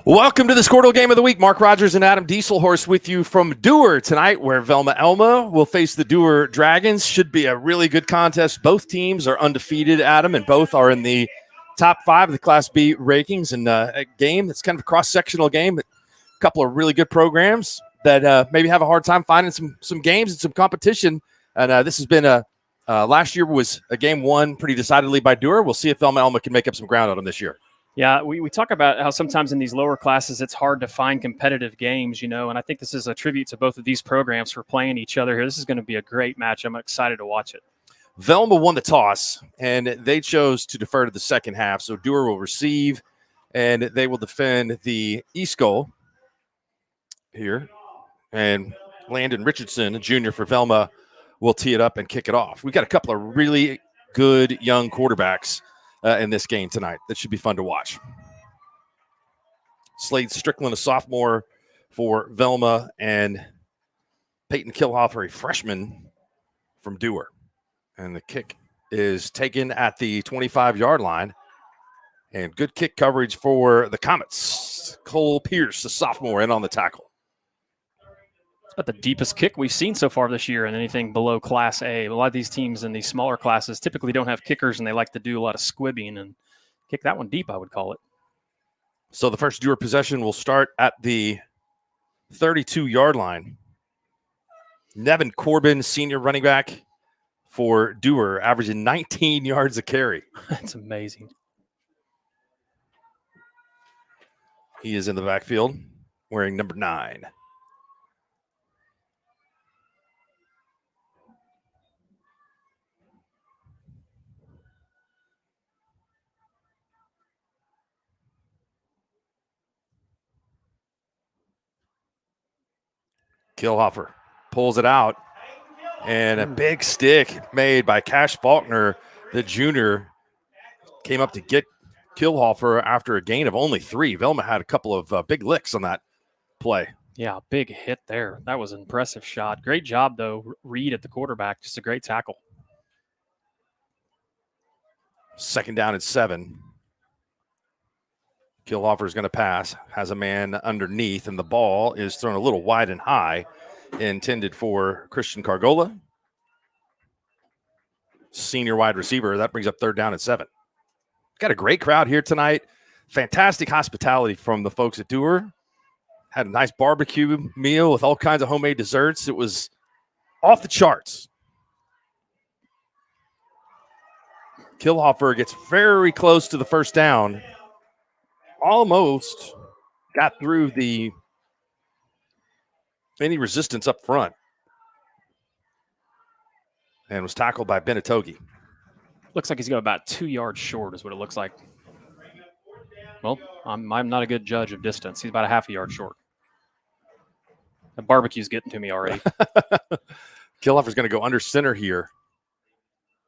Welcome to the Squirtle Game of the Week. Mark Rogers and Adam Dieselhorst with you from Dewar tonight, where Velma Alma will face the Dewar Dragons. Should be a really good contest. Both teams are undefeated, Adam, and both are in the top 5 of the Class B rankings. And a game that's kind of a cross-sectional game. A couple of really good programs that maybe have a hard time finding some games and some competition. And this has been last year was a game won pretty decidedly by Dewar. We'll see if Velma Alma can make up some ground on them this year. Yeah, we talk about how sometimes in these lower classes it's hard to find competitive games, and I think this is a tribute to both of these programs for playing each other here. This is going to be a great match. I'm excited to watch it. Velma won the toss, and they chose to defer to the second half, so Dewar will receive, and they will defend the east goal here, and Landon Richardson, a junior for Velma, will tee it up and kick it off. We've got a couple of really good young quarterbacks in this game tonight. That should be fun to watch. Slade Strickland, a sophomore for Velma, and Peyton Kilhofer, a freshman from Dewar. And the kick is taken at the 25-yard line. And good kick coverage for the Comets. Cole Pierce, a sophomore, in on the tackle. It's about the deepest kick we've seen so far this year in anything below Class A. A lot of these teams in these smaller classes typically don't have kickers, and they like to do a lot of squibbing and kick that one deep, I would call it. So the first Dewar possession will start at the 32-yard line. Nevin Corbin, senior running back for Dewar, averaging 19 yards a carry. That's amazing. He is in the backfield wearing number 9. Kilhofer pulls it out, and a big stick made by Cash Faulkner, the junior, came up to get Kilhofer after a gain of only 3. Velma had a couple of big licks on that play. Yeah, big hit there. That was an impressive shot. Great job, though, Reed at the quarterback. Just a great tackle. Second down and 7. Kilhofer is going to pass, has a man underneath, and the ball is thrown a little wide and high, intended for Christian Cargola, senior wide receiver. That brings up third down and 7. Got a great crowd here tonight. Fantastic hospitality from the folks at Dewar. Had a nice barbecue meal with all kinds of homemade desserts. It was off the charts. Kilhofer gets very close to the first down. Almost got through any resistance up front and was tackled by Benetogi. Looks like he's got about 2 yards short is what it looks like. Well, I'm not a good judge of distance. He's about a half a yard short. The barbecue's getting to me already. Kilhofer's going to go under center here.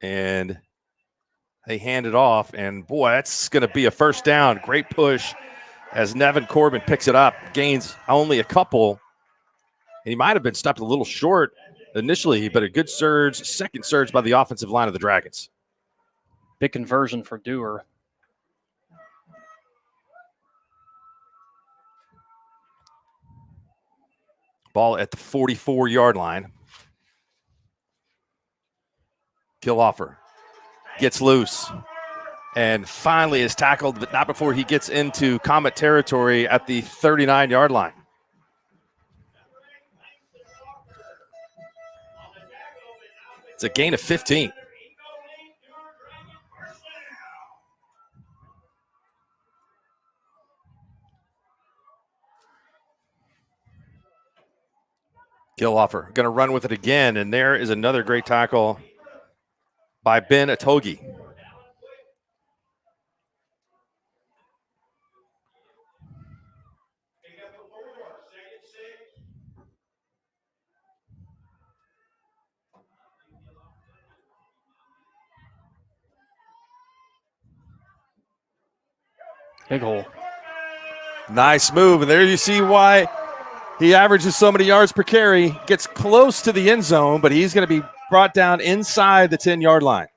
And they hand it off, and boy, that's going to be a first down. Great push as Nevin Corbin picks it up, gains only a couple. And he might have been stopped a little short initially, but a good surge, second surge by the offensive line of the Dragons. Big conversion for Dewar. Ball at the 44-yard line. Kilhofer gets loose and finally is tackled, but not before he gets into Comet territory at the 39-yard line. It's a gain of 15. Kilhofer going to run with it again, and there is another great tackle by Ben Atogi. Big hole. Nice move. And there you see why he averages so many yards per carry. Gets close to the end zone, but he's going to be brought down inside the 10-yard line.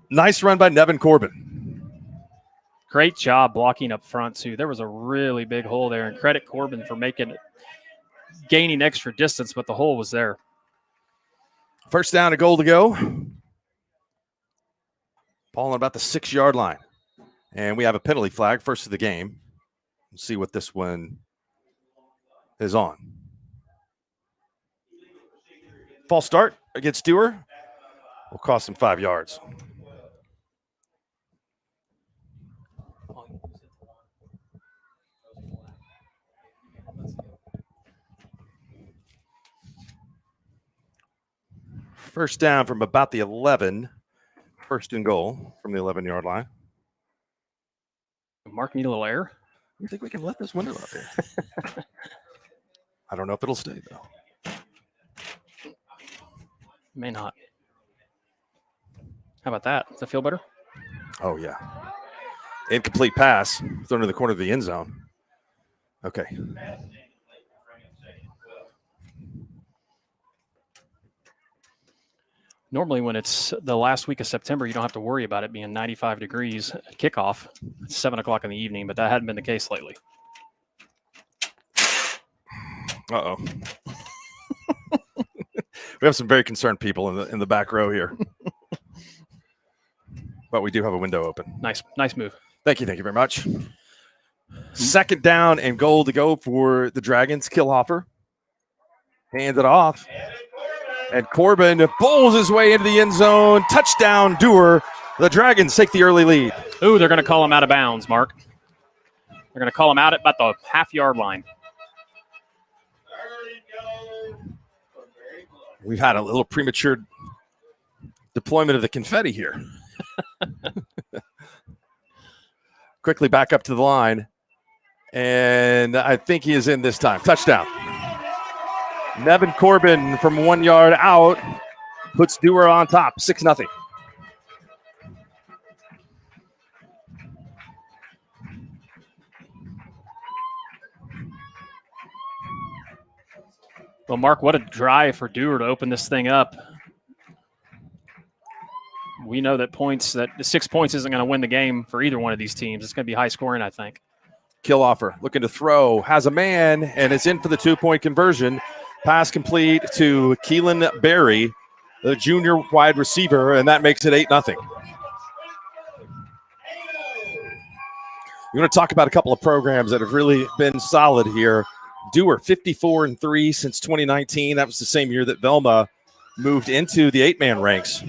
Nice run by Nevin Corbin. Great job blocking up front, too. There was a really big hole there, and credit Corbin for gaining extra distance, but the hole was there. First down, a goal to go. Ball on about the 6-yard line. And we have a penalty flag, first of the game. Let's see what this one is on. False start against Dewar will cost him 5 yards. First down from about the 11. First and goal from the 11-yard line. Mark, need a little air? You think we can let this window up here? I don't know if it'll stay, though. May not. How about that? Does that feel better? Oh, yeah. Incomplete pass thrown in the corner of the end zone. Okay. Normally when it's the last week of September, you don't have to worry about it being 95 degrees at kickoff. It's 7 o'clock in the evening, but that hadn't been the case lately. Uh-oh. We have some very concerned people in the back row here. But we do have a window open. Nice move. Thank you very much. Second down and goal to go for the Dragons. Killhofer hands it off. And Corbin bowls his way into the end zone. Touchdown, Dewar. The Dragons take the early lead. Ooh, they're going to call him out of bounds, Mark. They're going to call him out at about the half-yard line. We've had a little premature deployment of the confetti here. Quickly back up to the line. And I think he is in this time. Touchdown. Nevin Corbin from 1 yard out puts Dewar on top, 6-0. Well, Mark, what a drive for Dewar to open this thing up. We know that the 6 points isn't going to win the game for either one of these teams. It's going to be high scoring, I think. Killhofer looking to throw, has a man, and it's in for the 2-point conversion. Pass complete to Keelan Berry, the junior wide receiver, and that makes it 8-0. We're going to talk about a couple of programs that have really been solid here. Dewar, 54-3 since 2019. That was the same year that Velma moved into the 8-man ranks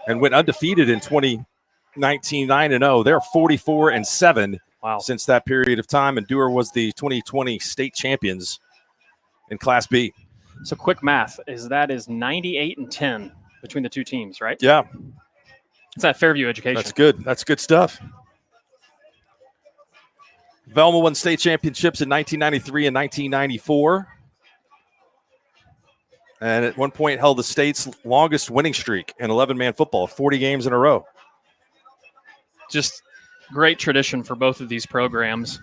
and went undefeated in 2019, 9-0. They're 44-7 since that period of time, and Dewar was the 2020 state champions in Class B. So quick math is 98-10 between the two teams, right? Yeah. It's that Fairview education. That's good. That's good stuff. Velma won state championships in 1993 and 1994. And at one point held the state's longest winning streak in 11-man football, 40 games in a row. Just great tradition for both of these programs.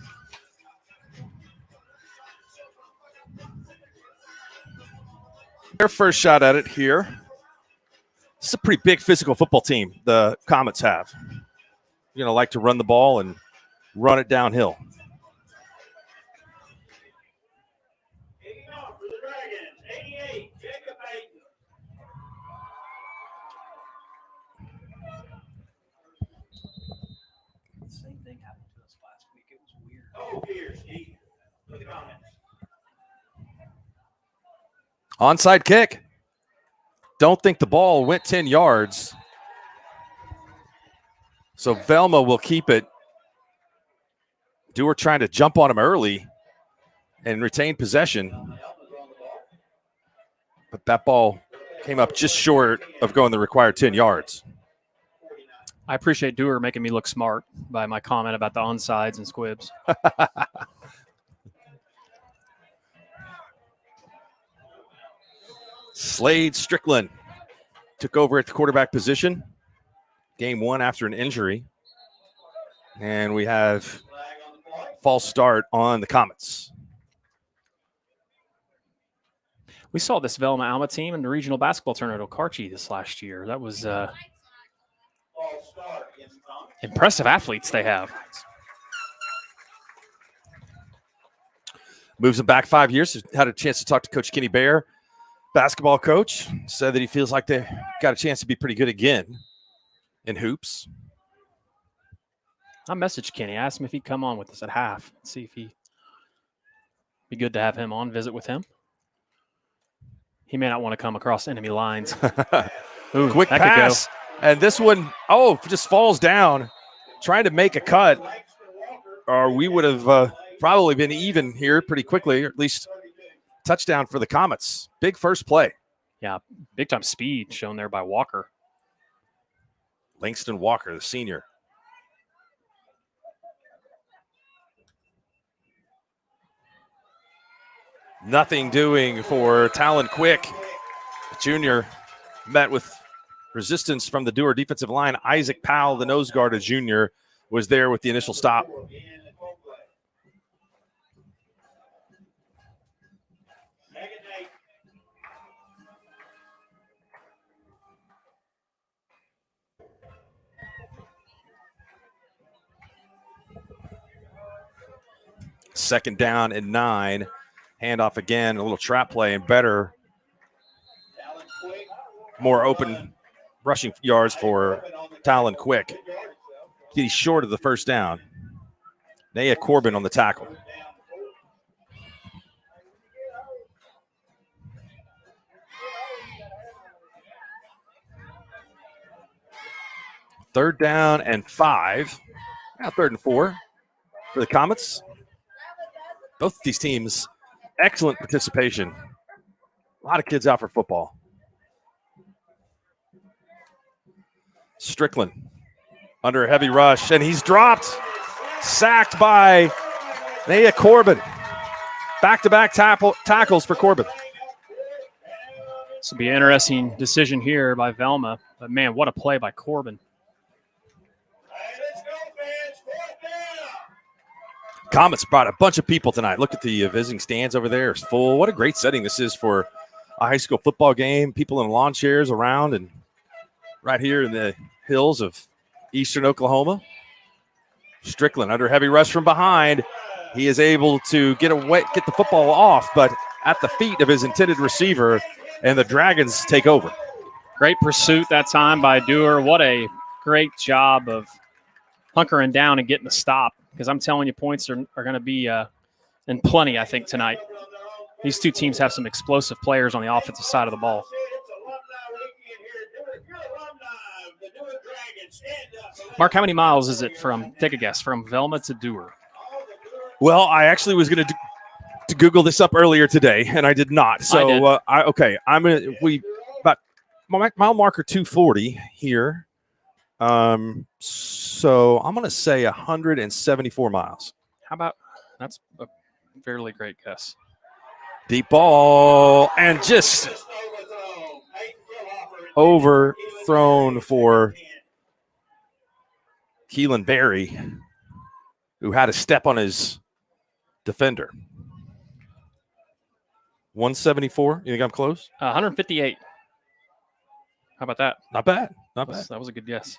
Their first shot at it here. It's a pretty big physical football team the Comets have. You're going to like to run the ball and run it downhill. Same thing happened to us last week. It was weird. Oh, here, Steve. Look at the comments. Onside kick. Don't think the ball went 10 yards. So Velma will keep it. Dewar trying to jump on him early and retain possession. But that ball came up just short of going the required 10 yards. I appreciate Dewar making me look smart by my comment about the onsides and squibs. Slade Strickland took over at the quarterback position. Game one after an injury. And we have false start on the Comets. We saw this Velma Alma team in the regional basketball tournament at Okarchi this last year. That was impressive athletes they have. Moves them back 5 years. Had a chance to talk to Coach Kenny Bear, basketball coach. Said that he feels like they got a chance to be pretty good again in hoops. I messaged Kenny. I asked him if he'd come on with us at half. See if he'd be good to have him on, visit with him. He may not want to come across enemy lines. Ooh, quick pass. And this one, just falls down, trying to make a cut. Or we would have probably been even here pretty quickly, or at least touchdown for the Comets. Big first play. Yeah, big time speed shown there by Walker. Langston Walker, the senior. Nothing doing for Talon Quick. Junior met with resistance from the Dewar defensive line. Isaac Powell, the nose guard, a junior, was there with the initial stop. Second down and 9. Handoff again, a little trap play, and better, more open rushing yards for Talon Quick. He's short of the first down. Naya Corbin on the tackle. Third down and 5. Now 3rd and 4 for the Comets. Both of these teams, excellent participation. A lot of kids out for football. Strickland under a heavy rush, and he's dropped. Sacked by Naya Corbin. Back-to-back tackles for Corbin. This will be an interesting decision here by Velma. But, man, what a play by Corbin. Comets brought a bunch of people tonight. Look at the visiting stands over there. It's full. What a great setting this is for a high school football game. People in lawn chairs around and right here in the hills of eastern Oklahoma. Strickland under heavy rush from behind. He is able to get the football off, but at the feet of his intended receiver, and the Dragons take over. Great pursuit that time by Dewar. What a great job of hunkering down and getting the stop. Because I'm telling you, points are going to be in plenty, I think, tonight. These two teams have some explosive players on the offensive side of the ball. Mark, how many miles is it take a guess, from Velma to Dewar? Well, I actually was going to Google this up earlier today, and I did not. So, about mile marker 240 here. So I'm going to say 174 miles. How about that's a fairly great guess. Deep ball and just overthrown for Keelan Berry, who had a step on his defender. 174. You think I'm close? 158. How about that? Not bad. Not bad. That was a good guess.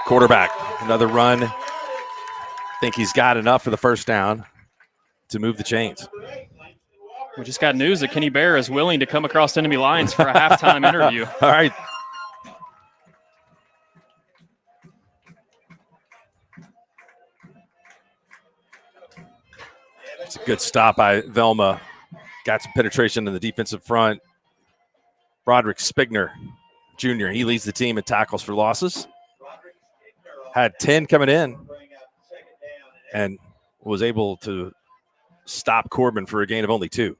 Quarterback, another run. Think he's got enough for the first down to move the chains. We just got news that Kenny Bear is willing to come across enemy lines for a halftime interview. All right. It's a good stop by Velma. Got some penetration in the defensive front. Broderick Spigner, Jr., he leads the team in tackles for losses. Had 10 coming in and was able to stop Corbin for a gain of only 2.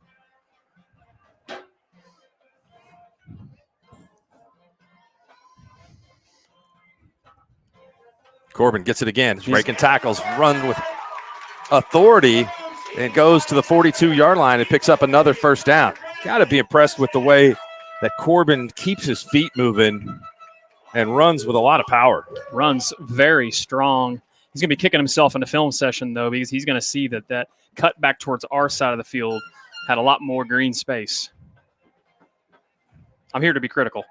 Corbin gets it again. Breaking tackles, run with authority, and goes to the 42-yard line and picks up another first down. Got to be impressed with the way that Corbin keeps his feet moving and runs with a lot of power. Runs very strong. He's going to be kicking himself in the film session, though, because he's going to see that cut back towards our side of the field had a lot more green space. I'm here to be critical.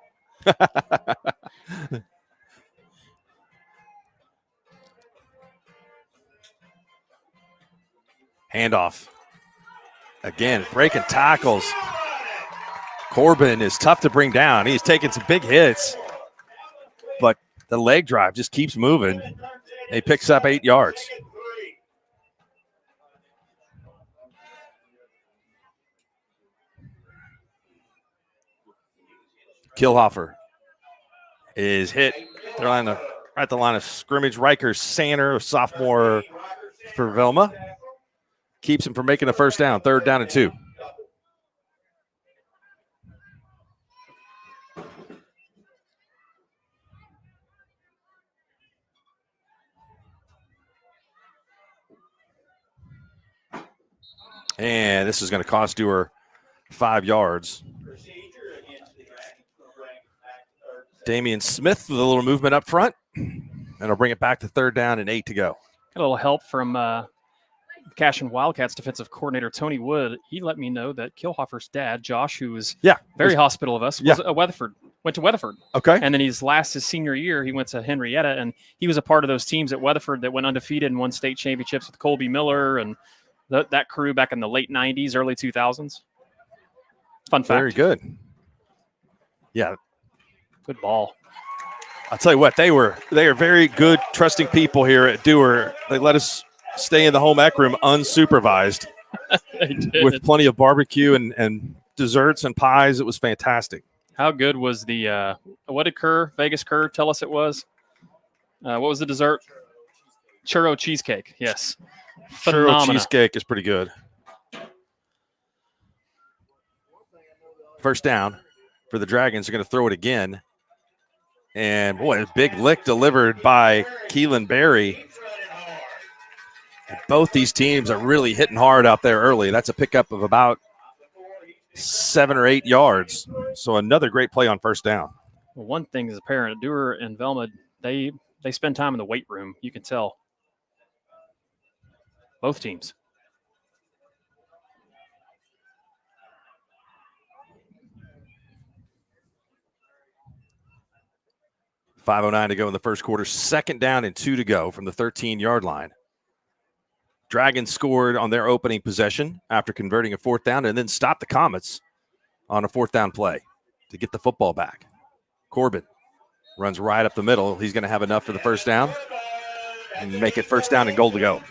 Handoff. Again, breaking tackles. Corbin is tough to bring down. He's taking some big hits, but the leg drive just keeps moving. He picks up 8 yards. Kilhofer is hit. They're on the right at the line of scrimmage. Riker Sander, a sophomore for Velma, keeps him from making a first down. 3rd down and 2. And this is going to cost Dewar 5 yards. Damian Smith with a little movement up front. And I'll bring it back to 3rd down and 8 to go. Got a little help from Cashin Wildcats defensive coordinator Tony Wood. He let me know that Kilhofer's dad, Josh, who was very hospitable of us, was a Weatherford. Went to Weatherford. Okay. And then his senior year, he went to Henrietta, and he was a part of those teams at Weatherford that went undefeated and won state championships with Colby Miller and that crew back in the late 90s, early 2000s. Fun fact. Very good. Yeah. Good ball. I'll tell you what, they are very good, trusting people here at Dewar. They let us stay in the home ec room unsupervised with plenty of barbecue and desserts and pies. It was fantastic. How good was the what did Vegas Kerr tell us it was? What was the dessert? Churro cheesecake. Yes. Phenomenal. Churro cheesecake is pretty good. First down for the Dragons. They're going to throw it again. And, boy, a big lick delivered by Keelan Berry. Both these teams are really hitting hard out there early. That's a pickup of about 7 or 8 yards. So another great play on first down. Well, one thing is apparent, Dewar and Velma, they spend time in the weight room. You can tell. Both teams. .509 to go in the first quarter. 2nd down and 2 to go from the 13-yard line. Dragons scored on their opening possession after converting a 4th down and then stopped the Comets on a 4th down play to get the football back. Corbin runs right up the middle. He's going to have enough for the first down and make it 1st down and goal to go.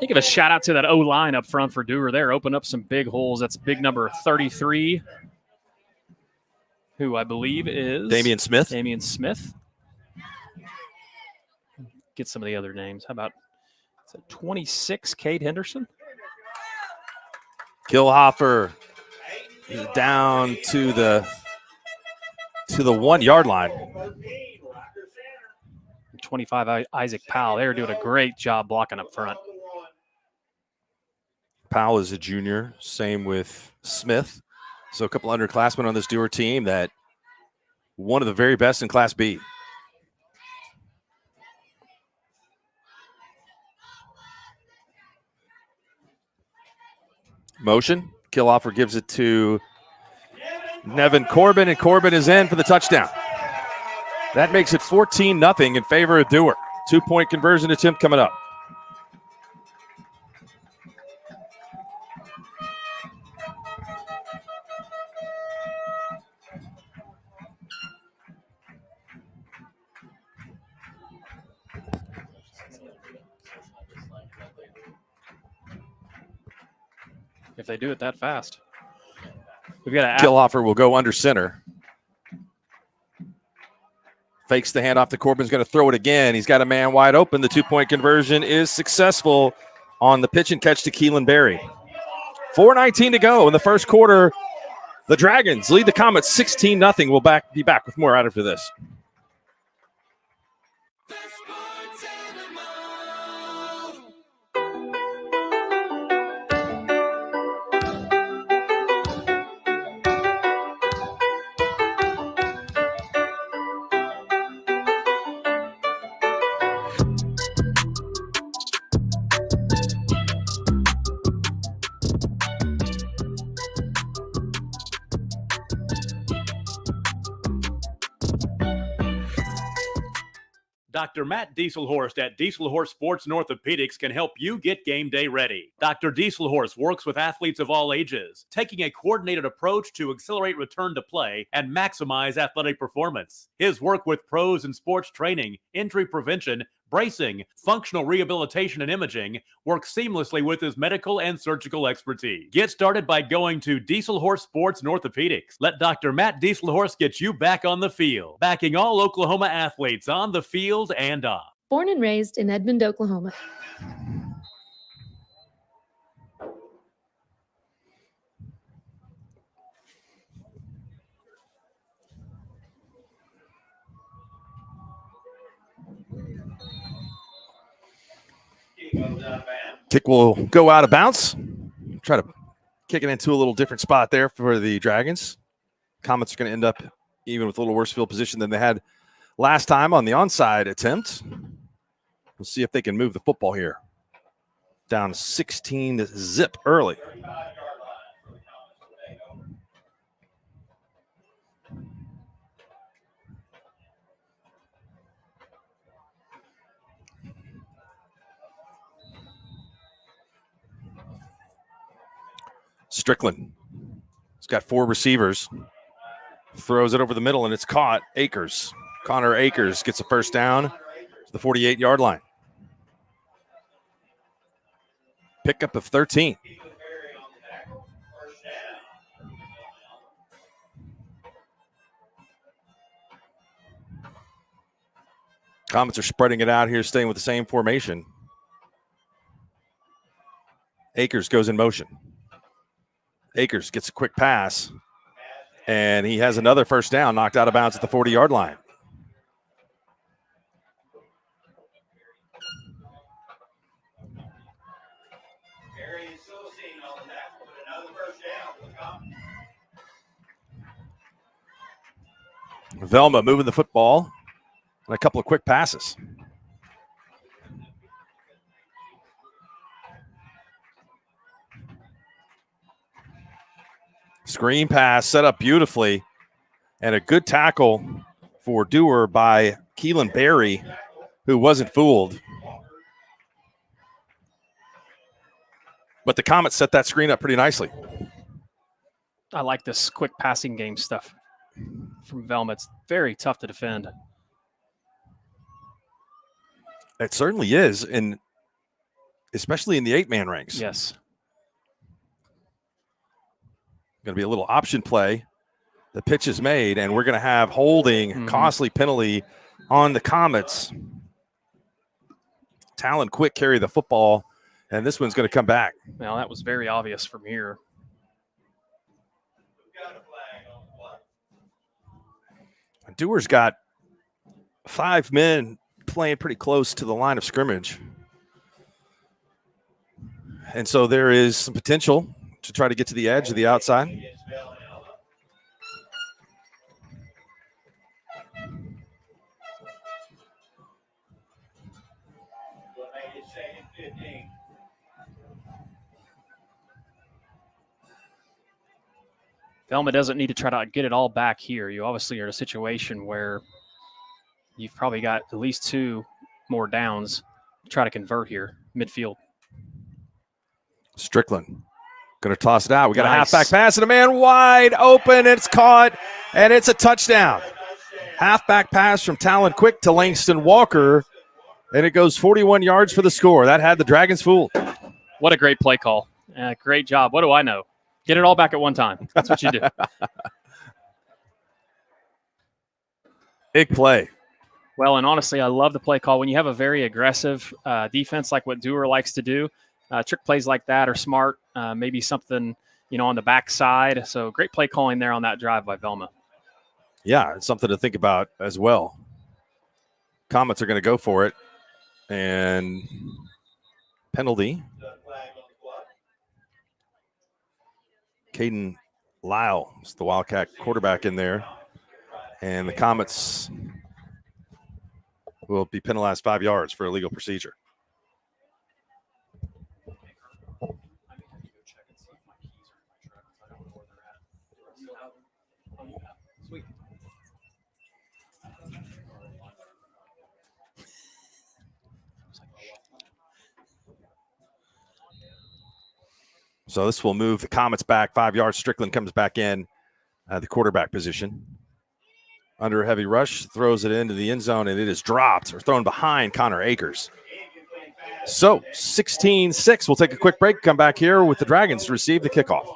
Give a shout out to that O-line up front for Dewar there. Open up some big holes. That's big number 33, who I believe is Damian Smith. Get some of the other names. How about 26, Cade Henderson? Kilhofer is down to the 1-yard line. 25, Isaac Powell. They're doing a great job blocking up front. Powell is a junior. Same with Smith. So a couple underclassmen on this Dewar team that one of the very best in Class B. Motion. Kilhofer gives it to Nevin Corbin, and Corbin is in for the touchdown. That makes it 14-0 in favor of Dewar. 2-point conversion attempt coming up. If they do it that fast. We've got Kilhofer will go under center. Fakes the handoff to Corbin's going to throw it again. He's got a man wide open. The 2-point conversion is successful on the pitch and catch to Keelan Berry. 4:19 to go in the first quarter. The Dragons lead the Comets 16-0. We'll be back with more right after this. Dr. Matt Dieselhorst at Dieselhorst Sports and Orthopedics can help you get game day ready. Dr. Dieselhorst works with athletes of all ages, taking a coordinated approach to accelerate return to play and maximize athletic performance. His work with pros in sports training, injury prevention, bracing, functional rehabilitation, and imaging works seamlessly with his medical and surgical expertise. Get started by going to Dieselhorst Sports and Orthopedics. Let Dr. Matt Dieselhorst get you back on the field, backing all Oklahoma athletes on the field and off. Born and raised in Edmond, Oklahoma. Kick will go out of bounds. Try to kick it into a little different spot there for the Dragons. Comets are going to end up even with a little worse field position than they had last time on the onside attempt. We'll see if they can move the football here. Down 16 zip early. Strickland. He's got 4 receivers. Throws it over the middle, and it's caught. Akers. Connor Akers gets a first down to the 48-yard line. Pickup of 13. Comets are spreading it out here, staying with the same formation. Akers goes in motion. Akers gets a quick pass, and he has another first down, knocked out of bounds at the 40-yard line. Velma moving the football and a couple of quick passes. Screen pass set up beautifully, and a good tackle for Dewar by Keelan Berry, who wasn't fooled. But the Comets set that screen up pretty nicely. I like this quick passing game stuff from Velma. It's very tough to defend. It certainly is, and especially in the 8-man ranks. Yes. Going to be a little option play. The pitch is made, and we're going to have holding, costly penalty on the Comets. Talon Quick carry the football, and this one's going to come back. Well, that was very obvious from here. Dewar's got 5 men playing pretty close to the line of scrimmage. And so there is some potential to try to get to the edge of the outside. Velma doesn't need to try to get it all back here. You obviously are in a situation where you've probably got at least 2 more downs to try to convert here midfield. Strickland going to toss it out. We got a halfback pass and a man wide open. It's caught, and it's a touchdown. Halfback pass from Talon Quick to Langston Walker, and it goes 41 yards for the score. That had the Dragons fooled. What a great play call. Great job. What do I know? Get it all back at one time. That's what you do. Big play. Well, and honestly, I love the play call. When you have a very aggressive defense like what Dewar likes to do, trick plays like that are smart. Maybe something, on the backside. So great play calling there on that drive by Velma. Yeah, it's something to think about as well. Comets are going to go for it. And penalty. Caden Lyle is the Wildcat quarterback in there. And the Comets will be penalized 5 yards for illegal procedure. So this will move the Comets back 5 yards. Strickland comes back in the quarterback position. Under a heavy rush, throws it into the end zone, and it is dropped or thrown behind Connor Akers. So 16-6. We'll take a quick break, come back here with the Dragons to receive the kickoff.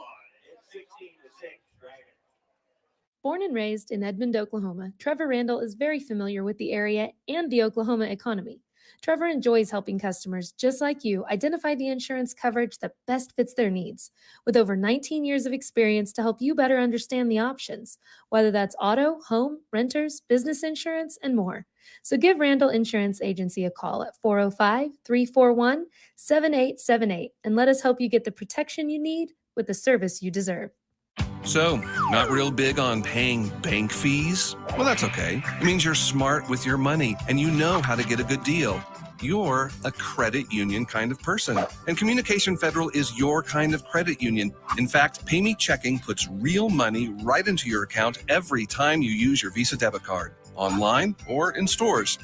Born and raised in Edmond, Oklahoma, Trevor Randall is very familiar with the area and the Oklahoma economy. Trevor enjoys helping customers just like you identify the insurance coverage that best fits their needs, with over 19 years of experience to help you better understand the options, whether that's auto, home, renters, business insurance, and more. So give Randall Insurance Agency a call at 405-341-7878 and let us help you get the protection you need with the service you deserve. So, not real big on paying bank fees? Well, that's okay. It means you're smart with your money and you know how to get a good deal. You're a credit union kind of person, and Communication Federal is your kind of credit union. In fact, Pay Me Checking puts real money right into your account every time you use your Visa debit card, online or in stores.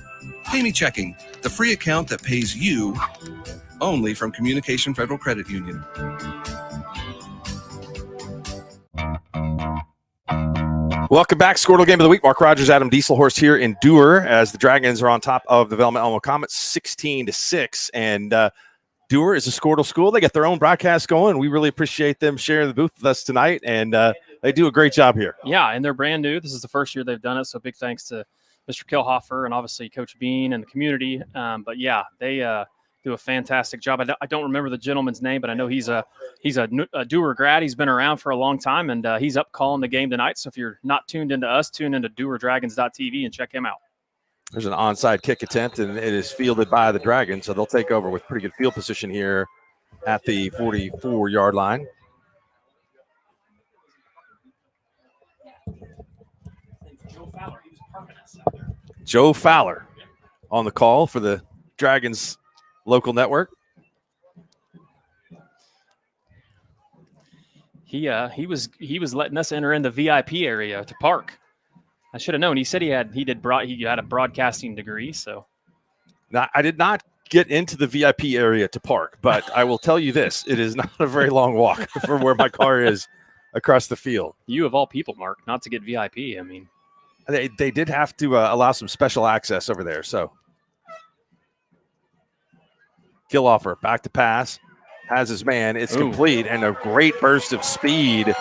Pay Me Checking, the free account that pays you, only from Communication Federal Credit Union. Welcome back. Squirtle Game of the Week. Mark Rogers, Adam Dieselhorst here in Dewar as the Dragons are on top of the Velma Alma Comets 16-6. And Dewar is a Squirtle school. They get their own broadcast going. We really appreciate them sharing the booth with us tonight. And they do a great job here. Yeah, and they're brand new. This is the first year they've done it. So big thanks to Mr. Kilhofer and obviously Coach Bean and the community. But yeah, they do a fantastic job. I don't remember the gentleman's name, but I know he's a Dewar grad. He's been around for a long time, and he's up calling the game tonight. So if you're not tuned into us, tune into DewarDragons.tv and check him out. There's an onside kick attempt, and it is fielded by the Dragons, so they'll take over with pretty good field position here at the 44-yard line. Joe Fowler on the call for the Dragons local network. He was letting us enter in the VIP area to park. I should have known. He said he had a broadcasting degree. So now, I did not get into the VIP area to park, but I will tell you this: it is not a very long walk from where my car is across the field. You of all people, Mark, not to get VIP. I mean, they did have to allow some special access over there. So Kilhofer back to pass, has his man. It's complete, and a great burst of speed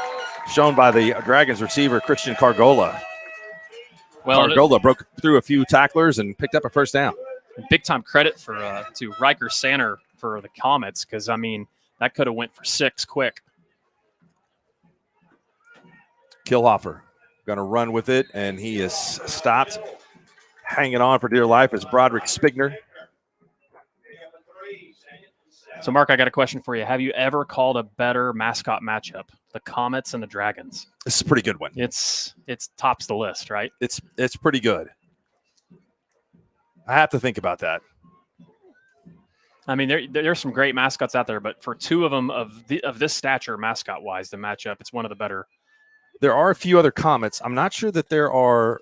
shown by the Dragons receiver, Christian Cargola. Well, Cargola broke through a few tacklers and picked up a first down. Big time credit to Riker Sanner for the Comets, because I mean that could have went for 6 quick. Kilhofer going to run with it, and he is stopped, hanging on for dear life is Broderick Spigner. So, Mark, I got a question for you. Have you ever called a better mascot matchup, the Comets and the Dragons? This is a pretty good one. It's tops the list, right? It's pretty good. I have to think about that. I mean, there's some great mascots out there, but for two of them of this stature, mascot-wise, the matchup, it's one of the better. There are a few other Comets. I'm not sure that there are.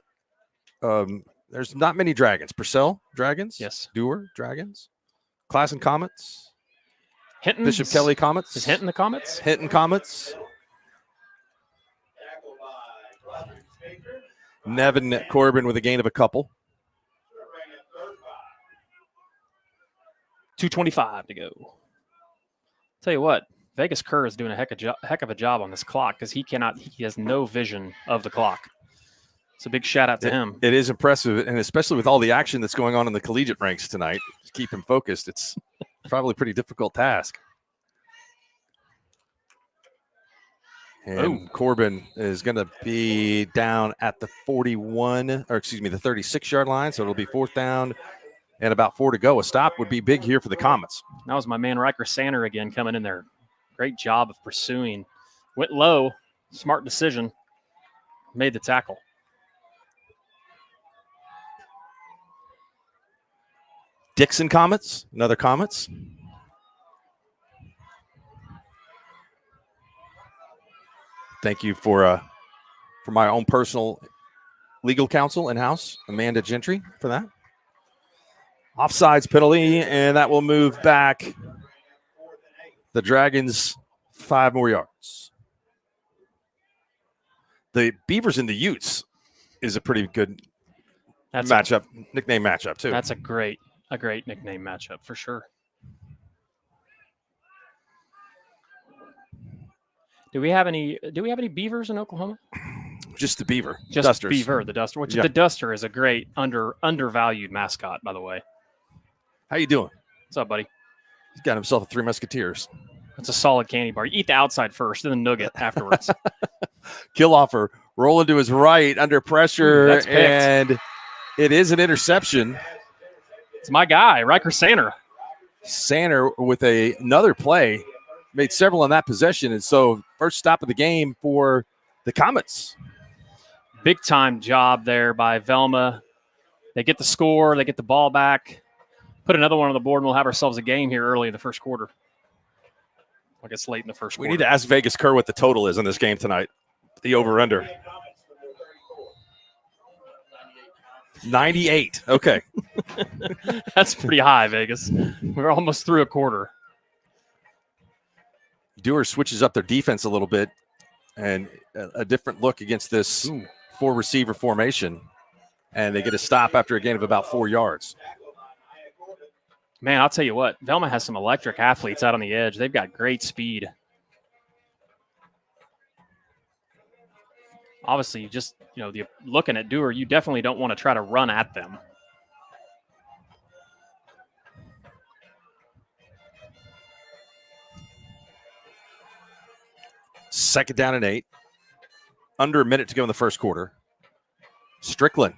There's not many Dragons. Purcell Dragons. Yes. Dewar Dragons. Classen Comets. Hinton. Bishop Kelly Comets. Is Hinton the Comets? Hinton Comets. Nevin Corbin with a gain of a couple. 2:25 to go. Tell you what, Vegas Kerr is doing a heck of a job on this clock because he has no vision of the clock. It's a big shout out to him. It is impressive, and especially with all the action that's going on in the collegiate ranks tonight, to keep him focused, it's probably a pretty difficult task. And Corbin is going to be down at the the 36-yard line, so it'll be 4th down and about 4 to go. A stop would be big here for the Comets. That was my man Riker Sanner again coming in there. Great job of pursuing. Went low, smart decision, made the tackle. Dixon Comets, another Comets. Thank you for my own personal legal counsel in-house, Amanda Gentry, for that. Offsides penalty, and that will move back the Dragons 5 more yards. The Beavers and the Utes is a pretty good nickname matchup too. That's a great nickname matchup for sure. Do we have any Beavers in Oklahoma? Just the Beaver. Just Dusters. Beaver, the Duster. Which Yeah. the Duster is a great undervalued mascot, by the way. How you doing? What's up, buddy? He's got himself a 3 Musketeers. That's a solid candy bar. You eat the outside first, and then nugget afterwards. Kill offer. Rolling to his right under pressure. That's picked. And it is an interception. It's my guy, Riker Sander. Sander with another play. Made several in that possession. And so first stop of the game for the Comets. Big time job there by Velma. They get the score. They get the ball back. Put another one on the board, and we'll have ourselves a game here early in the first quarter. I guess late in the first quarter. We need to ask Vegas Kerr what the total is in this game tonight. The over-under. 98. Okay. That's pretty high, Vegas. We're almost through a quarter. Dewar switches up their defense a little bit and a different look against this 4-receiver formation. And they get a stop after a gain of about 4 yards. Man, I'll tell you what, Velma has some electric athletes out on the edge. They've got great speed. Obviously, just looking at Dewar, you definitely don't want to try to run at them. Second down and 8. Under a minute to go in the first quarter. Strickland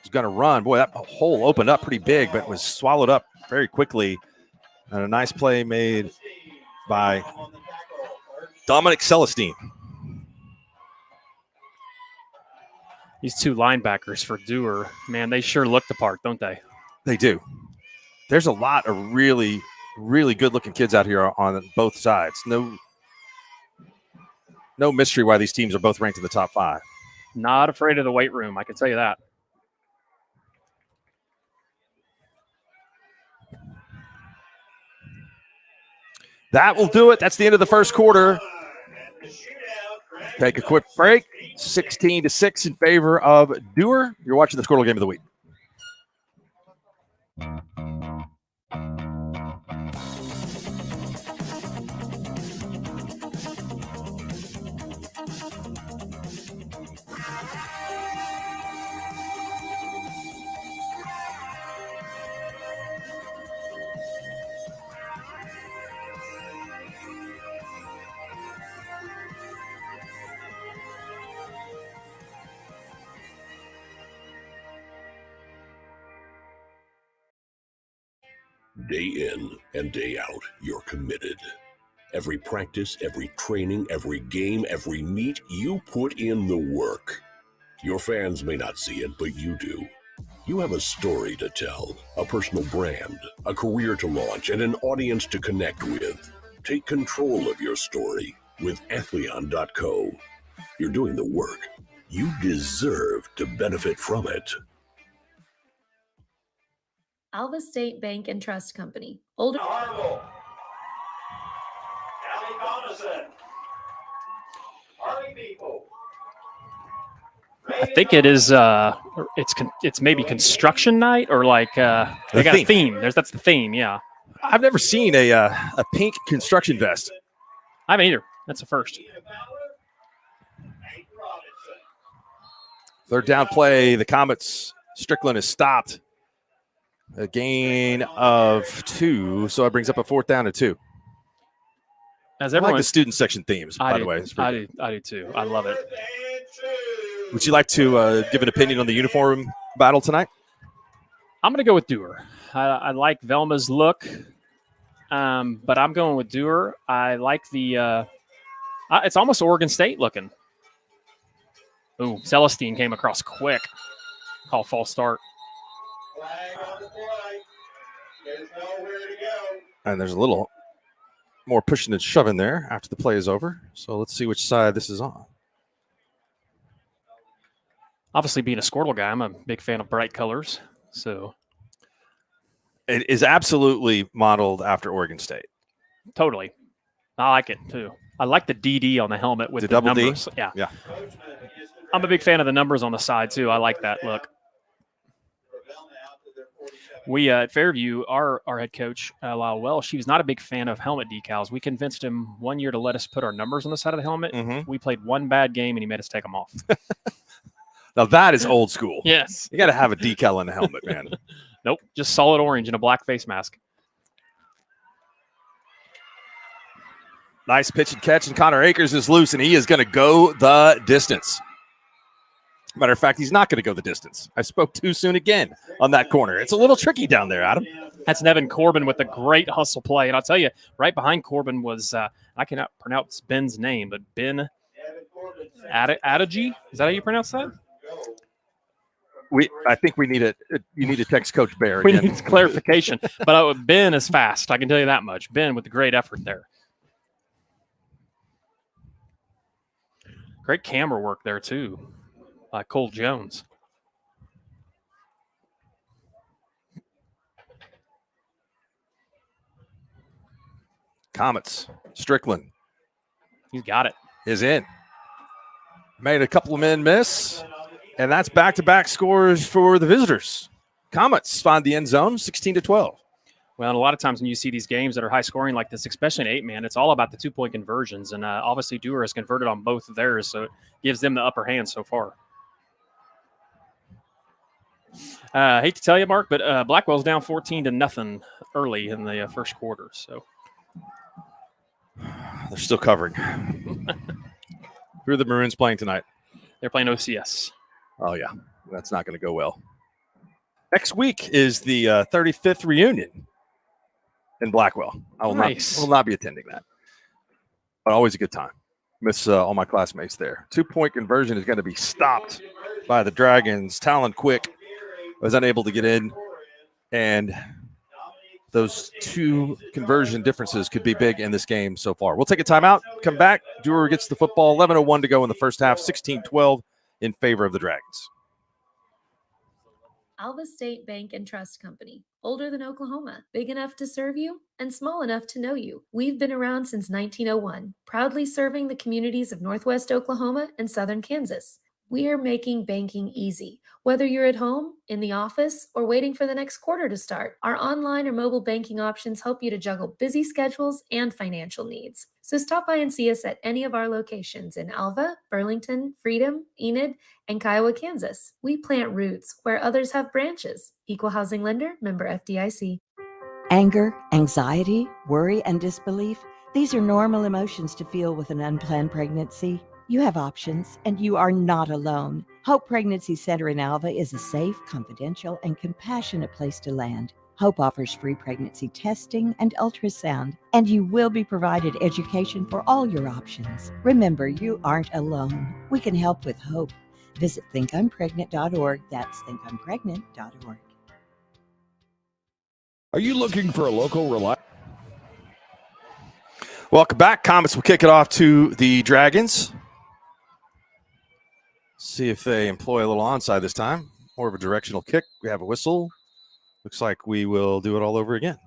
is going to run. Boy, that hole opened up pretty big, but was swallowed up very quickly. And a nice play made by Dominic Celestine. These two linebackers for Dewar, man, they sure look the part, don't they? They do. There's a lot of really, really good-looking kids out here on both sides. No mystery why these teams are both ranked in the top 5. Not afraid of the weight room, I can tell you that. That will do it. That's the end of the first quarter. Take a quick break. 16-6 in favor of Dewar. You're watching the Squirtle Game of the Week. Day in and day out, you're committed. Every practice, every training, every game, every meet, you put in the work. Your fans may not see it, but you do. You have a story to tell, a personal brand, a career to launch, and an audience to connect with. Take control of your story with Athleon.co. You're doing the work. You deserve to benefit from it. Alva State Bank and Trust Company. Older. Harville. Allie Coniston. Harley People. I think it is. It's maybe construction night or like they got a theme. That's the theme. Yeah, I've never seen a pink construction vest. I haven't either. That's a first. Third down play. The Comets. Strickland is stopped. A gain of 2, so it brings up a 4th down and 2. As I everyone, like the student section themes, by the way. I do too. I love it. Would you like to give an opinion on the uniform battle tonight? I'm going to go with Dewar. I like Velma's look, but I'm going with Dewar. I like the it's almost Oregon State looking. Ooh, Celestine came across quick. Call false start. And there's a little more pushing and shoving there after the play is over. So let's see which side this is on. Obviously, being a Squirtle guy, I'm a big fan of bright colors. So it is absolutely modeled after Oregon State. Totally. I like it too. I like the DD on the helmet with The the double D? numbers. Yeah. Yeah. I'm a big fan of the numbers on the side, too. I like that look. We at Fairview, our head coach, Lyle Welsh, he was not a big fan of helmet decals. We convinced him one year to let us put our numbers on the side of the helmet. Mm-hmm. We played one bad game, and he made us take them off. Now that is old school. Yes. You got to have a decal in the helmet, man. Nope, just solid orange and a black face mask. Nice pitch and catch, and Connor Akers is loose, and he is going to go the distance. Matter of fact, he's not going to go the distance. I spoke too soon again on that corner. It's a little tricky down there, Adam. That's Nevin Corbin with a great hustle play. And I'll tell you, right behind Corbin was, I cannot pronounce Ben's name, but Ben Adagi. Is that how you pronounce that? I think we need you need to text Coach Bear We again. need clarification. But Ben is fast. I can tell you that much. Ben with the great effort there. Great camera work there, too, by Cole Jones. Comets. Strickland He's got it. is in. Made a couple of men miss, and that's back-to-back scores for the visitors. Comets find the end zone, 16-12. Well, and a lot of times when you see these games that are high scoring like this, especially in 8-man, it's all about the 2-point conversions. And obviously Dewar has converted on both of theirs, so it gives them the upper hand so far. I hate to tell you, Mark, but Blackwell's down 14-0 early in the first quarter. So They're still covering. Who are the Maroons playing tonight? they're playing OCS. Oh, yeah. That's not going to go well. Next week is the 35th reunion in Blackwell. I will not be attending that. But always a good time. Miss all my classmates there. 2-point conversion is going to be stopped by the Dragons. Talon Quick was unable to get in. And those two conversion differences could be big in this game so far. We'll take a timeout, come back. Dewar gets the football. 11:01 to go in the first half. 16-12 in favor of the Dragons. Alva State Bank and Trust Company. Older than Oklahoma, big enough to serve you, and small enough to know you. We've been around since 1901, proudly serving the communities of Northwest Oklahoma and Southern Kansas. We are making banking easy. Whether you're at home, in the office, or waiting for the next quarter to start, our online or mobile banking options help you to juggle busy schedules and financial needs. So stop by and see us at any of our locations in Alva, Burlington, Freedom, Enid, and Kiowa, Kansas. We plant roots where others have branches. Equal Housing Lender, member FDIC. Anger, anxiety, worry, and disbelief, these are normal emotions to feel with an unplanned pregnancy. You have options, and you are not alone. Hope Pregnancy Center in Alva is a safe, confidential, and compassionate place to land. Hope offers free pregnancy testing and ultrasound, and you will be provided education for all your options. Remember, you aren't alone. We can help with hope. Visit thinkimpregnant.org. That's thinkimpregnant.org. Are you looking for a local reliable? Welcome back. Comets will kick it off to the Dragons. See if they employ a little onside this time. More of a directional kick. We have a whistle. Looks like we will do it all over again.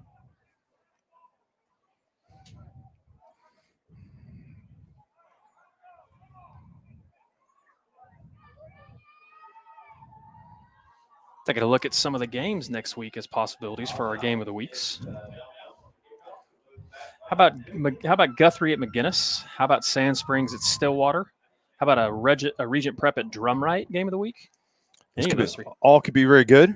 Taking a look at some of the games next week as possibilities for our game of the weeks. How about Guthrie at McGinnis? How about Sand Springs at Stillwater? How about a Regent Prep at Drumright game of the week? All could be very good.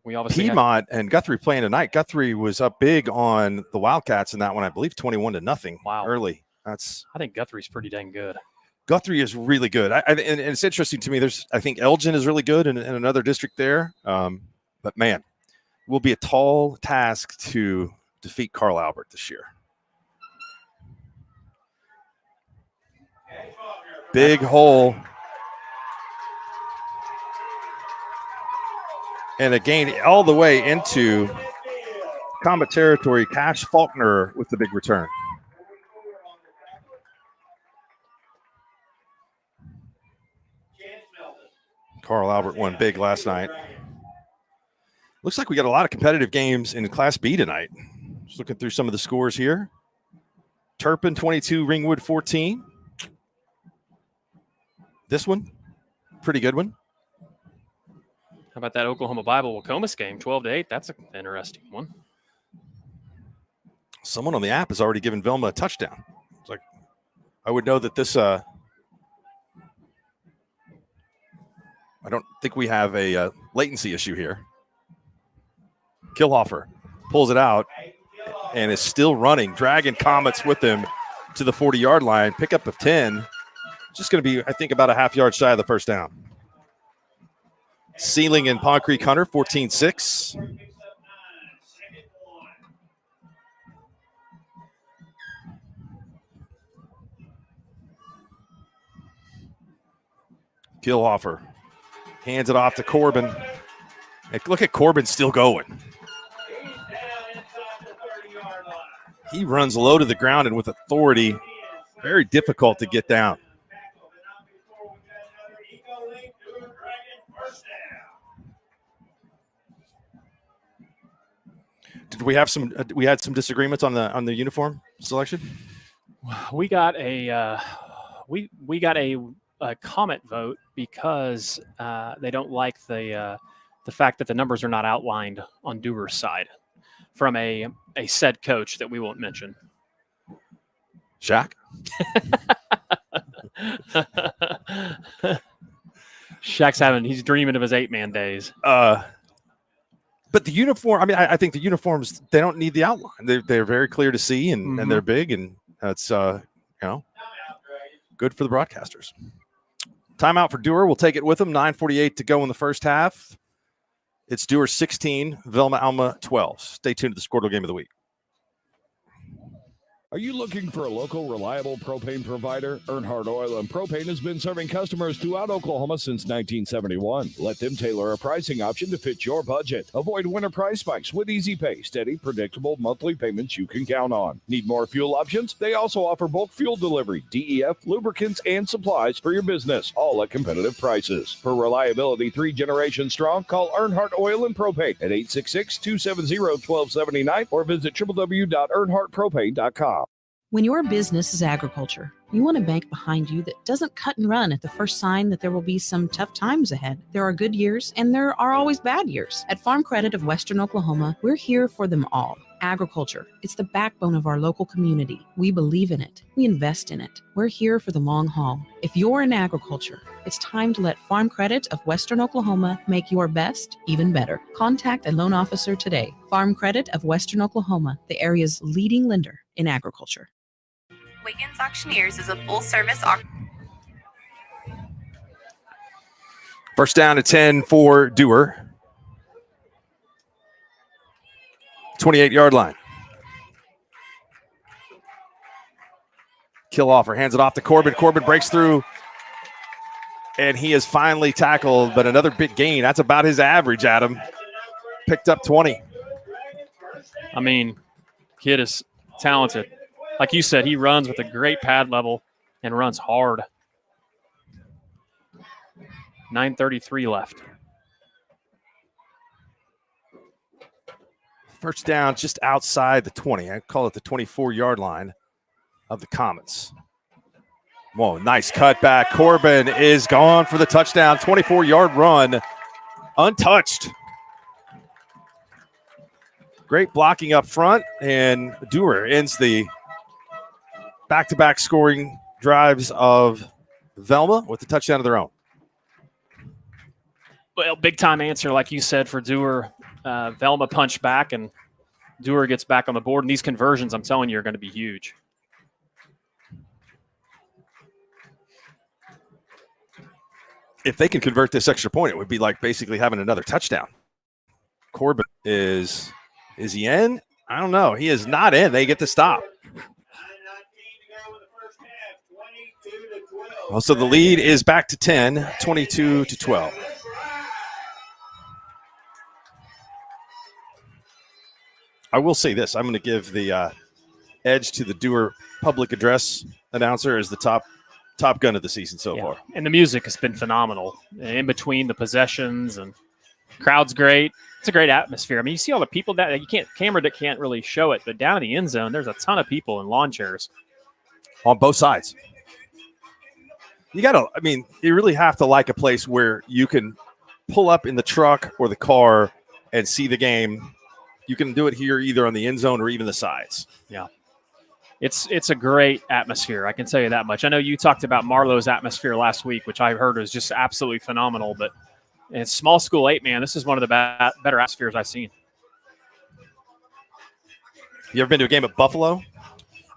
We obviously Piedmont and Guthrie playing tonight. Guthrie was up big on the Wildcats in that one, I believe 21-0. Wow. Early. I think Guthrie's pretty dang good. Guthrie is really good. And it's interesting to me. I think Elgin is really good in another district there. But man, it will be a tall task to defeat Carl Albert this year. Big hole. And a gain all the way into Comet territory. Cash Faulkner with the big return. Carl Albert won big last night. Looks like we got a lot of competitive games in Class B tonight. Just looking through some of the scores here. Turpin 22, Ringwood 14. This one, pretty good one. How about that Oklahoma Bible Wacomas game, 12-8? That's an interesting one. Someone on the app has already given Velma a touchdown. It's like, I would know that this. I don't think we have a latency issue here. Kilhofer pulls it out and is still running, dragging Comets with him to the 40-yard line. Pickup of 10. Just going to be, I think, about a half yard shy of the first down. Sealing and Pond Creek Hunter, 14-6. Kilhofer hands it off to Corbin. And look at Corbin still going. He runs low to the ground and with authority. Very difficult to get down. Did we have some? We had some disagreements on the uniform selection. We got a we got a comment vote because they don't like the fact that the numbers are not outlined on Dewar's side from a said coach that we won't mention. Shaq. Shaq's he's dreaming of his 8-man days. But the uniform, I mean, I think the uniforms, they don't need the outline. They're very clear to see, and they're big, and that's, good for the broadcasters. Timeout for Dewar. We'll take it with them. 9:48 to go in the first half. It's Dewar 16, Velma Alma 12. Stay tuned to the Squirtle Game of the Week. Are you looking for a local, reliable propane provider? Earnhardt Oil and Propane has been serving customers throughout Oklahoma since 1971. Let them tailor a pricing option to fit your budget. Avoid winter price spikes with easy pay, steady, predictable monthly payments you can count on. Need more fuel options? They also offer bulk fuel delivery, DEF, lubricants, and supplies for your business, all at competitive prices. For reliability 3 generations strong, call Earnhardt Oil and Propane at 866-270-1279 or visit www.earnhardtpropane.com. When your business is agriculture, you want a bank behind you that doesn't cut and run at the first sign that there will be some tough times ahead. There are good years and there are always bad years. At Farm Credit of Western Oklahoma, we're here for them all. Agriculture, it's the backbone of our local community. We believe in it. We invest in it. We're here for the long haul. If you're in agriculture, it's time to let Farm Credit of Western Oklahoma make your best even better. Contact a loan officer today. Farm Credit of Western Oklahoma, the area's leading lender in agriculture. Wiggins Auctioneers is a full-service auction. First down to 10 for Dewar. 28-yard line. Kilhofer hands it off to Corbin. Corbin breaks through, and he is finally tackled, but another big gain. That's about his average, Adam. Picked up 20. I mean, kid is talented. Like you said, he runs with a great pad level and runs hard. 9:33 left. First down just outside the 20. I call it the 24-yard line of the Comets. Whoa, nice cutback. Corbin is gone for the touchdown. 24-yard run, untouched. Great blocking up front, and Dewar ends the back-to-back scoring drives of Velma with the touchdown of their own. Well, big-time answer, like you said, for Dewar. Velma punched back, and Dewar gets back on the board. And these conversions, I'm telling you, are going to be huge. If they can convert this extra point, it would be like basically having another touchdown. Corbin is he in? I don't know. He is not in. They get the stop. Well, so the lead is back to 10, 22-12. I will say this. I'm going to give the edge to the Dewar public address announcer as the top gun of the season so far. And the music has been phenomenal in between the possessions, and crowd's great. It's a great atmosphere. I mean, you see all the people that camera that can't really show it, but down in the end zone, there's a ton of people in lawn chairs on both sides. You really have to like a place where you can pull up in the truck or the car and see the game. You can do it here either on the end zone or even the sides. Yeah. It's a great atmosphere. I can tell you that much. I know you talked about Marlowe's atmosphere last week, which I heard was just absolutely phenomenal. But in small school 8, man, this is one of the better atmospheres I've seen. You ever been to a game at Buffalo?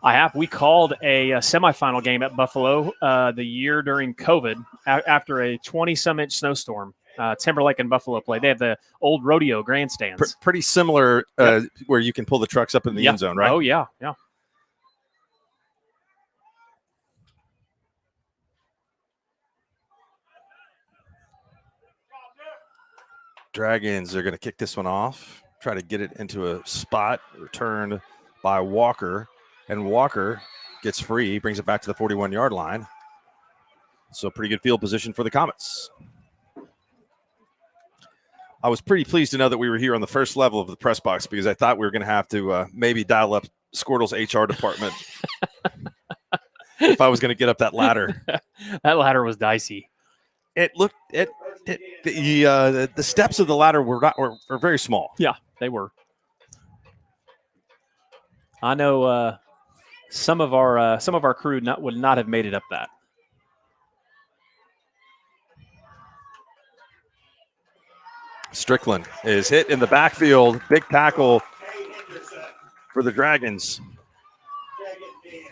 I have. We called a semifinal game at Buffalo the year during COVID after a 20-some-inch snowstorm. Timberlake and Buffalo played. They have the old rodeo grandstands. Pretty similar where you can pull the trucks up in the end zone, right? Oh, yeah, yeah. Dragons are going to kick this one off, try to get it into a spot, returned by Walker, and Walker gets free, brings it back to the 41-yard line. So pretty good field position for the Comets. I was pretty pleased to know that we were here on the first level of the press box because I thought we were going to have to maybe dial up Squirtle's HR department if I was going to get up that ladder. That ladder was dicey. The steps of the ladder were very small. Yeah, they were. I know some of our crew would not have made it up that. Strickland is hit in the backfield. Big tackle for the Dragons.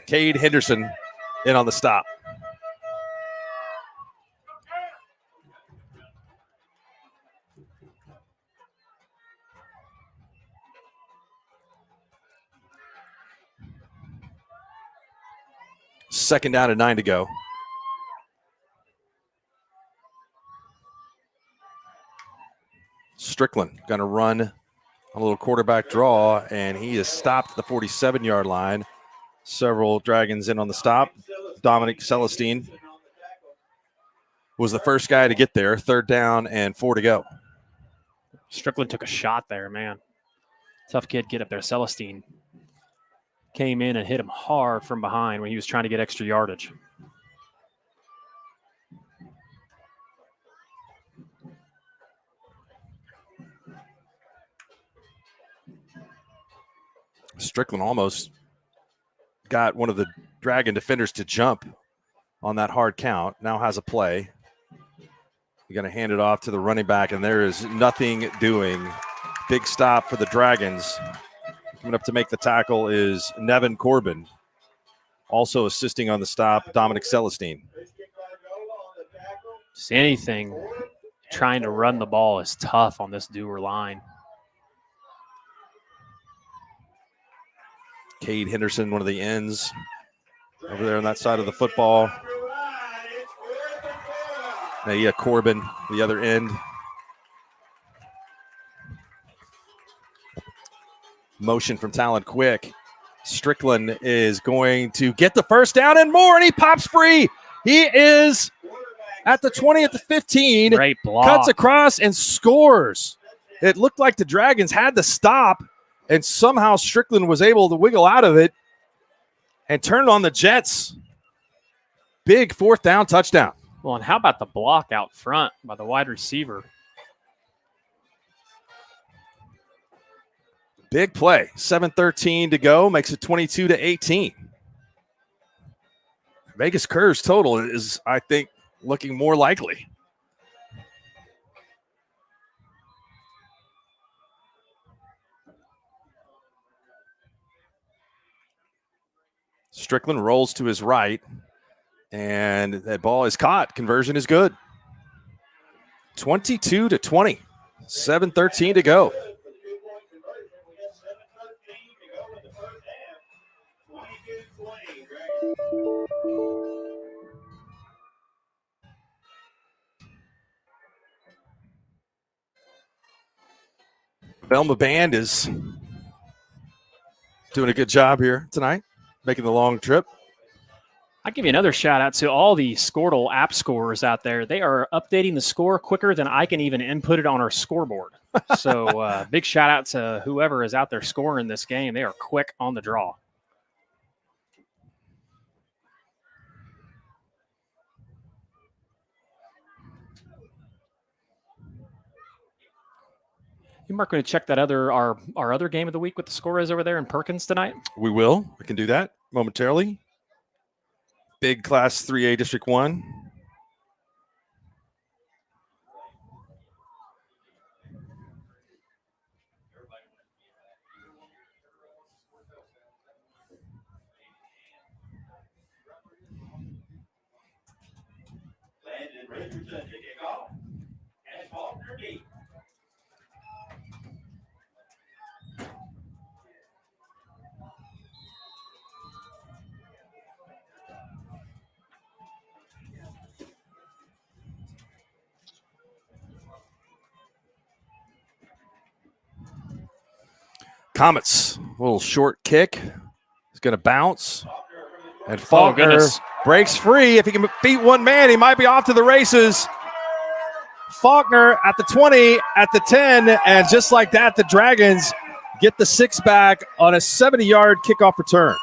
Cade Henderson in on the stop. Second down and 9 to go. Strickland going to run a little quarterback draw, and he is stopped at the 47-yard line. Several Dragons in on the stop. Dominic Celestine was the first guy to get there. Third down and 4 to go. Strickland took a shot there, man. Tough kid get up there. Celestine came in and hit him hard from behind when he was trying to get extra yardage. Strickland almost got one of the Dragon defenders to jump on that hard count. Now has a play. You're going to hand it off to the running back, and there is nothing doing. Big stop for the Dragons. Coming up to make the tackle is Nevin Corbin. Also assisting on the stop, Dominic Celestine. Just anything trying to run the ball is tough on this Dewar line. Cade Henderson, one of the ends over there on that side of the football. Now, Corbin, the other end. Motion from Talon Quick. Strickland is going to get the first down and more, and he pops free. He is at the 20 at the 15. Great block. Cuts across and scores. It looked like the Dragons had to stop, and somehow Strickland was able to wiggle out of it and turn on the Jets. Big fourth down touchdown. Well, and how about the block out front by the wide receiver? Big play. 7:13 to go. Makes it 22-18. Vegas Curves total is, I think, looking more likely. Strickland rolls to his right, and that ball is caught. Conversion is good. 22-20. 7:13 to go. Velma Band is doing a good job here tonight, making the long trip. I'll give you another shout out to all the Squirtle app scorers out there. They are updating the score quicker than I can even input it on our scoreboard. So big shout out to whoever is out there scoring this game. They are quick on the draw. You, Mark, going to check that our other game of the week, what the score is over there in Perkins tonight? We will. We can do that momentarily. Big Class 3A District 1. Comets, a little short kick. He's going to bounce. And Faulkner breaks free. If he can beat one man, he might be off to the races. Faulkner at the 20, at the 10, and just like that, the Dragons get the 6 back on a 70-yard kickoff return.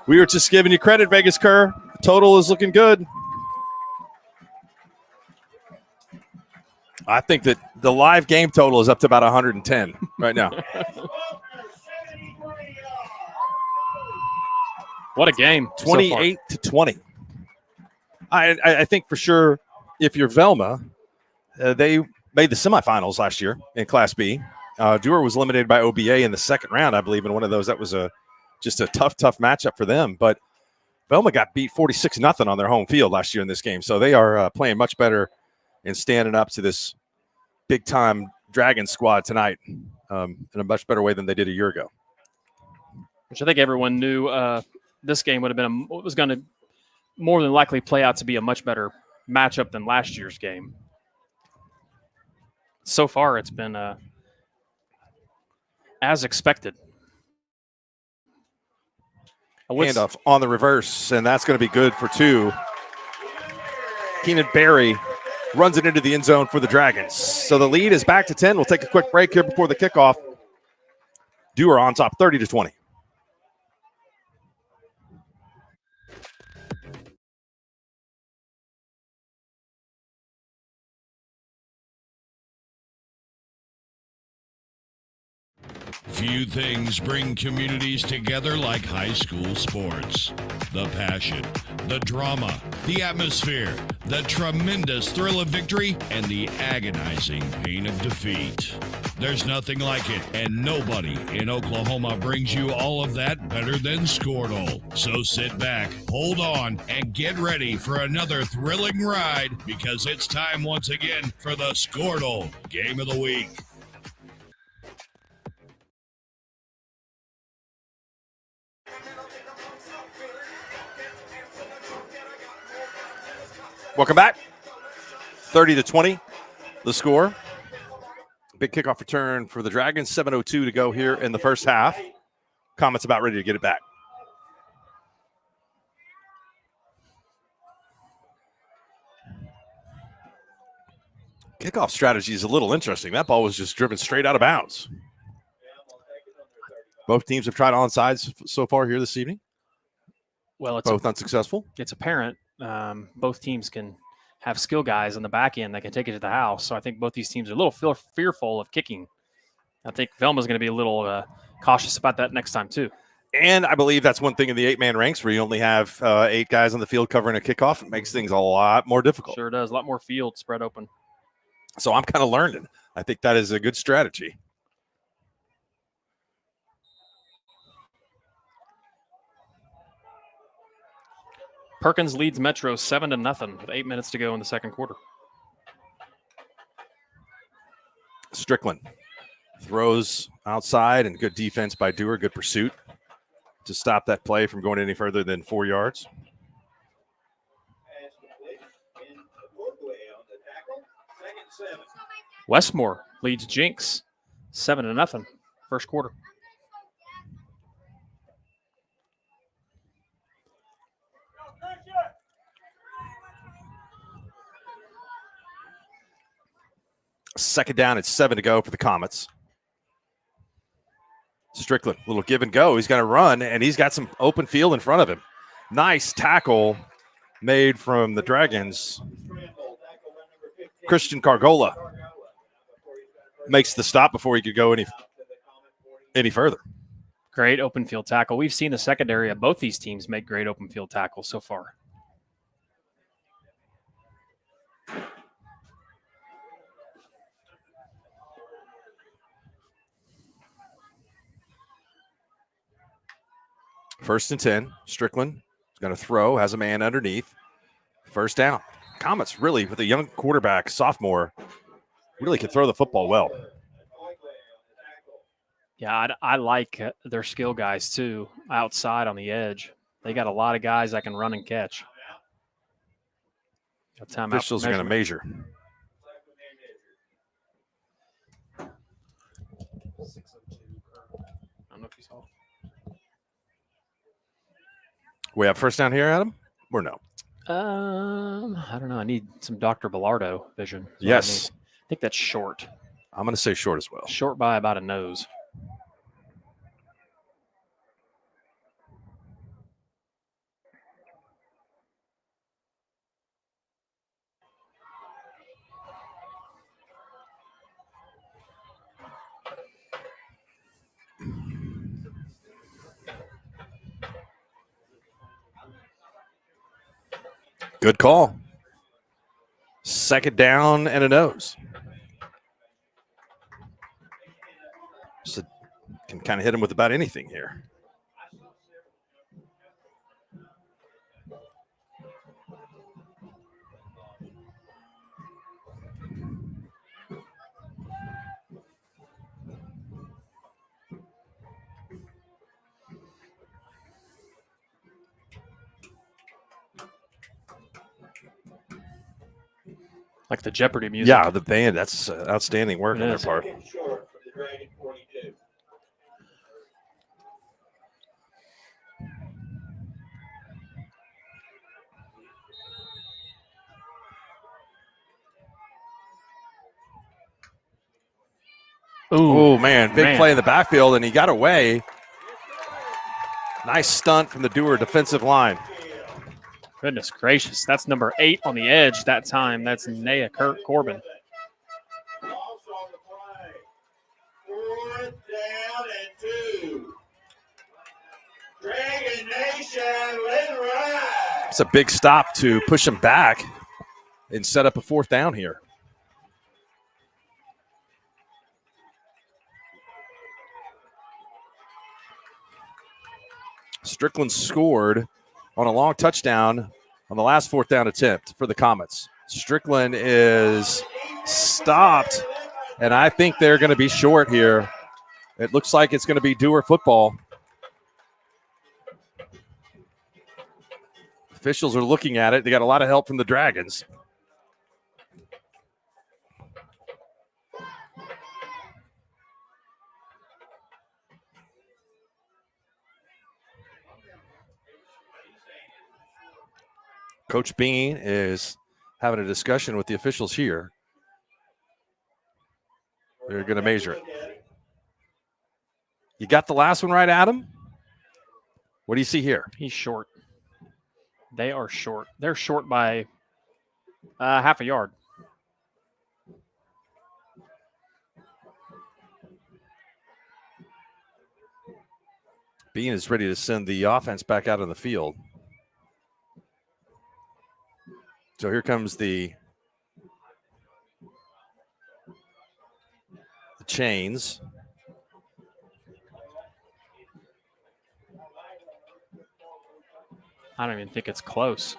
We were just giving you credit, Vegas Kerr. Total is looking good. I think that the live game total is up to about 110 right now. What a game. 28 to 20. I think for sure if you're Velma, they made the semifinals last year in Class B. Dewar was eliminated by OBA in the second round, I believe, in one of those. That was just a tough matchup for them. But Velma got beat 46-0 on their home field last year in this game. So they are playing much better and standing up to this big-time Dragon squad tonight in a much better way than they did a year ago. Which I think everyone knew this game would have been was going to more than likely play out to be a much better matchup than last year's game. So far, it's been as expected. Handoff on the reverse, and that's going to be good for 2. Keenan Berry runs it into the end zone for the Dragons. So the lead is back to 10. We'll take a quick break here before the kickoff. Dewar on top, 30 to 20. Few things bring communities together like high school sports. The passion, the drama, the atmosphere, the tremendous thrill of victory, and the agonizing pain of defeat. There's nothing like it, and nobody in Oklahoma brings you all of that better than Squirtle. So sit back, hold on, and get ready for another thrilling ride, because it's time once again for the Squirtle Game of the Week. Welcome back. 30 to 20, the score. Big kickoff return for the Dragons. 7:02 to go here in the first half. Comets about ready to get it back. Kickoff strategy is a little interesting. That ball was just driven straight out of bounds. Both teams have tried onsides so far here this evening. Well, it's both unsuccessful. It's apparent both teams can have skill guys on the back end that can take it to the house. So I think both these teams are a little fearful of kicking. I think Velma's going to be a little cautious about that next time too. And I believe that's one thing in the 8-man ranks where you only have 8 guys on the field covering a kickoff. It makes things a lot more difficult. Sure does. A lot more field spread open. So I'm kind of learning. I think that is a good strategy. Perkins leads Metro 7-0 with 8 minutes to go in the second quarter. Strickland throws outside, and good defense by Dewar. Good pursuit to stop that play from going any further than 4 yards. Westmore leads Jinx 7-0 first quarter. Second down, it's 7 to go for the Comets. Strickland, little give and go. He's going to run, and he's got some open field in front of him. Nice tackle made from the Dragons. Christian Cargola makes the stop before he could go any further. Great open field tackle. We've seen the secondary of both these teams make great open field tackles so far. First and 10. Strickland is going to throw, has a man underneath. First down. Comets really, with a young quarterback, sophomore, really can throw the football well. Yeah, I like their skill guys, too, outside on the edge. They got a lot of guys that can run and catch. Officials are going to measure. I don't know if you saw. We have first down here, Adam? Or no? I don't know. I need some Dr. Bellardo vision. Yes. I think that's short. I'm going to say short as well. Short by about a nose. Good call. Second down and a nose. So can kind of hit him with about anything here. Like the Jeopardy music. Yeah, the band. That's outstanding work on their part. Oh, man. Big play in the backfield, and he got away. Nice stunt from the Dewar defensive line. Goodness gracious. That's number 8 on the edge that time. That's Naya Corbin. Fourth down and 2. Dragon Nation, let it ride. It's a big stop to push him back and set up a fourth down here. Strickland scored on a long touchdown on the last fourth down attempt for the Comets. Strickland is stopped, and I think they're going to be short here. It looks like it's going to be Dewar football. Officials are looking at it. They got a lot of help from the Dragons. Coach Bean is having a discussion with the officials here. They're going to measure it. You got the last one right, Adam? What do you see here? He's short. They are short. They're short by half a yard. Bean is ready to send the offense back out on the field. So here comes the chains. I don't even think it's close.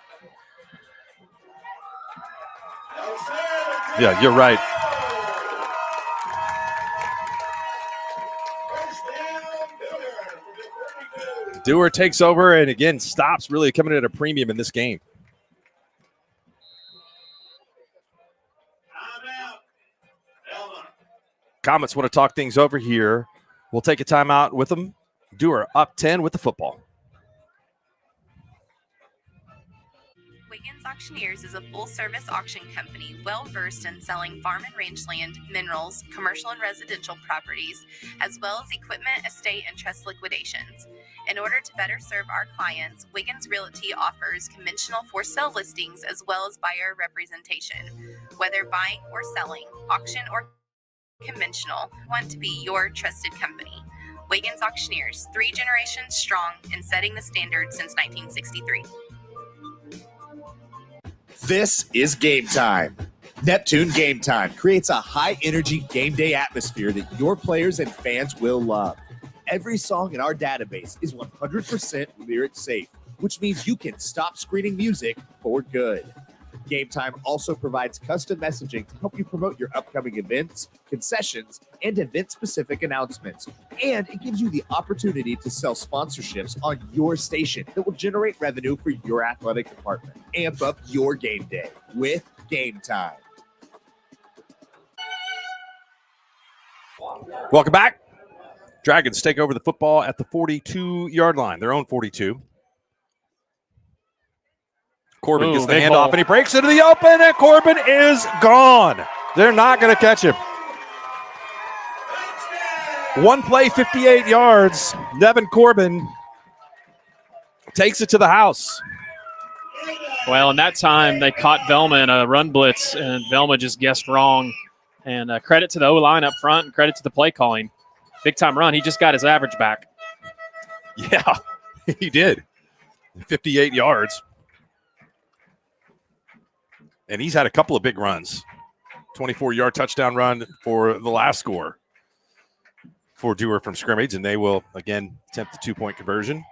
Yeah, you're right. Dewar takes over and again stops, really coming at a premium in this game. Comets want to talk things over here. We'll take a timeout with them. Dewar up 10 with the football. Wiggins Auctioneers is a full-service auction company well-versed in selling farm and rangeland, minerals, commercial and residential properties, as well as equipment, estate, and trust liquidations. In order to better serve our clients, Wiggins Realty offers conventional for-sale listings as well as buyer representation. Whether buying or selling, auction or conventional, want to be your trusted company. Wiggins Auctioneers, 3 generations strong and setting the standard since 1963. This is Game Time. Neptune Game Time creates a high-energy game day atmosphere that your players and fans will love. Every song in our database is 100% lyric safe, which means you can stop screening music for good. Game Time also provides custom messaging to help you promote your upcoming events, concessions, and event-specific announcements. And it gives you the opportunity to sell sponsorships on your station that will generate revenue for your athletic department. Amp up your game day with Game Time. Welcome back. Dragons take over the football at the 42-yard line, their own 42. Corbin gets the handoff, and he breaks into the open, and Corbin is gone. They're not going to catch him. One play, 58 yards. Nevin Corbin takes it to the house. Well, in that time, they caught Velma in a run blitz, and Velma just guessed wrong. And credit to the O-line up front and credit to the play calling. Big-time run. He just got his average back. Yeah, he did. 58 yards. And he's had a couple of big runs. 24-yard touchdown run for the last score for Dewar from scrimmage, and they will, again, attempt the 2-point conversion.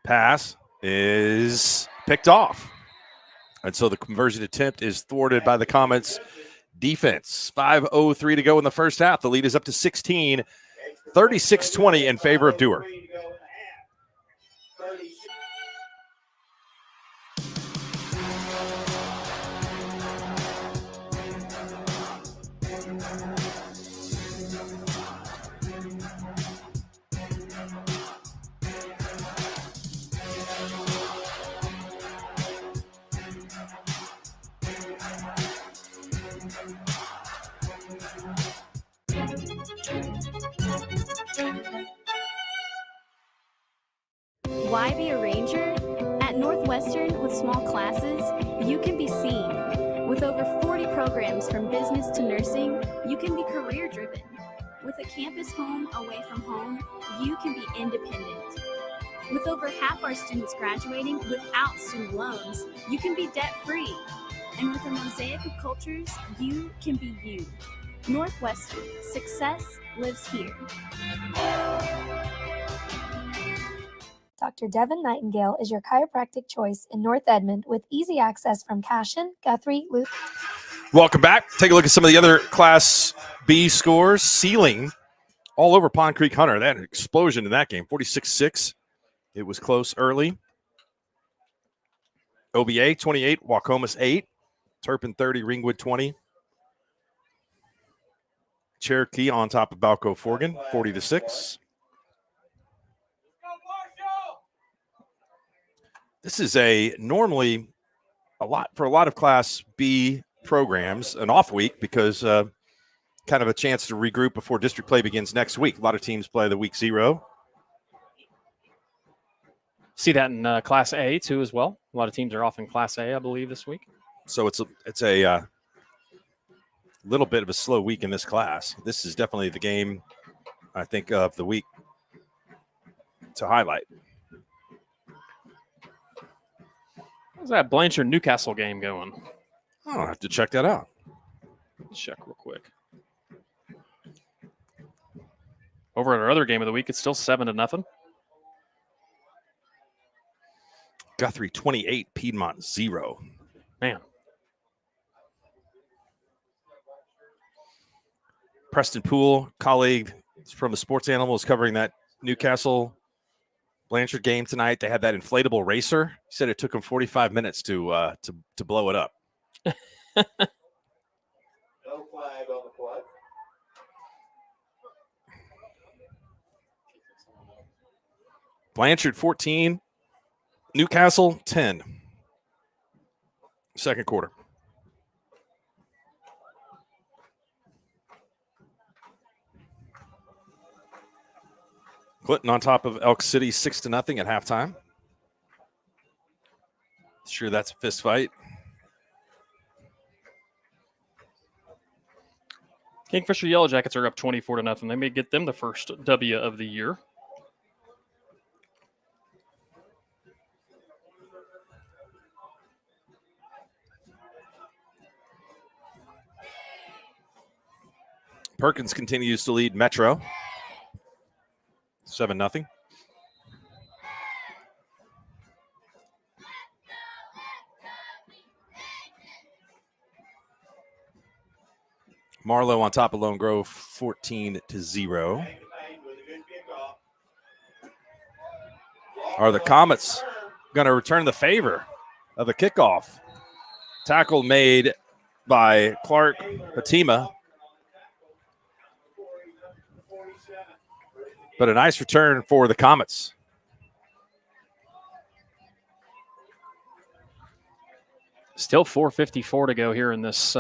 Pass is picked off. And so the conversion attempt is thwarted by the Comets defense. 5:03 to go in the first half. The lead is up to 16, 36-20 in favor of Dewar. Why be a ranger? At Northwestern, with small classes, you can be seen. With over 40 programs from business to nursing, you can be career-driven. With a campus home away from home, you can be independent. With over half our students graduating without student loans, you can be debt-free. And with a mosaic of cultures, you can be you. Northwestern, success lives here. Dr. Devin Nightingale is your chiropractic choice in North Edmond with easy access from Cashin, Guthrie, Loop. Welcome back. Take a look at some of the other Class B scores. Ceiling all over Pond Creek Hunter. That explosion in that game, 46-6. It was close early. OBA 28, Wacomas 8, Turpin 30, Ringwood 20. Cherokee on top of Balco Forgan, 40-6. This is normally a lot for a lot of Class B programs, an off week because kind of a chance to regroup before district play begins next week. A lot of teams play the week 0. See that in Class A too as well. A lot of teams are off in Class A, I believe, this week. So it's a little bit of a slow week in this class. This is definitely the game, I think, of the week to highlight. How's that Blanchard-Newcastle game going? I'll have to check that out. Check real quick. Over at our other game of the week, it's still 7-0. Guthrie 28, Piedmont 0. Man. Preston Poole, colleague from the Sports Animal, is covering that Newcastle Blanchard game tonight. They had that inflatable racer. He said it took him 45 minutes to blow it up. No flag on the play. Blanchard 14, Newcastle 10. Second quarter. Clinton on top of Elk City 6-0 at halftime. Sure, that's a fist fight. Kingfisher Yellow Jackets are up 24-0. They may get them the first W of the year. Perkins continues to lead Metro. 7-0. Marlowe on top of Lone Grove, 14-0. Are the Comets going to return the favor of the kickoff? Tackle made by Clark Fatima. But a nice return for the Comets. Still 4:54 to go here in this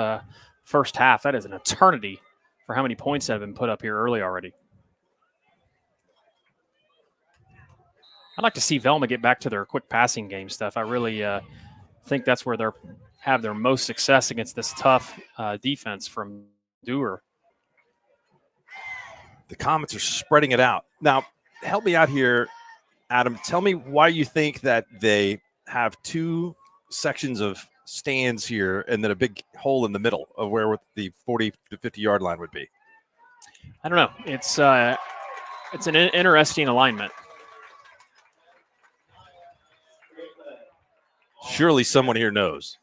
first half. That is an eternity for how many points that have been put up here early already. I'd like to see Velma get back to their quick passing game stuff. I really think that's where they have their most success against this tough defense from Dewar. The Comets are spreading it out. Now, help me out here, Adam. Tell me why you think that they have two sections of stands here and then a big hole in the middle of where the 40 to 50-yard line would be. I don't know. It's an interesting alignment. Surely someone here knows.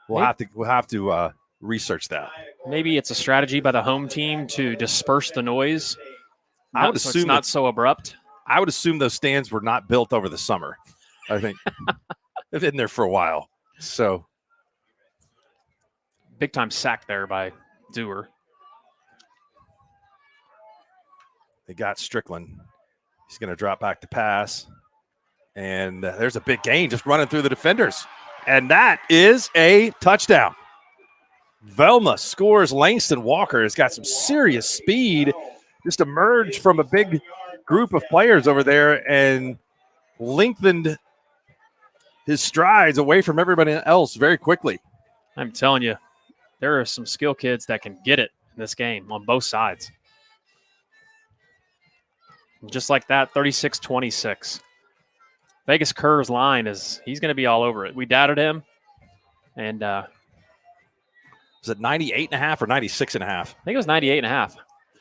We'll have to research that. Maybe it's a strategy by the home team to disperse the noise. I would assume it's not so abrupt. I would assume those stands were not built over the summer. I think they've been there for a while. So big time sack there by Dewar. They got Strickland. He's going to drop back to pass. And there's a big gain just running through the defenders. And that is a touchdown. Velma scores. Langston Walker has got some serious speed. Just emerged from a big group of players over there and lengthened his strides away from everybody else very quickly. I'm telling you, there are some skill kids that can get it in this game on both sides. Just like that, 36-26. Vegas Kerr's line he's going to be all over it. We doubted him. And was it 98.5 or 96.5? I think it was 98.5. I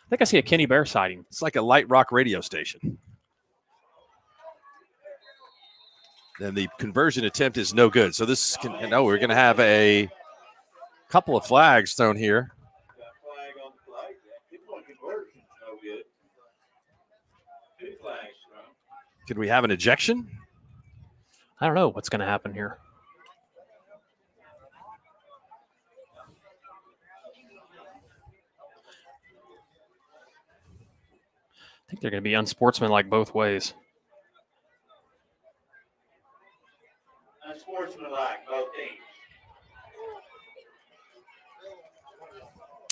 think I see a Kenny Bear sighting. It's like a light rock radio station. Then the conversion attempt is no good. So we're going to have a couple of flags thrown here. Could we have an ejection? I don't know what's going to happen here. I think they're going to be unsportsmanlike both ways. Unsportsmanlike both teams.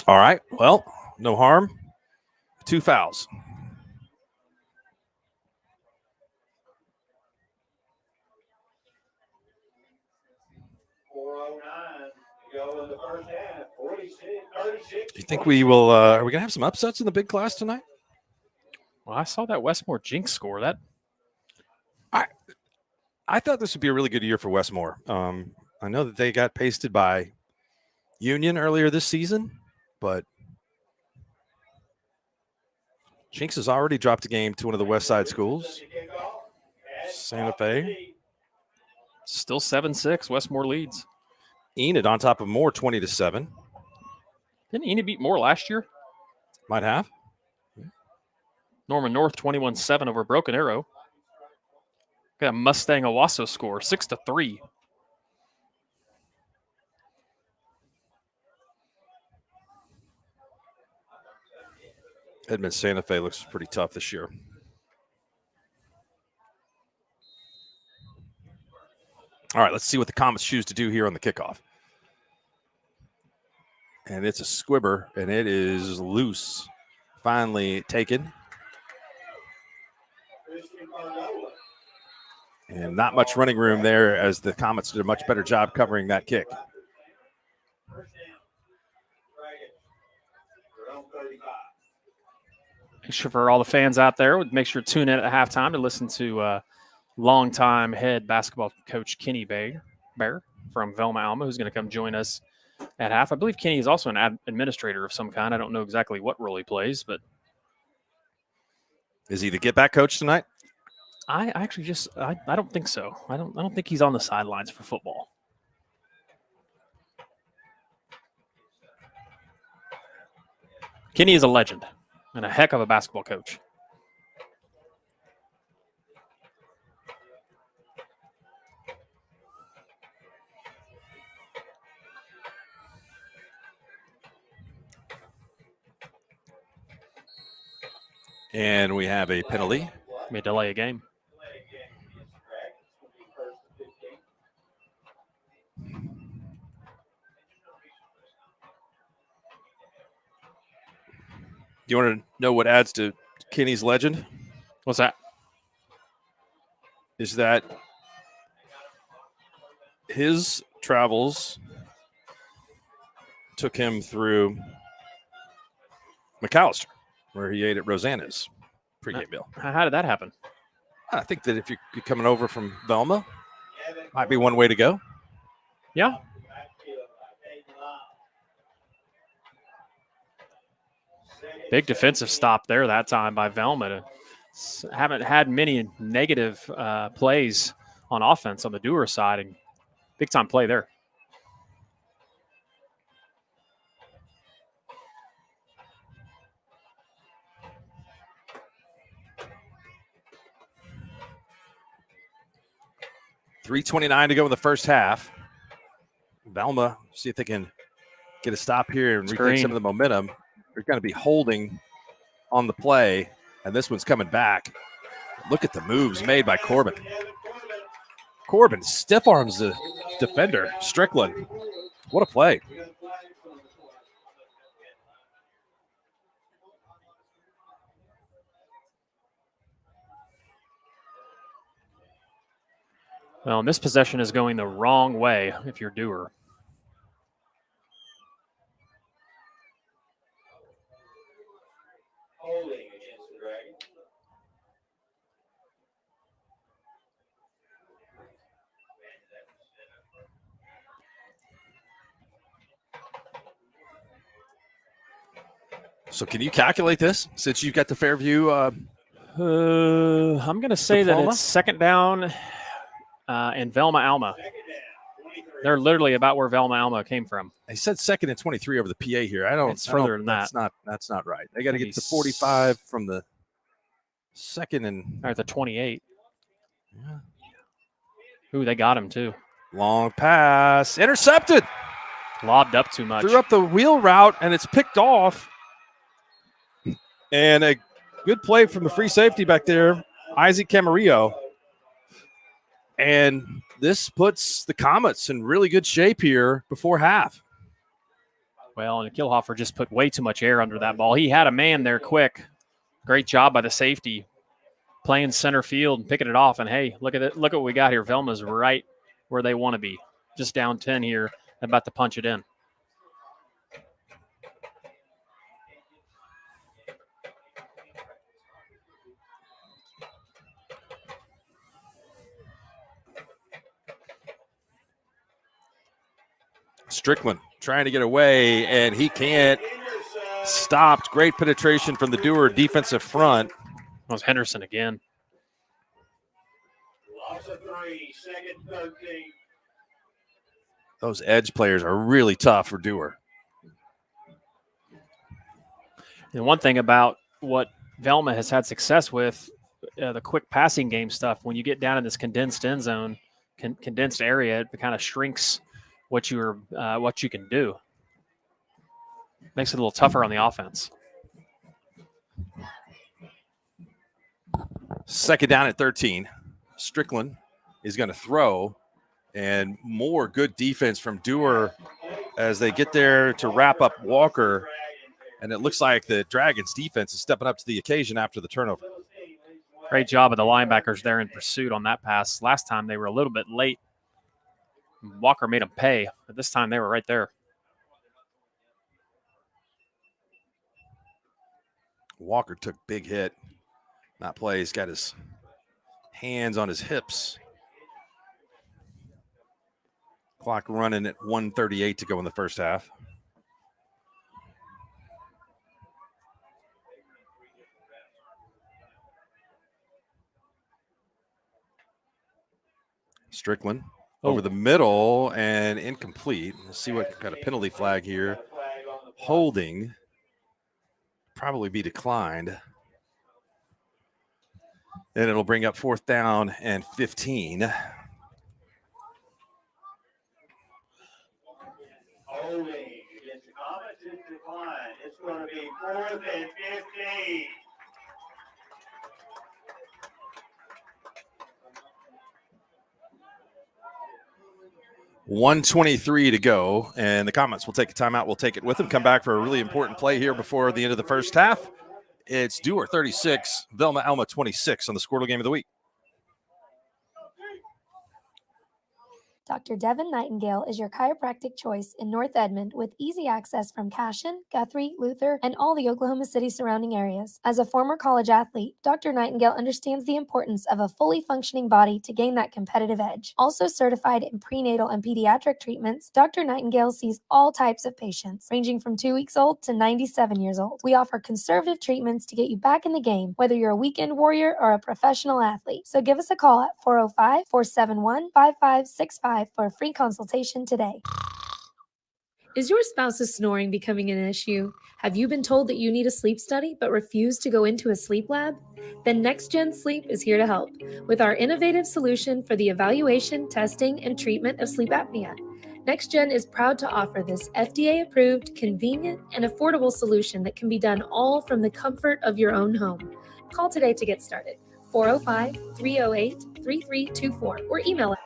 All right. Well, no harm. 2 fouls. Go in the first half, 36. Do you think we will? Are we going to have some upsets in the big class tonight? Well, I saw that Westmore Jinx score. I thought this would be a really good year for Westmore. I know that they got pasted by Union earlier this season, but Jinx has already dropped a game to one of the West Side schools, Santa Fe. Still 7-6. Westmore leads. Enid on top of Moore, 20-7. Didn't Enid beat Moore last year? Might have. Norman North 21-7 over Broken Arrow. Got a Mustang Owasso score, 6-3. Edmond Santa Fe looks pretty tough this year. All right, let's see what the Comets choose to do here on the kickoff. And it's a squibber, and it is loose. Finally taken. And not much running room there as the Comets did a much better job covering that kick. Make sure for all the fans out there, make sure to tune in at halftime to listen to longtime head basketball coach Kenny Bear from Velma, Alma, who's going to come join us at half. I believe Kenny is also an administrator of some kind. I don't know exactly what role he plays, but is he the get back coach tonight? I actually I don't think so. I don't think he's on the sidelines for football. Kenny is a legend and a heck of a basketball coach. And we have a penalty. May delay a game. Do you want to know what adds to Kenny's legend? What's that? Is that his travels took him through McAllister, where he ate at Rosanna's pregame meal. How did that happen? I think that if you're coming over from Velma, might be one way to go. Yeah. Big defensive stop there that time by Velma. Haven't had many negative plays on offense on the Dewar side, and big time play there. .329 to go in the first half. Velma, see if they can get a stop here and retake some of the momentum. They're going to be holding on the play, and this one's coming back. Look at the moves made by Corbin. Corbin stiff arms the defender, Strickland. What a play. Well, and this possession is going the wrong way if you're Dewar. Holding against the Dragon. So can you calculate this since you've got the Fairview? I'm going to say diploma? that it's second down and Velma Alma. They're literally about where Velma Alma came from. They said second and 23 over the PA here. It's further than that. That's not right. They got to get to 45 from the second and or the 28. Yeah. Ooh, they got him too. Long pass, intercepted. Lobbed up too much. Threw up the wheel route, and it's picked off. And a good play from the free safety back there, Isaac Camarillo. And this puts the Comets in really good shape here before half. Well, and Kilhofer just put way too much air under that ball. He had a man there quick. Great job by the safety, playing center field and picking it off. And hey, look at it. Look at what we got here. Velma's right where they want to be. Just down 10 here, about to punch it in. Strickland trying to get away, and he can't. Stopped. Great penetration from the Dewar defensive front. That was Henderson again. Loss of 3, second 13. Those edge players are really tough for Dewar. And one thing about what Velma has had success with, the quick passing game stuff, when you get down in this condensed end zone, condensed area, it kind of shrinks what you can do. Makes it a little tougher on the offense. Second down at 13. Strickland is going to throw, and more good defense from Dewar as they get there to wrap up Walker. And it looks like the Dragons defense is stepping up to the occasion after the turnover. Great job of the linebackers there in pursuit on that pass. Last time they were a little bit late. Walker made them pay, but this time they were right there. Walker took big hit. That play, he's got his hands on his hips. Clock running at 1:38 to go in the first half. Strickland over the middle and incomplete. Let's see what kind of penalty flag here. Holding. Probably be declined. And it'll bring up 4th down and 15. Holding against the Comets is declined. It's going to be 4th and 15. $1:23 to go, and the Comets will take a timeout. We'll take it with them. Come back for a really important play here before the end of the first half. It's Dewar 36, Velma Alma 26 on the Squirtle Game of the Week. Dr. Devin Nightingale is your chiropractic choice in North Edmond with easy access from Cashion, Guthrie, Luther, and all the Oklahoma City surrounding areas. As a former college athlete, Dr. Nightingale understands the importance of a fully functioning body to gain that competitive edge. Also certified in prenatal and pediatric treatments, Dr. Nightingale sees all types of patients, ranging from 2 weeks old to 97 years old. We offer conservative treatments to get you back in the game, whether you're a weekend warrior or a professional athlete. So give us a call at 405-471-5565 for a free consultation today. Is your spouse's snoring becoming an issue? Have you been told that you need a sleep study but refuse to go into a sleep lab? Then NextGen Sleep is here to help with our innovative solution for the evaluation, testing, and treatment of sleep apnea. NextGen is proud to offer this FDA-approved, convenient, and affordable solution that can be done all from the comfort of your own home. Call today to get started. 405-308-3324 or email us.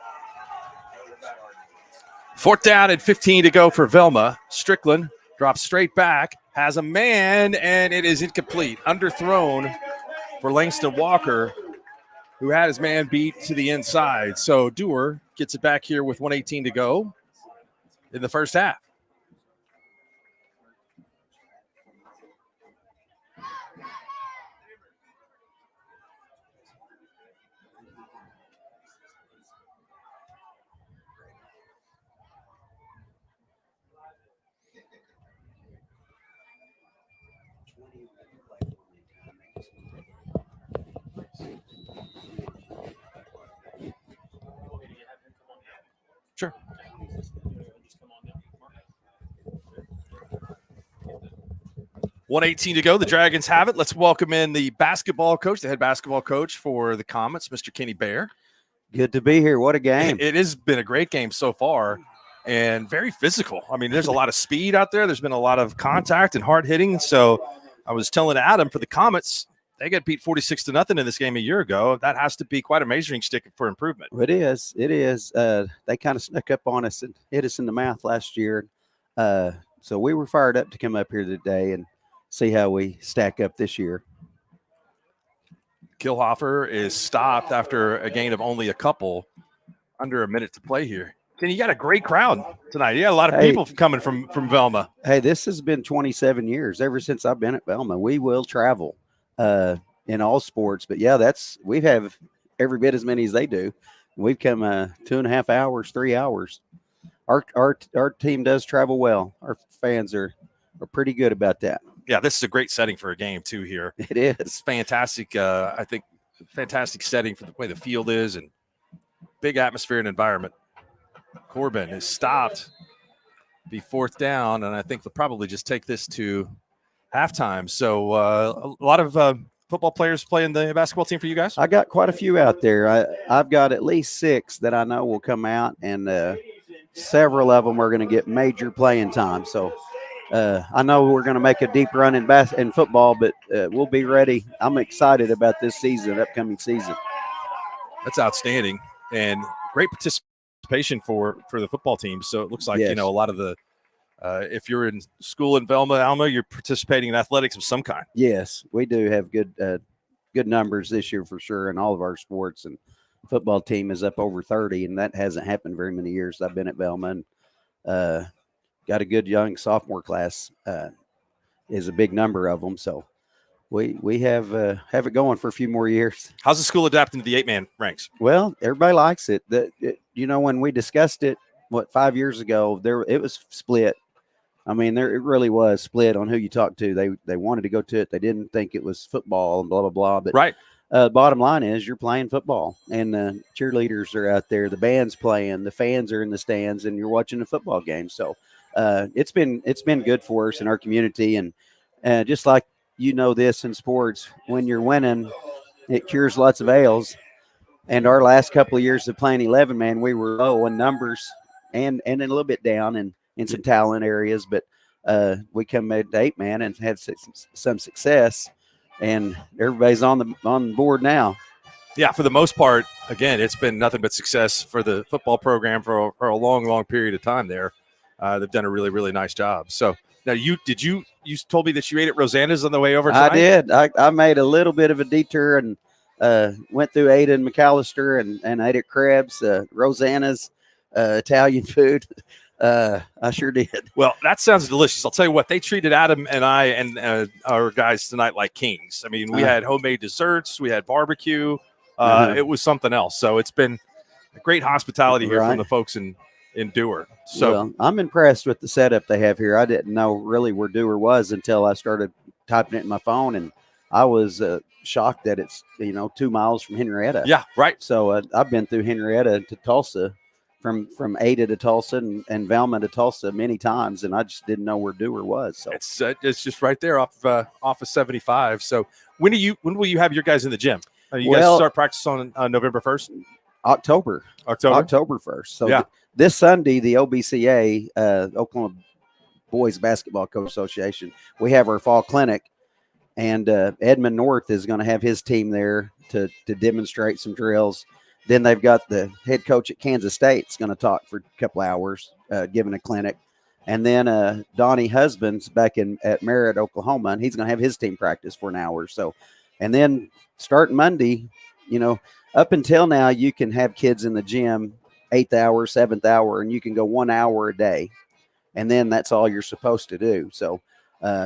4th down and 15 to go for Velma. Strickland drops straight back, has a man, and it is incomplete. Underthrown for Langston Walker, who had his man beat to the inside. So Dewar gets it back here with 1:18 to go in the first half. Sure. 1:18 to go. The Dragons have it. Let's welcome in the basketball coach, the head basketball coach for the Comets, Mr. Kenny Bear. Good to be here. What a game. It has been a great game so far and very physical. I mean, there's a lot of speed out there. There's been a lot of contact and hard hitting. So I was telling Adam, for the Comets, they got beat 46-0 in this game a year ago. That has to be quite a measuring stick for improvement. It is. It is. They kind of snuck up on us and hit us in the mouth last year. So we were fired up to come up here today and see how we stack up this year. Kilhofer is stopped after a gain of only a couple, under a minute to play here. Kenny, you got a great crowd tonight. You got a lot of people coming from Velma. Hey, this has been 27 years, ever since I've been at Velma. We will travel in all sports. But, yeah, we have every bit as many as they do. We've come 2.5 hours, 3 hours. Our team does travel well. Our fans are pretty good about that. Yeah, this is a great setting for a game, too, here. It is. It's fantastic. I think fantastic setting for the way the field is and big atmosphere and environment. Corbin is stopped, be 4th down, and I think they'll probably just take this to halftime. So a lot of football players playing the basketball team for you guys? I got quite a few out there. I've got at least 6 that I know will come out, and several of them are going to get major playing time. So I know we're going to make a deep run in football, but we'll be ready. I'm excited about this upcoming season. That's outstanding, and great participation for the football team. So it looks like, yes, a lot of the if you're in school in Velma, Alma, you're participating in athletics of some kind. Yes, we do have good good numbers this year for sure in all of our sports, and football team is up over 30, and that hasn't happened very many years I've been at Velma. And got a good young sophomore class, is a big number of them. So we have it going for a few more years. How's the school adapting to the 8-man ranks? Well, everybody likes it. When we discussed it, 5 years ago, it was split. I mean, it really was split on who you talked to. They wanted to go to it. They didn't think it was football and blah, blah, blah. But right. Bottom line is you're playing football, and cheerleaders are out there. The band's playing. The fans are in the stands, and you're watching a football game. So it's been good for us in our community. And just like this in sports, when you're winning, it cures lots of ails. And our last couple of years of playing 11-man, we were low in numbers and a little bit down in some talent areas. But we come at 8-man and had some success, and everybody's on the board now. Yeah, for the most part, again, it's been nothing but success for the football program for a long, long period of time there. They've done a really, really nice job. So now you told me that you ate at Rosanna's on the way over tonight? I did. I made a little bit of a detour and went through Ada and McAllister and ate at Krebs, Rosanna's, Italian food. I sure did. Well, that sounds delicious. I'll tell you what, they treated Adam and I and our guys tonight like kings. I mean, we had homemade desserts, we had barbecue. It was something else. So it's been a great hospitality here from the folks in Dewar. So I'm impressed with the setup they have here. I didn't know really where Dewar was until I started typing it in my phone, and I was shocked that it's 2 miles from Henrietta. Yeah, right. So I've been through Henrietta to Tulsa, from Ada to Tulsa and Velma to Tulsa many times, and I just didn't know where Dewar was. So it's just right there off of 75. So when will you have your guys in the gym? You guys start practice on November 1st? October 1st. So this Sunday, the OBCA, Oklahoma Boys Basketball Coach Association, we have our fall clinic, and Edmond North is going to have his team there to demonstrate some drills. Then they've got the head coach at Kansas State's going to talk for a couple hours, giving a clinic. And then Donnie Husbands back at Merritt, Oklahoma, and he's going to have his team practice for an hour or so. And then starting Monday, up until now, you can have kids in the gym 8th hour, 7th hour, and you can go 1 hour a day. And then that's all you're supposed to do. So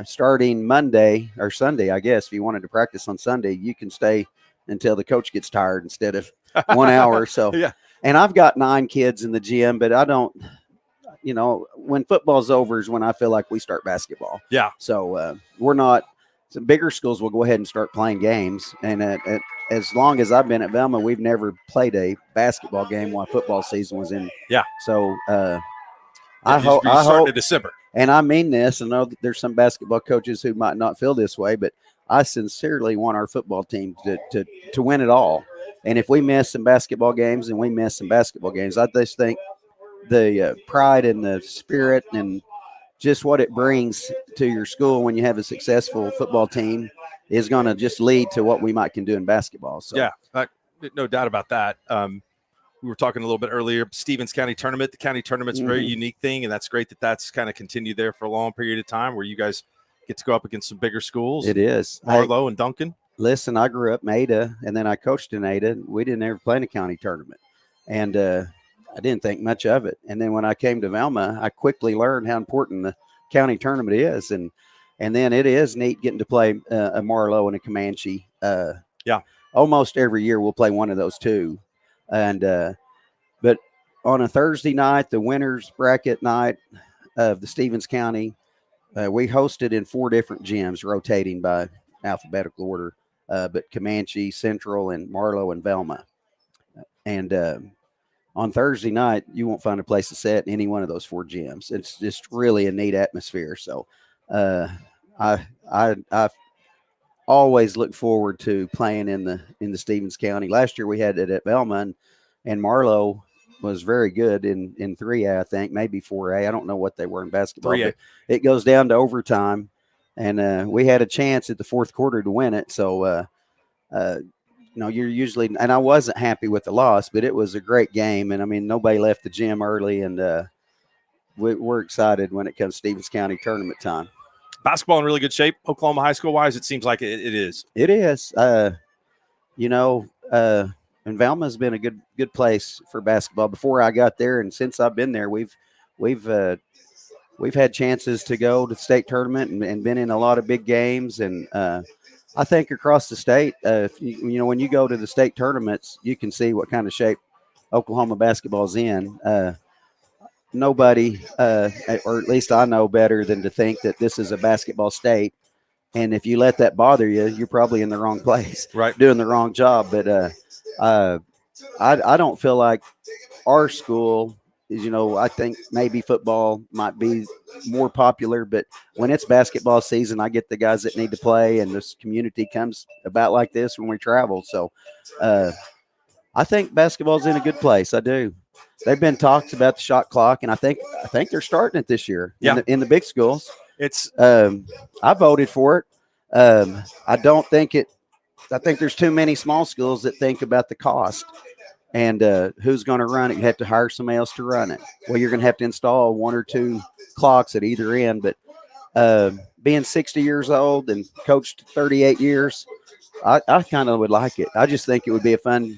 starting Monday or Sunday, I guess, if you wanted to practice on Sunday, you can stay until the coach gets tired instead of 1 hour. So, and I've got 9 kids in the gym, but I don't, when football's over is when I feel like we start basketball. Yeah. So we're not, some bigger schools will go ahead and start playing games. And as long as I've been at Velma, we've never played a basketball game while football season was in. Yeah. So I hope in December. And I mean this. I know that there's some basketball coaches who might not feel this way, but I sincerely want our football team to win it all. And if we miss some basketball games, I just think the pride and the spirit and just what it brings to your school when you have a successful football team is going to just lead to what we can do in basketball. So yeah, no doubt about that. We were talking a little bit earlier, Stevens County Tournament. The county tournament's a very unique thing, and that's great that's kind of continued there for a long period of time where you guys get to go up against some bigger schools. It is. Marlowe and Duncan. Listen, I grew up in Ada, and then I coached in Ada. We didn't ever play in a county tournament, and I didn't think much of it. And then when I came to Velma, I quickly learned how important the county tournament is, and then it is neat getting to play a Marlowe and a Comanche. Almost every year we'll play one of those two, and but on a Thursday night, the winners bracket night of the Stevens County, we hosted in 4 different gyms, rotating by alphabetical order. But Comanche, Central, and Marlowe and Velma. And on Thursday night, you won't find a place to sit in any one of those 4 gyms. It's just really a neat atmosphere. So I always look forward to playing in the Stevens County. Last year we had it at Velma, and Marlowe was very good in 3A, I think, maybe 4A. I don't know what they were in basketball. 3A. It goes down to overtime. And we had a chance at the 4th quarter to win it. So, you're usually – and I wasn't happy with the loss, but it was a great game. And, I mean, nobody left the gym early, and we're excited when it comes to Stevens County tournament time. Basketball in really good shape, Oklahoma high school-wise, it seems like it is. It is. and Velma's been a good place for basketball before I got there, and since I've been there, we've had chances to go to the state tournament and been in a lot of big games. And I think across the state, when you go to the state tournaments, you can see what kind of shape Oklahoma basketball's in. Nobody, or at least I know better than to think that this is a basketball state. And if you let that bother you, you're probably in the wrong place, right? Doing the wrong job. But I don't feel like our school is, I think maybe football might be more popular, but when it's basketball season, I get the guys that need to play, and this community comes about like this when we travel. So I think basketball's in a good place. I do. They've been talks about the shot clock, and I think they're starting it this year in the big schools. It's I voted for it. I don't think it. I think there's too many small schools that think about the cost and who's going to run it. You have to hire somebody else to run it. Well, you're going to have to install 1 or 2 clocks at either end. But being 60 years old and coached 38 years, I kind of would like it. I just think it would be a fun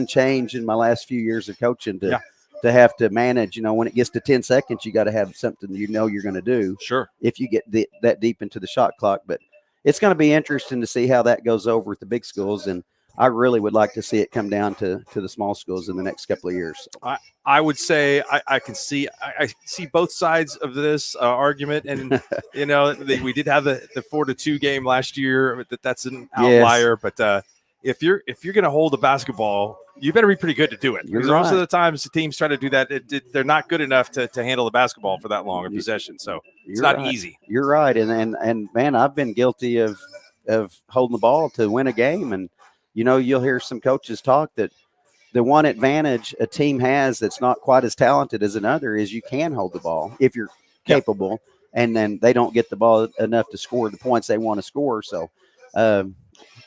change in my last few years of coaching to have to manage. When it gets to 10 seconds, you got to have something you're going to do. Sure. If you get that deep into the shot clock. But it's going to be interesting to see how that goes over with the big schools. And I really would like to see it come down to the small schools in the next couple of years. I would say I can see I see both sides of this argument, and we did have the 4-2 game last year. That's an outlier, yes. But if you're going to hold the basketball, you better be pretty good to do it. You're because right. most of the times the teams try to do that, they're not good enough to handle the basketball for that long a possession. So it's not easy. You're right, and man, I've been guilty of holding the ball to win a game, and you'll hear some coaches talk that the one advantage a team has that's not quite as talented as another is you can hold the ball if you're capable, and then they don't get the ball enough to score the points they want to score. So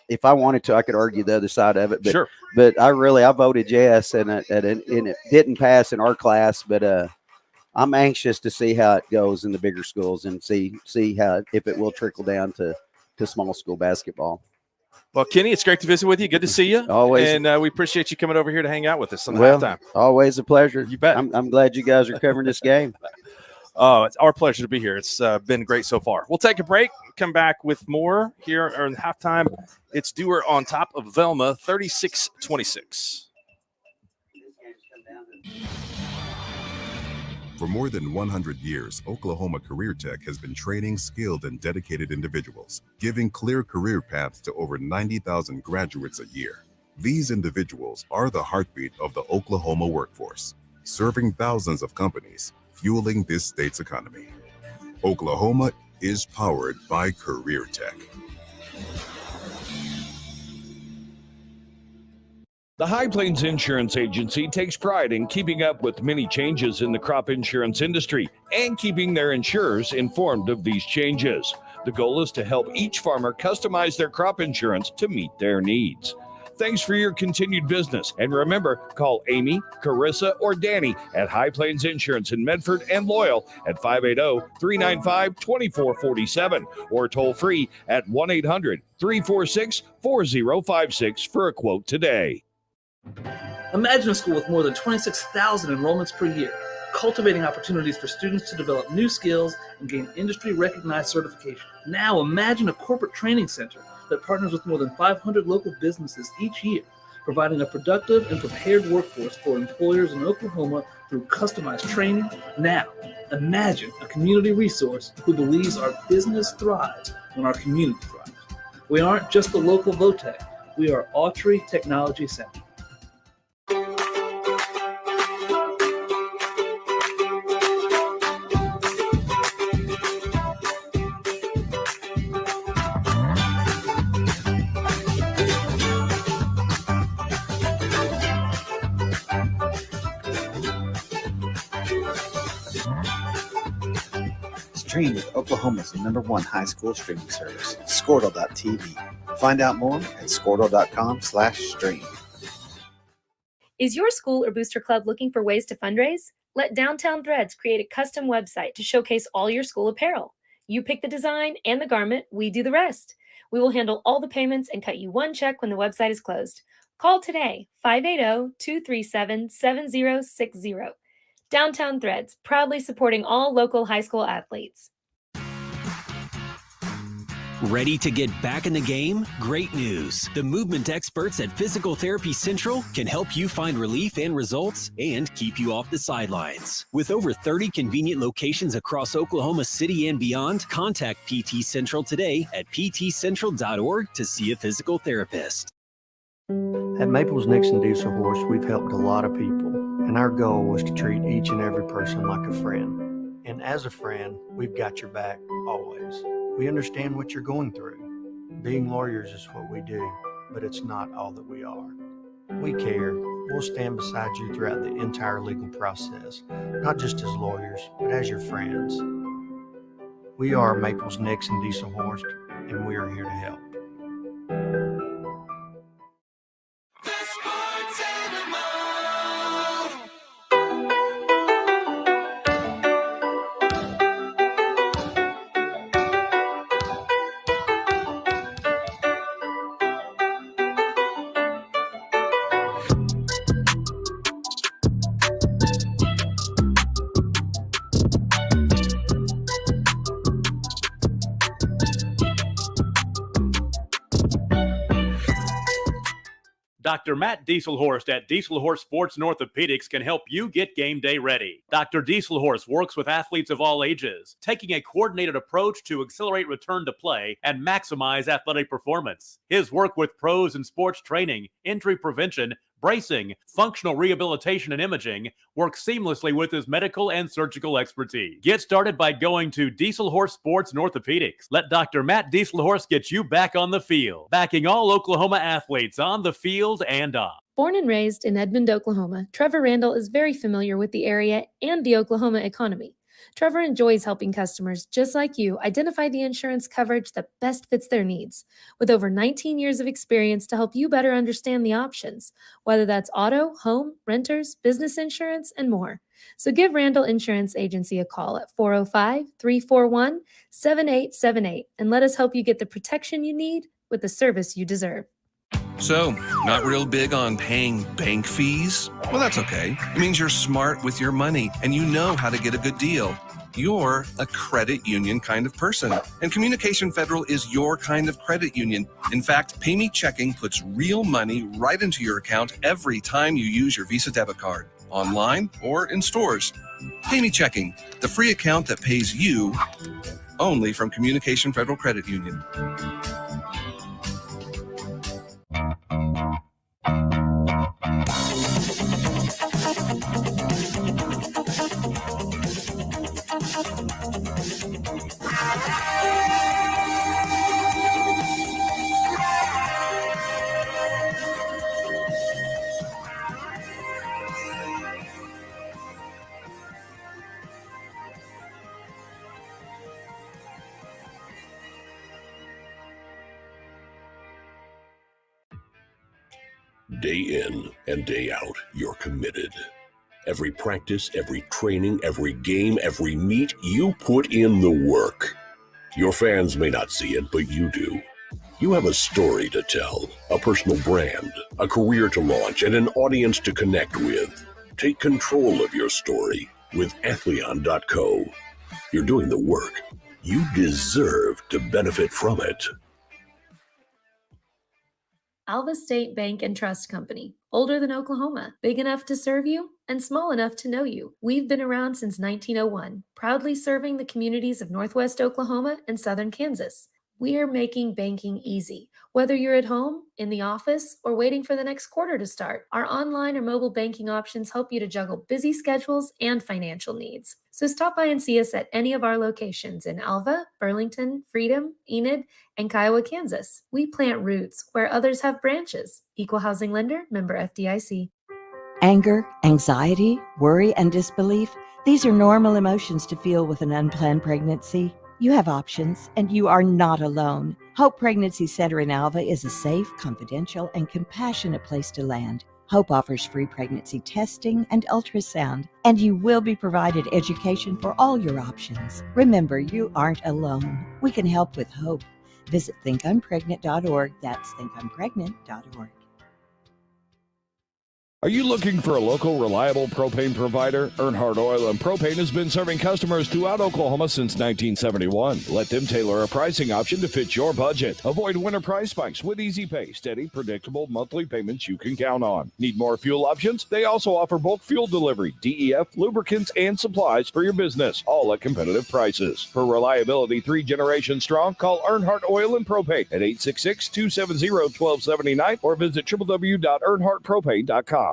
if I wanted to, I could argue the other side of it. But, sure. But I voted yes, and it didn't pass in our class. But I'm anxious to see how it goes in the bigger schools and see how if it will trickle down to small school basketball. Well, Kenny, it's great to visit with you. Good to see you. Always. And we appreciate you coming over here to hang out with us on the halftime. Always a pleasure. You bet. I'm glad you guys are covering this game. Oh, it's our pleasure to be here. It's been great so far. We'll take a break, come back with more here in halftime. It's Dewar on top of Velma, 36-26. For more than 100 years, Oklahoma Career Tech has been training skilled and dedicated individuals, giving clear career paths to over 90,000 graduates a year. These individuals are the heartbeat of the Oklahoma workforce, serving thousands of companies, fueling this state's economy. Oklahoma is powered by Career Tech. The High Plains Insurance Agency takes pride in keeping up with many changes in the crop insurance industry and keeping their insurers informed of these changes. The goal is to help each farmer customize their crop insurance to meet their needs. Thanks for your continued business. And remember, call Amy, Carissa, or Danny at High Plains Insurance in Medford and Loyal at 580-395-2447 or toll free at 1-800-346-4056 for a quote today. Imagine a school with more than 26,000 enrollments per year, cultivating opportunities for students to develop new skills and gain industry-recognized certification. Now imagine a corporate training center that partners with more than 500 local businesses each year, providing a productive and prepared workforce for employers in Oklahoma through customized training. Now, imagine a community resource who believes our business thrives when our community thrives. We aren't just the local VOTEC, we are Autry Technology Center. Stream with Oklahoma's #1 high school streaming service, Squirtle.tv. Find out more at Squirtle.com/stream. Is your school or booster club looking for ways to fundraise? Let Downtown Threads create a custom website to showcase all your school apparel. You pick the design and the garment, we do the rest. We will handle all the payments and cut you one check when the website is closed. Call today, 580-237-7060. Downtown Threads, proudly supporting all local high school athletes. Ready to get back in the game? Great news. The movement experts at Physical Therapy Central can help you find relief and results and keep you off the sidelines. With over 30 convenient locations across Oklahoma City and beyond, contact PT Central today at ptcentral.org to see a physical therapist. At Maples Nixon Diesel Horse, we've helped a lot of people, and our goal was to treat each and every person like a friend. And as a friend, we've got your back always. We understand what you're going through. Being lawyers is what we do, but it's not all that we are. We care. We'll stand beside you throughout the entire legal process, not just as lawyers, but as your friends. We are Maples Nixon Diesel Horse, and we are here to help. Dr. Matt Dieselhorst at Dieselhorst Sports and Orthopedics can help you get game day ready. Dr. Dieselhorst works with athletes of all ages, taking a coordinated approach to accelerate return to play and maximize athletic performance. His work with pros in sports training, injury prevention, bracing, functional rehabilitation, and imaging works seamlessly with his medical and surgical expertise. Get started by going to Dieselhorst Sports and Orthopedics. Let Dr. Matt Dieselhorst get you back on the field, backing all Oklahoma athletes on the field and off. Born and raised in Edmond, Oklahoma, Trevor Randall is very familiar with the area and the Oklahoma economy. Trevor enjoys helping customers just like you identify the insurance coverage that best fits their needs, with over 19 years of experience to help you better understand the options, whether that's auto, home, renters, business insurance, and more. So give Randall Insurance Agency a call at 405-341-7878 and let us help you get the protection you need with the service you deserve. So, not real big on paying bank fees? Well, that's okay. It means you're smart with your money and you know how to get a good deal. You're a credit union kind of person, and Communication Federal is your kind of credit union. In fact, Pay Me Checking puts real money right into your account every time you use your Visa debit card, online or in stores. Pay Me Checking, the free account that pays you, only from Communication Federal Credit Union. Day in and day out, you're committed. Every practice, every training, every game, every meet, you put in the work. Your fans may not see it, but you do. You have a story to tell, a personal brand, a career to launch, and an audience to connect with. Take control of your story with Athleon.co. You're doing the work. You deserve to benefit from it. Alva State Bank and Trust Company, older than Oklahoma, big enough to serve you and small enough to know you. We've been around since 1901, proudly serving the communities of Northwest Oklahoma and Southern Kansas. We are making banking easy. Whether you're at home, in the office, or waiting for the next quarter to start, our online or mobile banking options help you to juggle busy schedules and financial needs. So stop by and see us at any of our locations in Alva, Burlington, Freedom, Enid, and Kiowa, Kansas. We plant roots where others have branches. Equal Housing Lender, member FDIC. Anger, anxiety, worry, and disbelief, these are normal emotions to feel with an unplanned pregnancy. You have options, and you are not alone. Hope Pregnancy Center in Alva is a safe, confidential, and compassionate place to land. Hope offers free pregnancy testing and ultrasound, and you will be provided education for all your options. Remember, you aren't alone. We can help with hope. Visit thinkunpregnant.org. That's thinkunpregnant.org. Are you looking for a local, reliable propane provider? Earnhardt Oil and Propane has been serving customers throughout Oklahoma since 1971. Let them tailor a pricing option to fit your budget. Avoid winter price spikes with easy pay, steady, predictable monthly payments you can count on. Need more fuel options? They also offer bulk fuel delivery, DEF, lubricants, and supplies for your business, all at competitive prices. For reliability 3 generations strong, call Earnhardt Oil and Propane at 866-270-1279 or visit www.earnhardtpropane.com.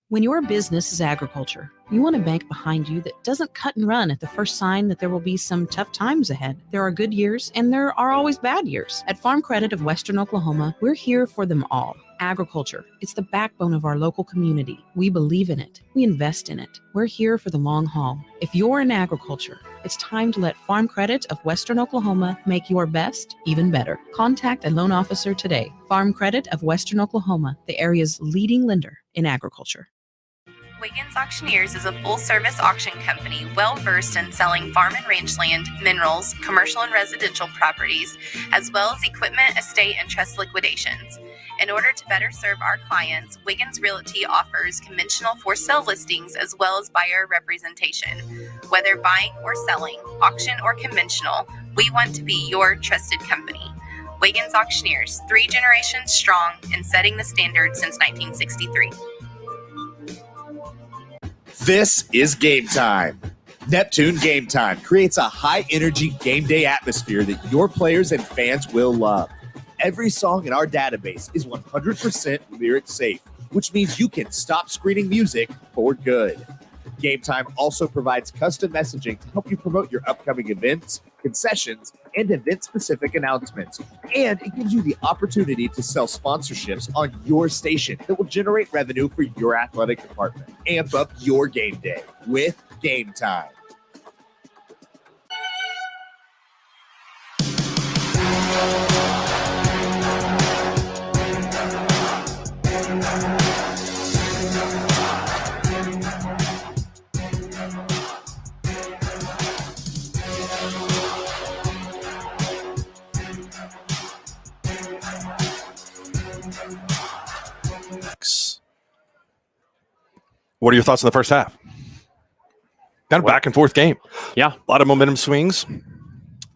When your business is agriculture, you want a bank behind you that doesn't cut and run at the first sign that there will be some tough times ahead. There are good years and there are always bad years. At Farm Credit of Western Oklahoma, we're here for them all. Agriculture, it's the backbone of our local community. We believe in it. We invest in it. We're here for the long haul. If you're in agriculture, it's time to let Farm Credit of Western Oklahoma make your best even better. Contact a loan officer today. Farm Credit of Western Oklahoma, the area's leading lender in agriculture. Wiggins Auctioneers is a full-service auction company well-versed in selling farm and range land, minerals, commercial and residential properties, as well as equipment, estate, and trust liquidations. In order to better serve our clients, Wiggins Realty offers conventional for-sale listings as well as buyer representation. Whether buying or selling, auction or conventional, we want to be your trusted company. Wiggins Auctioneers, 3 generations strong and setting the standard since 1963. This is Game Time. Neptune Game Time creates a high-energy game day atmosphere that your players and fans will love. Every song in our database is 100% lyric safe, which means you can stop screening music for good. Game Time also provides custom messaging to help you promote your upcoming events, concessions, and event-specific announcements. And it gives you the opportunity to sell sponsorships on your station that will generate revenue for your athletic department. Amp up your game day with Game Time. What are your thoughts on the first half? Kind of back and forth game. Yeah. A lot of momentum swings.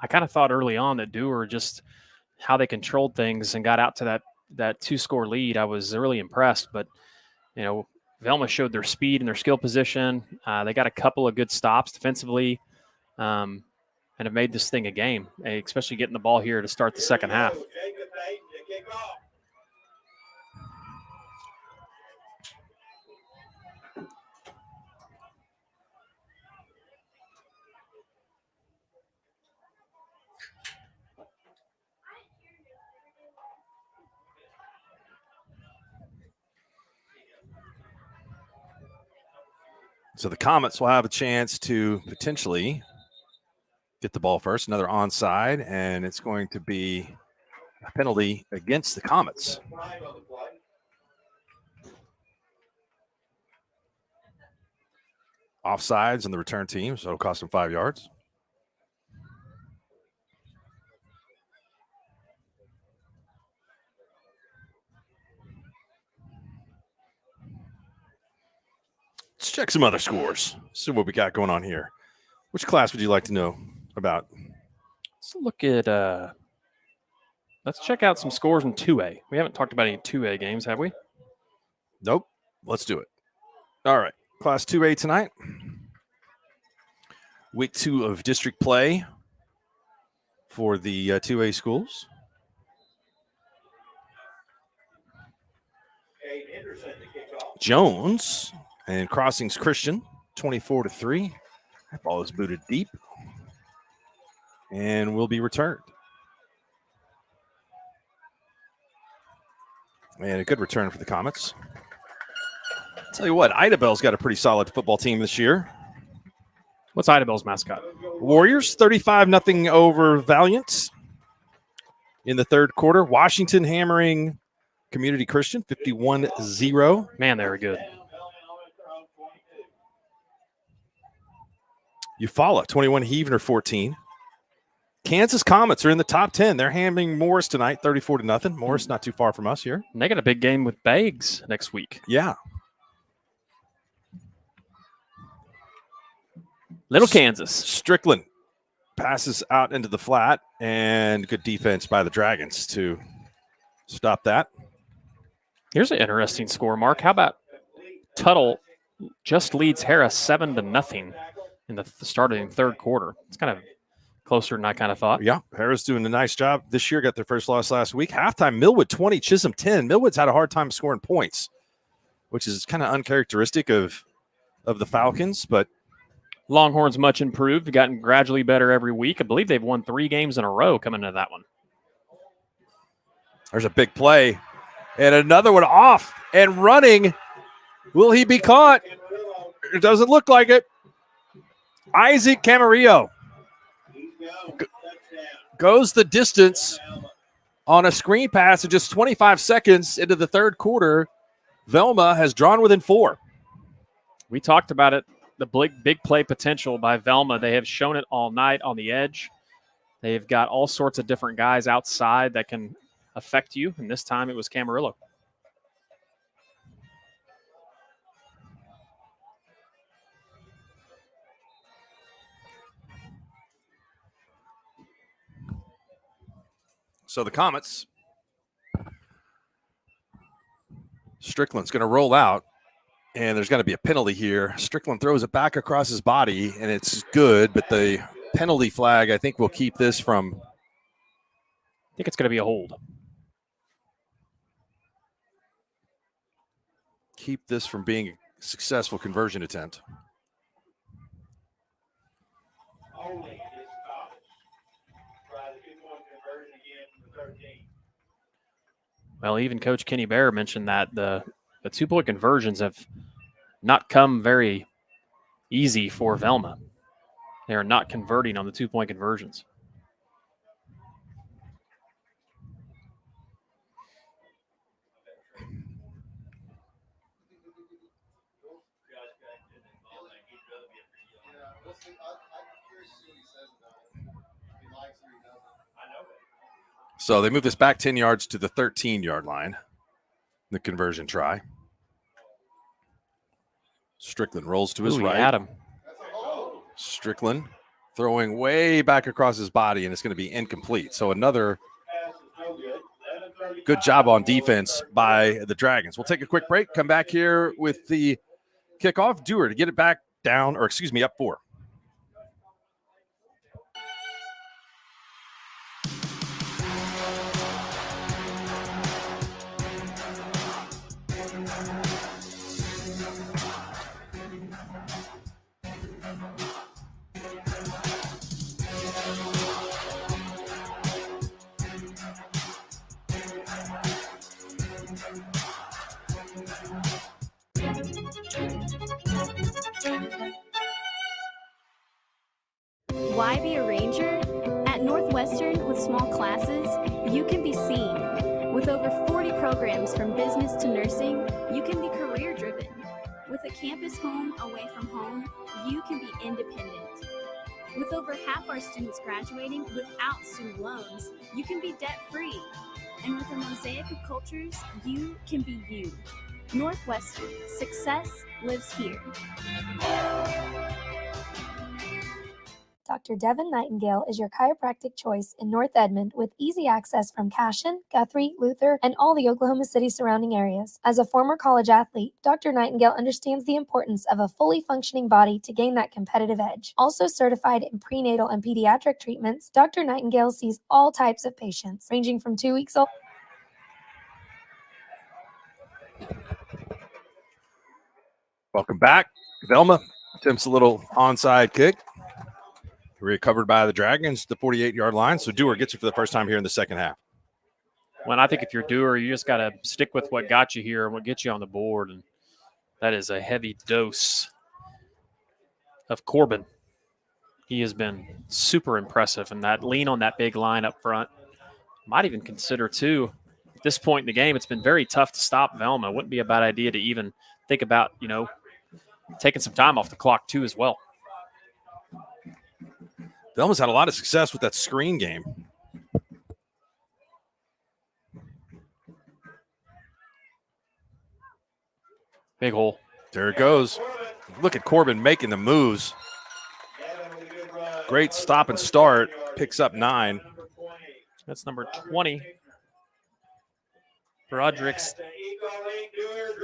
I kind of thought early on that Dewar, just how they controlled things and got out to that 2-score lead, I was really impressed. But, you know, Velma showed their speed and their skill position. They got a couple of good stops defensively and have made this thing a game, especially getting the ball here to start the second half. So the Comets will have a chance to potentially get the ball first. Another onside, and it's going to be a penalty against the Comets. Offsides on the return team, so it'll cost them 5 yards. Let's check some other scores. See what we got going on here. Which class would you like to know about? Let's look at let's check out some scores in 2A. We haven't talked about any 2A games, have we? Nope. Let's do it. All right. Class 2A tonight. Week 2 of district play for the 2A schools. Jones and Crossings Christian, 24-3. That ball is booted deep and will be returned. And a good return for the Comets. I'll tell you what, Idabel's got a pretty solid football team this year. What's Idabel's mascot? Warriors, 35-0 over Valiant in the third quarter. Washington hammering Community Christian, 51-0. Man, they were good. Eufaula, 21, Heavener, 14. Kansas Comets are in the top 10. They're handling Morris tonight, 34-0. Morris not too far from us here. And they got a big game with Bags next week. Yeah. Little Kansas. Strickland passes out into the flat, and good defense by the Dragons to stop that. Here's an interesting score, Mark. How about Tuttle just leads Harris 7-0 in the starting third quarter? It's kind of closer than I kind of thought. Yeah, Harris doing a nice job this year. Got their first loss last week. Halftime, Millwood 20, Chisholm 10. Millwood's had a hard time scoring points, which is kind of uncharacteristic of the Falcons, but Longhorns much improved, gotten gradually better every week. I believe they've won 3 games in a row coming into that one. There's a big play. And another one off and running. Will he be caught? It doesn't look like it. Isaac Camarillo goes the distance on a screen pass in just 25 seconds into the third quarter. Velma has drawn within 4. We talked about it. The big play potential by Velma. They have shown it all night on the edge. They've got all sorts of different guys outside that can affect you, and this time it was Camarillo. So the Comets, Strickland's going to roll out, and there's going to be a penalty here. Strickland throws it back across his body, and it's good, but the penalty flag, I think, will keep this from. I think it's going to be a hold. Keep this from being a successful conversion attempt. Well, even Coach Kenny Bear mentioned that the 2-point conversions have not come very easy for Velma. They are not converting on the 2-point conversions. So they move this back 10 yards to the 13-yard line, the conversion try. Strickland rolls to his right. Had him. Strickland throwing way back across his body, and it's going to be incomplete. So another good job on defense by the Dragons. We'll take a quick break, come back here with the kickoff. Dewar to get it back down, or excuse me, up 4. Why be a ranger? At Northwestern, with small classes, you can be seen. With over 40 programs from business to nursing, you can be career-driven. With a campus home away from home, you can be independent. With over half our students graduating without student loans, you can be debt-free. And with a mosaic of cultures, you can be you. Northwestern, success lives here. Dr. Devin Nightingale is your chiropractic choice in North Edmond with easy access from Cashion, Guthrie, Luther, and all the Oklahoma City surrounding areas. As a former college athlete, Dr. Nightingale understands the importance of a fully functioning body to gain that competitive edge. Also certified in prenatal and pediatric treatments, Dr. Nightingale sees all types of patients, ranging from 2 weeks old. Welcome back. Velma attempts a little onside kick. Recovered by the Dragons, the 48-yard line. So Dewar gets it for the first time here in the second half. Well, I think if you're Dewar, you just got to stick with what got you here and what gets you on the board. And that is a heavy dose of Corbin. He has been super impressive. And that lean on that big line up front, might even consider, too, at this point in the game, it's been very tough to stop Velma. It wouldn't be a bad idea to even think about, taking some time off the clock, too, as well. Velma's had a lot of success with that screen game. Big hole. There it goes. Look at Corbin making the moves. Great stop and start. Picks up 9. That's number 20. Broderick's.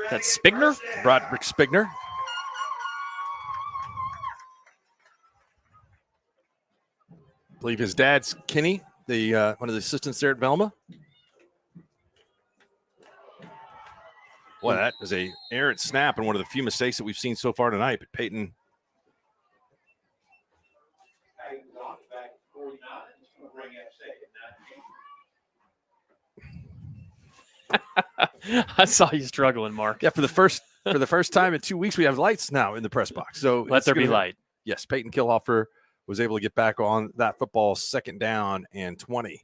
That's Spigner? Broderick Spigner. I believe his dad's Kenny, the one of the assistants there at Velma. Boy, that is a errant snap and one of the few mistakes that we've seen so far tonight. But Peyton. I saw you struggling, Mark. Yeah, for the first time in 2 weeks, we have lights now in the press box. So let there be light. Yes, Peyton Killhofer was able to get back on that football, 2nd down and 20.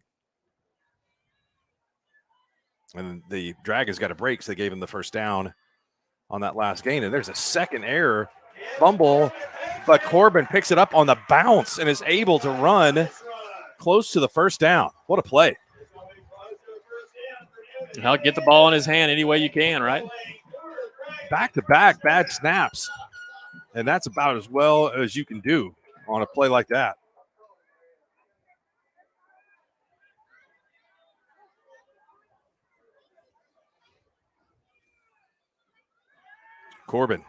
And the Dragons got a break, so they gave him the first down on that last gain. And there's a second error, fumble, but Corbin picks it up on the bounce and is able to run close to the first down. What a play. I'll get the ball in his hand any way you can, right? Back-to-back bad snaps. And that's about as well as you can do on a play like that. Corbin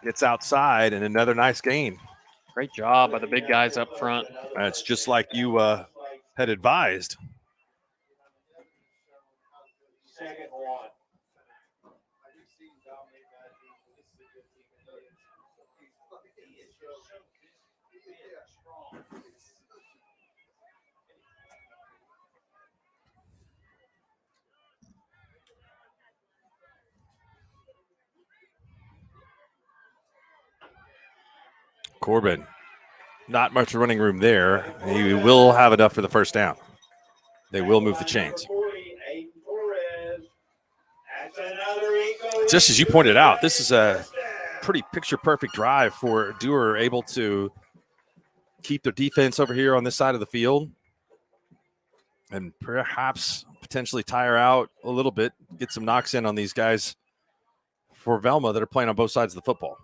gets outside and another nice gain. Great job by the big guys up front. That's just like you had advised. Second one. Corbin, not much running room there. He will have enough for the first down. They will move the chains. Just as you pointed out, this is a pretty picture-perfect drive for Dewar, able to keep their defense over here on this side of the field and perhaps potentially tire out a little bit, get some knocks in on these guys for Velma that are playing on both sides of the football.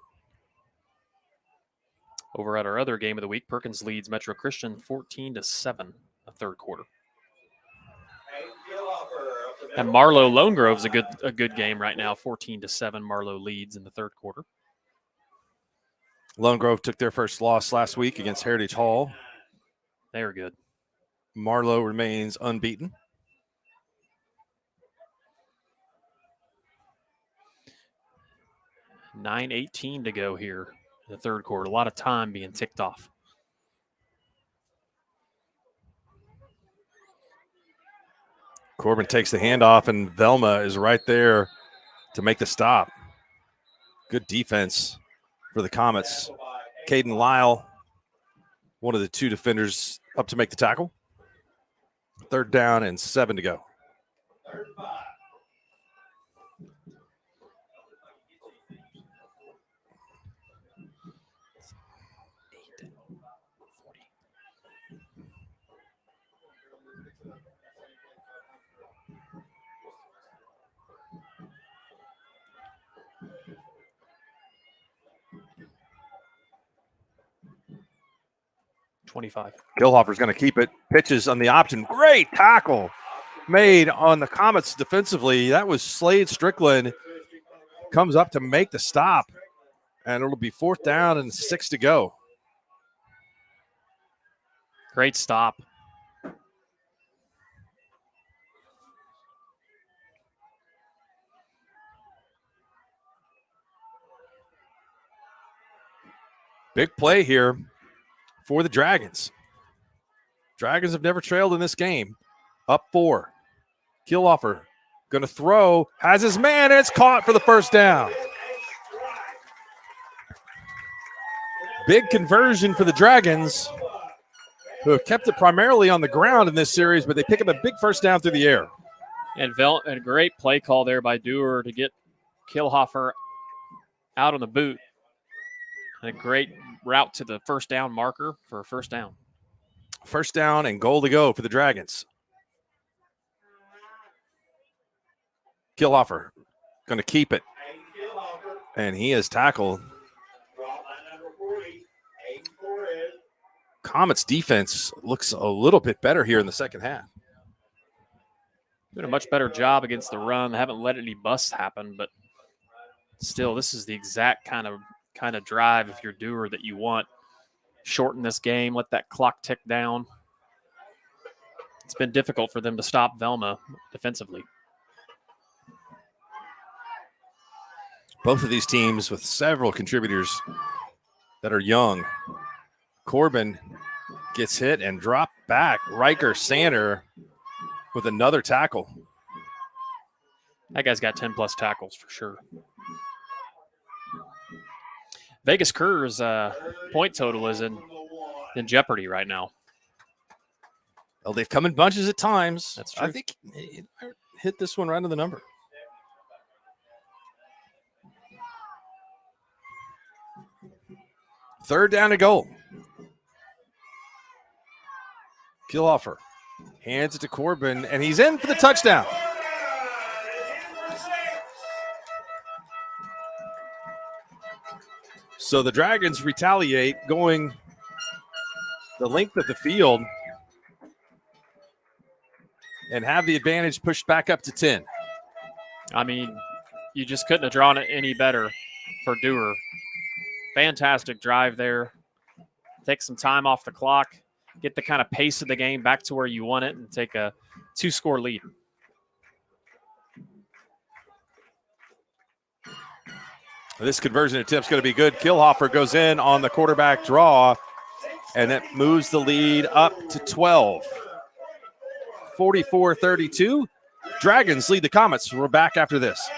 Over at our other game of the week, Perkins leads Metro Christian 14-7 the third quarter. And Marlowe Lone Grove's a good game right now, 14-7. Marlowe leads in the third quarter. Lone Grove took their first loss last week against Heritage Hall. They are good. Marlowe remains unbeaten. $9:18 to go here in the third quarter. A lot of time being ticked off. Corbin takes the handoff, and Velma is right there to make the stop. Good defense for the Comets. Caden Lyle, one of the 2 defenders, up to make the tackle. 3rd down and 7 to go. Killhofer's going to keep it. Pitches on the option. Great tackle made on the Comets defensively. That was Slade Strickland. Comes up to make the stop. And it'll be 4th down and 6 to go. Great stop. Big play here for the Dragons. Dragons have never trailed in this game. Up 4. Killhofer going to throw. Has his man, and it's caught for the first down. Big conversion for the Dragons, who have kept it primarily on the ground in this series, but they pick up a big first down through the air. And a great play call there by Dewar to get Killhofer out on the boot. And a great route to the first down marker for a first down. First down and goal to go for the Dragons. Killhofer going to keep it. And he is tackled. Comets defense looks a little bit better here in the second half. Doing a much better job against the run. They haven't let any busts happen, but still, this is the exact kind of drive, if you're Dewar, that you want. Shorten this game, let that clock tick down. It's been difficult for them to stop Velma defensively. Both of these teams with several contributors that are young. Corbin gets hit and dropped back. Riker Sander with another tackle. That guy's got 10-plus tackles for sure. Vegas Kerr's point total is in jeopardy right now. Well, they've come in bunches at times. That's true. I think it hit this one right on the number. Third down to goal. Killhofer hands it to Corbin, and he's in for the touchdown. So the Dragons retaliate, going the length of the field and have the advantage pushed back up to 10. I mean, you just couldn't have drawn it any better for Dewar. Fantastic drive there. Take some time off the clock, get the kind of pace of the game back to where you want it, and take a 2-score lead. This conversion attempt's going to be good. Killhofer goes in on the quarterback draw, and it moves the lead up to 12. 44-32. Dragons lead the Comets. We're back after this.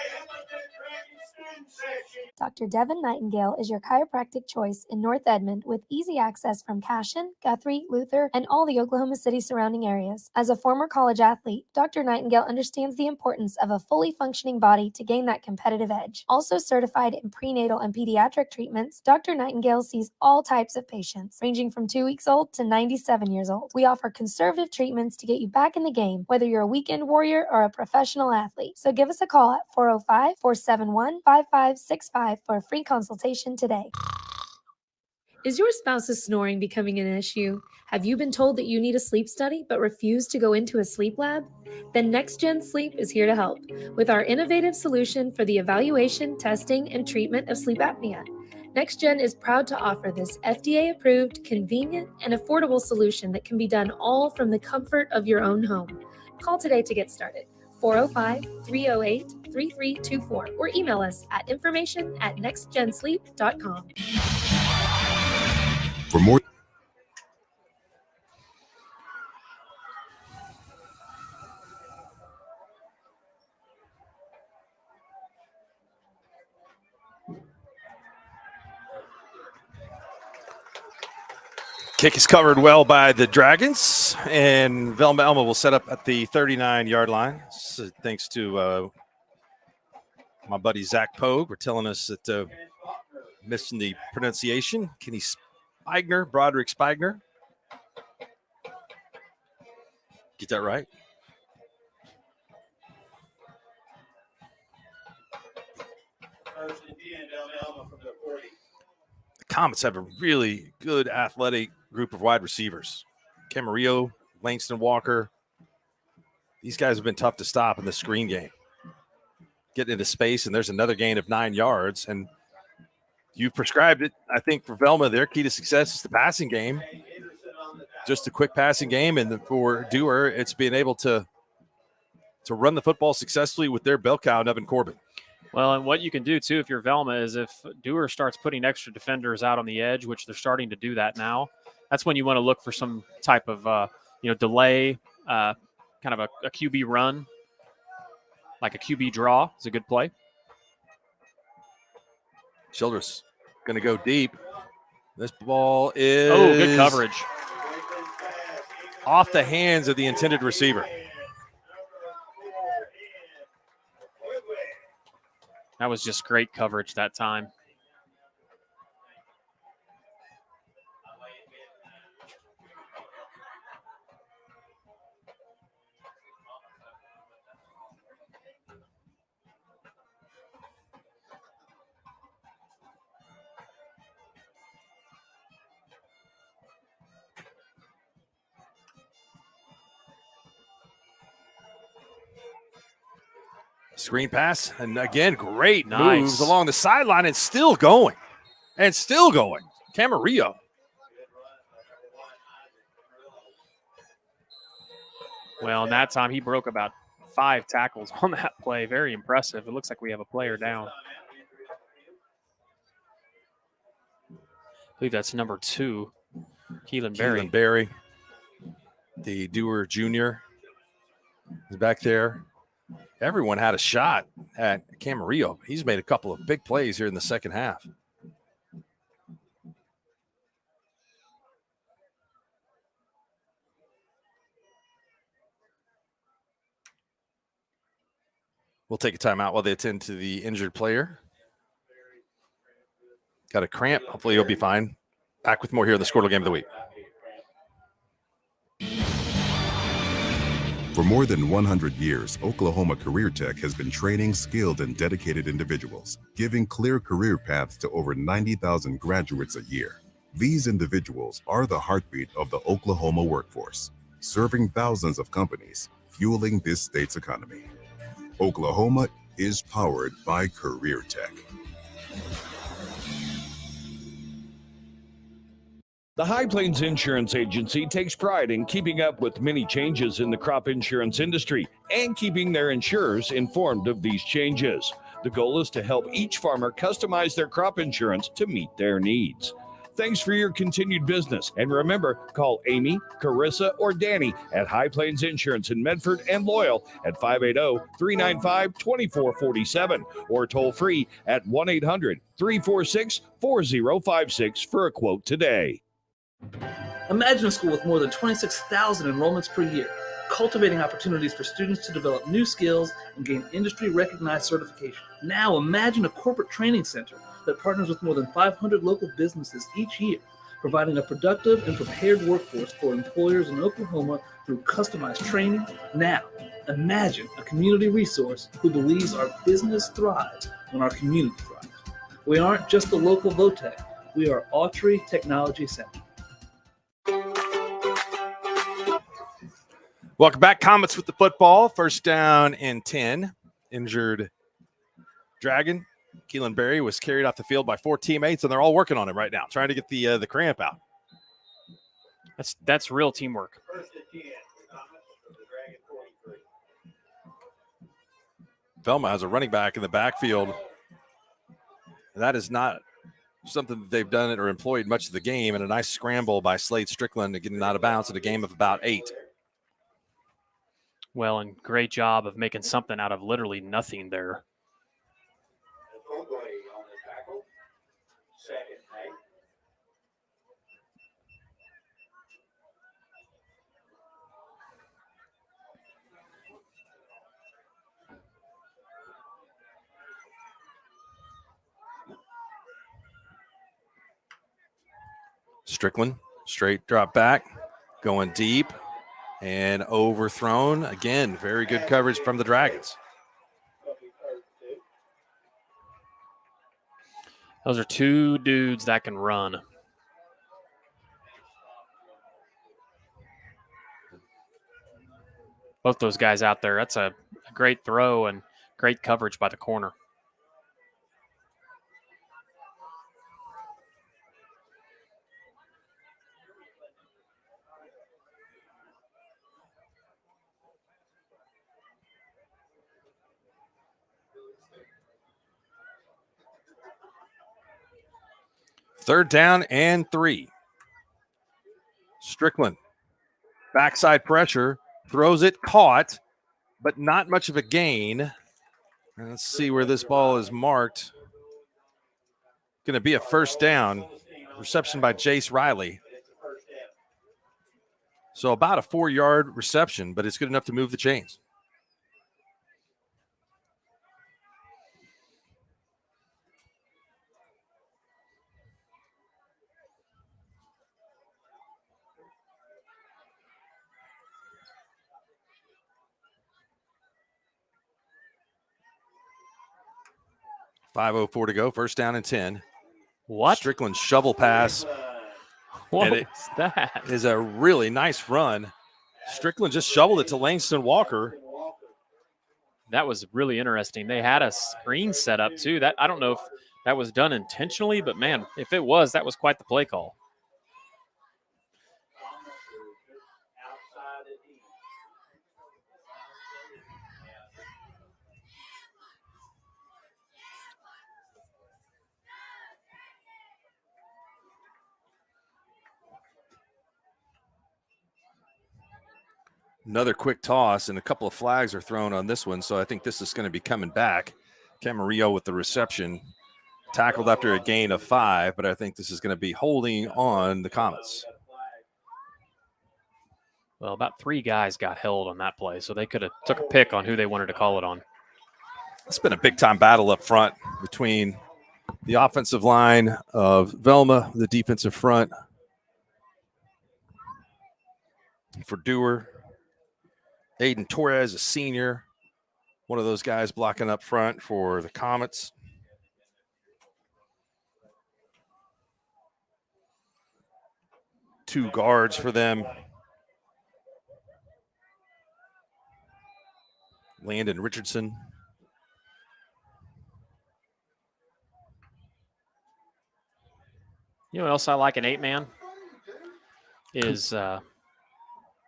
Dr. Devin Nightingale is your chiropractic choice in North Edmond with easy access from Cashion, Guthrie, Luther, and all the Oklahoma City surrounding areas. As a former college athlete, Dr. Nightingale understands the importance of a fully functioning body to gain that competitive edge. Also certified in prenatal and pediatric treatments, Dr. Nightingale sees all types of patients, ranging from 2 weeks old to 97 years old. We offer conservative treatments to get you back in the game, whether you're a weekend warrior or a professional athlete. So give us a call at 405-471-5565 for a free consultation today. Is your spouse's snoring becoming an issue? Have you been told that you need a sleep study but refuse to go into a sleep lab? Then Next Gen Sleep is here to help with our innovative solution for the evaluation, testing, and treatment of sleep apnea. Next Gen is proud to offer this FDA-approved, convenient, and affordable solution that can be done all from the comfort of your own home. Call today to get started. 405-308-3324 or email us at information@nextgensleep.com. For more. Kick is covered well by the Dragons, and Velma Alma will set up at the 39-yard line. So thanks to my buddy Zach Pogue for telling us that missing the pronunciation. Kenny Spigner, Broderick Spigner. Get that right? The Comets have a really good athletic group of wide receivers. Camarillo, Langston Walker. These guys have been tough to stop in the screen game. Getting into space, and there's another gain of 9 yards. And you've prescribed it, I think, for Velma. Their key to success is the passing game. Just a quick passing game. And then for Dewar, it's being able to run the football successfully with their bell cow, Evan Corbin. Well, and what you can do, too, if you're Velma, is if Dewar starts putting extra defenders out on the edge, which they're starting to do that now, that's when you want to look for some type of, delay, kind of a QB run, like a QB draw is a good play. Childress going to go deep. This ball is... Oh, good coverage. Off the hands of the intended receiver. That was just great coverage that time. Screen pass, and again, great Nice. moves along the sideline and still going. Camarillo. Well, in that time, he broke about 5 tackles on that play. Very impressive. It looks like we have a player down. I believe that's number 2, Keelan Berry. Keelan Berry, the Dewar Jr. is back there. Everyone had a shot at Camarillo. He's made a couple of big plays here in the second half. We'll take a timeout while they attend to the injured player. Got a cramp. Hopefully he'll be fine. Back with more here in the Squirtle Game of the Week. For more than 100 years, Oklahoma Career Tech has been training skilled and dedicated individuals, giving clear career paths to over 90,000 graduates a year. These individuals are the heartbeat of the Oklahoma workforce, serving thousands of companies, fueling this state's economy. Oklahoma is powered by Career Tech. The High Plains Insurance Agency takes pride in keeping up with many changes in the crop insurance industry and keeping their insurers informed of these changes. The goal is to help each farmer customize their crop insurance to meet their needs. Thanks for your continued business. And remember, call Amy, Carissa, or Danny at High Plains Insurance in Medford and Loyal at 580-395-2447 or toll free at 1-800-346-4056 for a quote today. Imagine a school with more than 26,000 enrollments per year, cultivating opportunities for students to develop new skills and gain industry-recognized certification. Now imagine a corporate training center that partners with more than 500 local businesses each year, providing a productive and prepared workforce for employers in Oklahoma through customized training. Now, imagine a community resource who believes our business thrives when our community thrives. We aren't just the local VOTEC, we are Autry Technology Center. Welcome back. Comets with the football. First down and 10. Injured Dragon. Keelan Berry was carried off the field by 4 teammates, and they're all working on him right now, trying to get the cramp out. That's real teamwork. Velma has a running back in the backfield. That is not something that they've done or employed much of the game, and a nice scramble by Slade Strickland to get him out of bounds in a game of about 8. Well, and great job of making something out of literally nothing there. Strickland, straight drop back, going deep and overthrown. Again, very good coverage from the Dragons. Those are 2 dudes that can run. Both those guys out there. That's a great throw and great coverage by the corner. Third down and 3. Strickland, backside pressure, throws it, caught, but not much of a gain. And let's see where this ball is marked. Going to be a first down. Reception by Jace Riley. So about a 4-yard reception, but it's good enough to move the chains. .504 to go. First down and 10. What? Strickland shovel pass. What is that? Is a really nice run. Strickland just shoveled it to Langston Walker. That was really interesting. They had a screen set up too. That I don't know if that was done intentionally, but man, if it was, that was quite the play call. Another quick toss, and a couple of flags are thrown on this one, so I think this is going to be coming back. Camarillo with the reception, tackled after a gain of 5, but I think this is going to be holding on the Comets. Well, about 3 guys got held on that play, so they could have took a pick on who they wanted to call it on. It's been a big-time battle up front between the offensive line of Velma, the defensive front for Dewar. Aiden Torres, a senior, one of those guys blocking up front for the Comets. Two guards for them. Landon Richardson. You know what else I like in 8-man is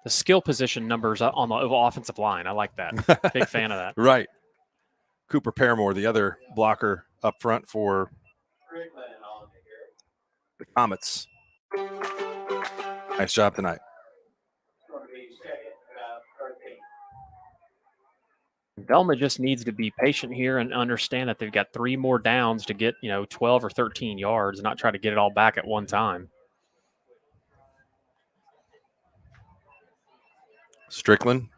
the skill position numbers on the offensive line. I like that. Big fan of that. Right. Cooper Paramore, the other blocker up front for the Comets. Nice job tonight. Velma just needs to be patient here and understand that they've got 3 more downs to get, 12 or 13 yards, not try to get it all back at one time. Strickland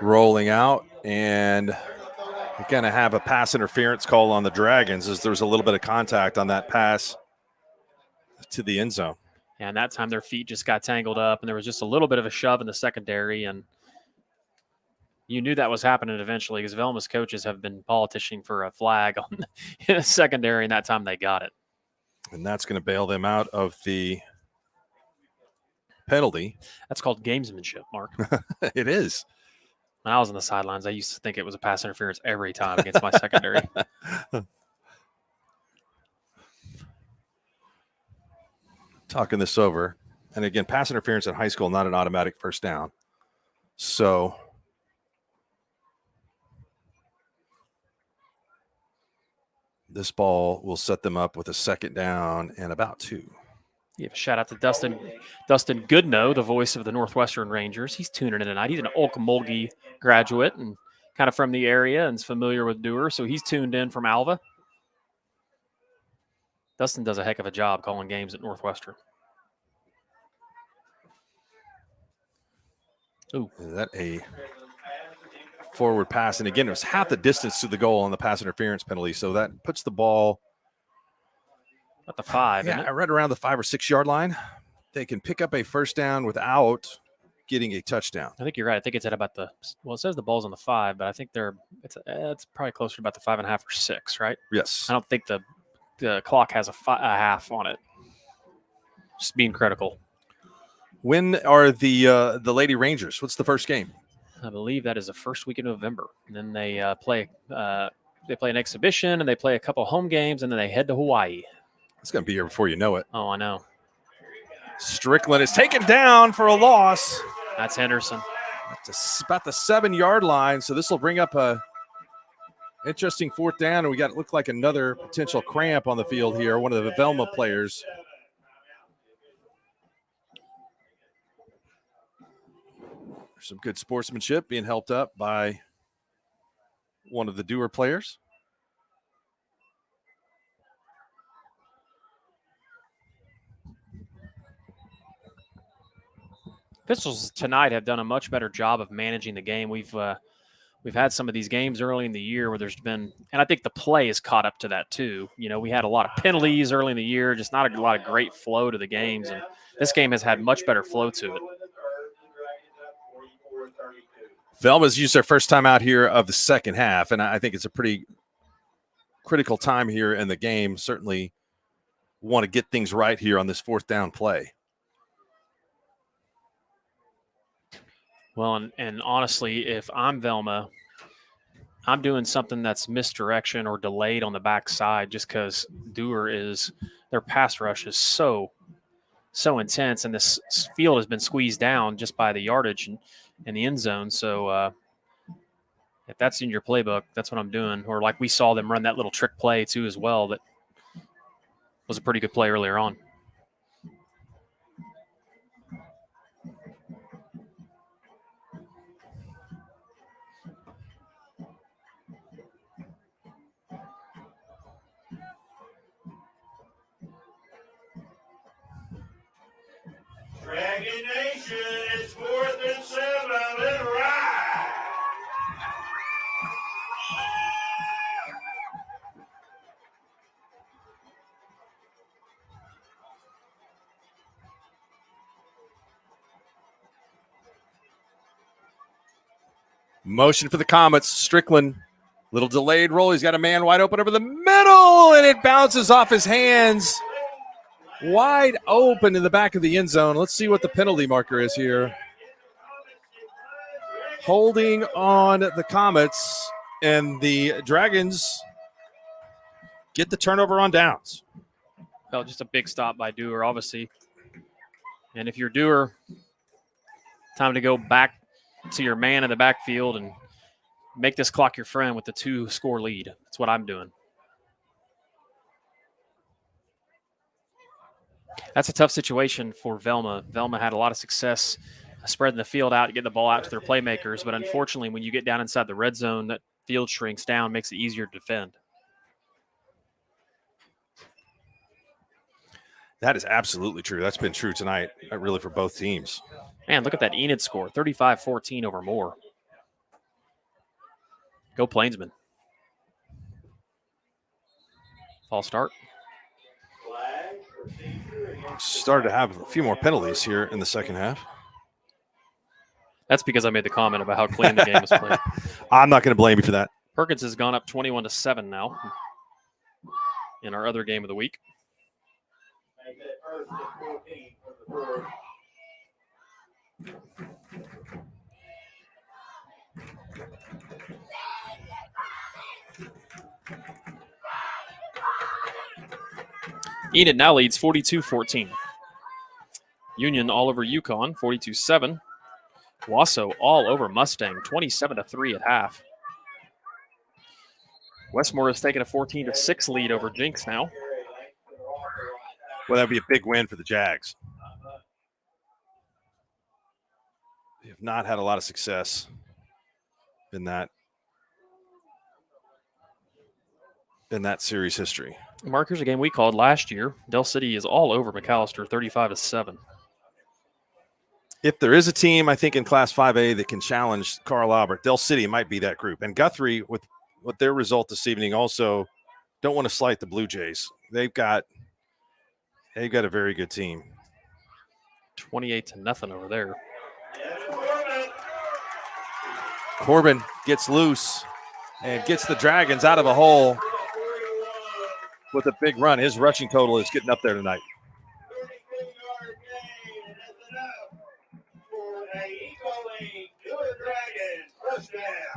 rolling out, and they're going to have a pass interference call on the Dragons as there's a little bit of contact on that pass to the end zone. And that time their feet just got tangled up, and there was just a little bit of a shove in the secondary, and you knew that was happening eventually because Velma's coaches have been politicking for a flag on in the secondary, and that time they got it. And that's going to bail them out of the penalty. That's called gamesmanship, Mark. It is. When I was on the sidelines, I used to think it was a pass interference every time against my secondary. Talking this over. And again, pass interference in high school, not an automatic first down. So this ball will set them up with a second down and about 2. Give a shout out to Dustin Goodnow, the voice of the Northwestern Rangers. He's tuning in tonight. He's an Okmulgee graduate and kind of from the area and is familiar with Dewar, so he's tuned in from Alva. Dustin does a heck of a job calling games at Northwestern. Ooh. Is that a forward pass? And again, it was half the distance to the goal on the pass interference penalty, so that puts the ball at the 5. Yeah, right around the 5 or 6 yard line. They can pick up a first down without getting a touchdown. I think you're right. I think it's at about it says the ball's on the 5, but I think it's probably closer to about the 5.5 or 6, right? Yes. I don't think the clock has a half on it. Just being critical. When are the Lady Rangers? What's the first game? I believe that is the first week in November. And then they play an exhibition, and they play a couple home games, and then they head to Hawaii. It's going to be here before you know it. Oh, I know. Strickland is taken down for a loss. That's Henderson. That's about the 7 yard line. So this will bring up a interesting fourth down. And we got it look like another potential cramp on the field here. One of the Velma players. There's some good sportsmanship being helped up by one of the Dewar players. Pistols tonight have done a much better job of managing the game. We've had some of these games early in the year where there's been, and I think the play is caught up to that too. We had a lot of penalties early in the year, just not a lot of great flow to the games, and this game has had much better flow to it. Velma's used their first time out here of the second half, and I think it's a pretty critical time here in the game. Certainly want to get things right here on this fourth down play. Well, and honestly, if I'm Velma, I'm doing something that's misdirection or delayed on the backside just because Dewar their pass rush is so intense, and this field has been squeezed down just by the yardage in the end zone. So if that's in your playbook, that's what I'm doing. Or like we saw them run that little trick play too as well. That was a pretty good play earlier on. Dragon Nation, it's 4th and 7. Let's ride. Motion for the Comets. Strickland, little delayed roll. He's got a man wide open over the middle, and it bounces off his hands. Wide open in the back of the end zone. Let's see what the penalty marker is here. Holding on the Comets, and the Dragons get the turnover on downs. Well, just a big stop by Dewar, obviously. And if you're Dewar, time to go back to your man in the backfield and make this clock your friend with the 2-score lead. That's what I'm doing. That's a tough situation for Velma. Velma had a lot of success spreading the field out to get the ball out to their playmakers, but unfortunately, when you get down inside the red zone, that field shrinks down, makes it easier to defend. That is absolutely true. That's been true tonight, really, for both teams. Man, look at that Enid score, 35-14 over Moore. Go Plainsman. False start. Started to have a few more penalties here in the second half. That's because I made the comment about how clean the game was played. I'm not going to blame you for that. Perkins has gone up 21-7 now in our other game of the week. Enid now leads 42-14. Union all over Yukon, 42-7. Wasso all over Mustang, 27-3 at half. Westmore has taken a 14-6 lead over Jinx now. Well, that would be a big win for the Jags. They have not had a lot of success in that series history. Markers, a game we called last year. Del City is all over McAllister, 35-7. If there is a team, I think, in Class 5A that can challenge Carl Albert, Del City might be that group. And Guthrie, with their result this evening, also don't want to slight the Blue Jays. They've got a very good team. 28-0 over there. Corbin gets loose and gets the Dragons out of a hole with a big run. His rushing total is getting up there tonight.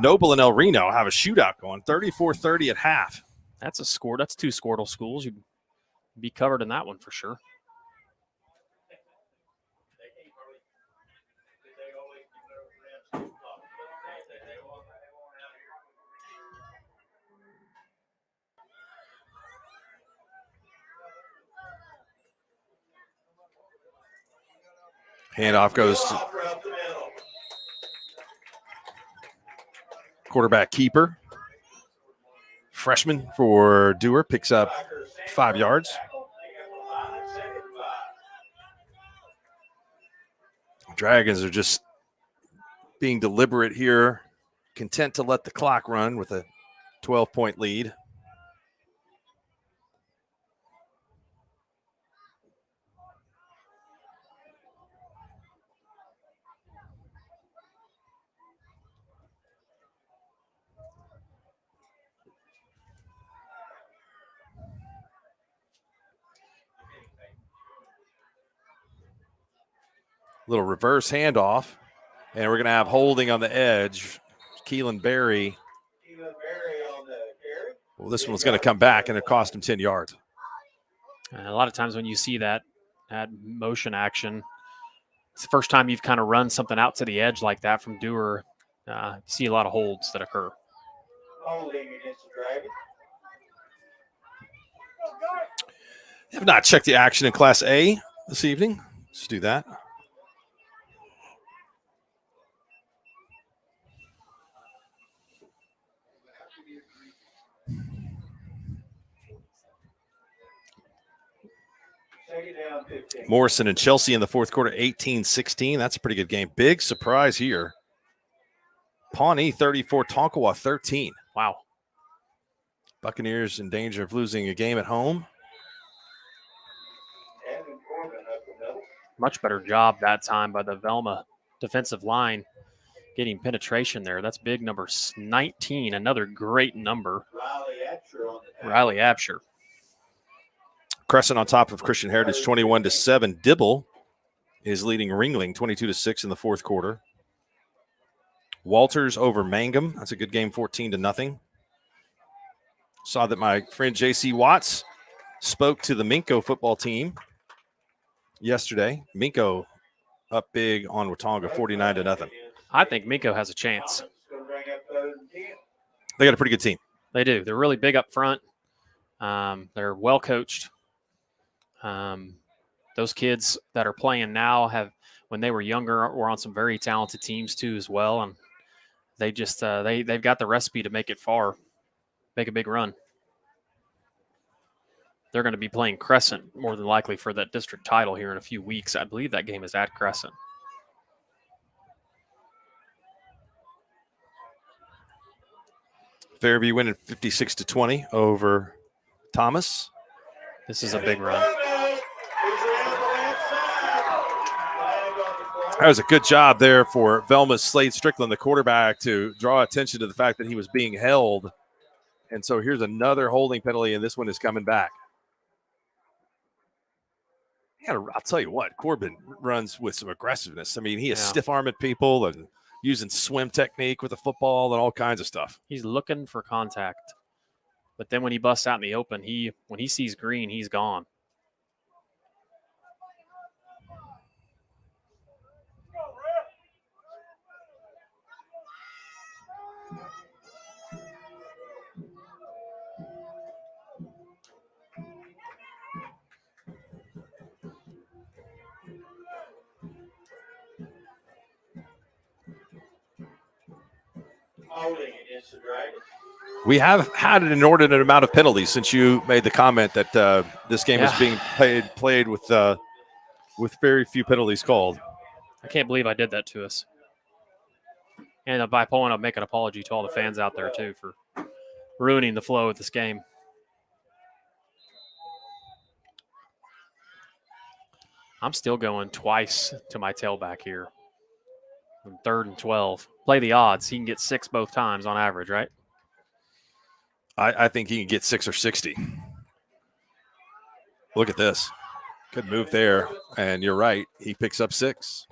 Noble and El Reno have a shootout going, 34-30 at half. That's a score. That's 2 Squirtle schools. You'd be covered in that one for sure. Handoff goes to quarterback keeper. Freshman for Dewar picks up 5 yards. Dragons are just being deliberate here, content to let the clock run with a 12-point lead. Little reverse handoff, and we're going to have holding on the edge. Keelan Berry Well, this one's going to come back, and it cost him 10 yards. And a lot of times when you see that motion action, it's the first time you've kind of run something out to the edge like that from Dewar. You see a lot of holds that occur. Holding against the Dragon. Have not checked the action in Class A this evening. Let's do that. Morrison and Chelsea in the fourth quarter, 18-16. That's a pretty good game. Big surprise here. Pawnee 34, Tonkawa 13. Wow. Buccaneers in danger of losing a game at home. Much better job that time by the Velma defensive line getting penetration there. That's big number 19, another great number. Riley Absher. Crescent on top of Christian Heritage, 21-7. Dibble is leading Ringling, 22-6 in the fourth quarter. Walters over Mangum. That's a good game, 14-0. Saw that my friend J.C. Watts spoke to the Minko football team yesterday. Minko up big on Watonga, 49-0. I think Minko has a chance. They got a pretty good team. They do. They're really big up front. They're well coached. Those kids that are playing now have, when they were younger, were on some very talented teams too as well, and they just they've got the recipe to make it far, make a big run. They're going to be playing Crescent more than likely for that district title here in a few weeks. I believe that game is at Crescent. Fairview winning 56-20 over Thomas. This is a big run. That was a good job there for Velma's Slade Strickland, the quarterback, to draw attention to the fact that he was being held. And so here's another holding penalty, and this one is coming back. I'll tell you what, Corbin runs with some aggressiveness. I mean, he is stiff-arming people and using swim technique with the football and all kinds of stuff. He's looking for contact. But then when he busts out in the open, when he sees green, he's gone. Holding against the Dragon. We have had an inordinate amount of penalties since you made the comment that this game is being played with very few penalties called. I can't believe I did that to us. And by pulling, I'll make an apology to all the fans out there, too, for ruining the flow of this game. I'm still going twice to my tailback here. 3rd and 12. Play the odds. He can get 6 both times on average, right? I think he can get 6 or 60. Look at this. Good move there. And you're right. He picks up 6.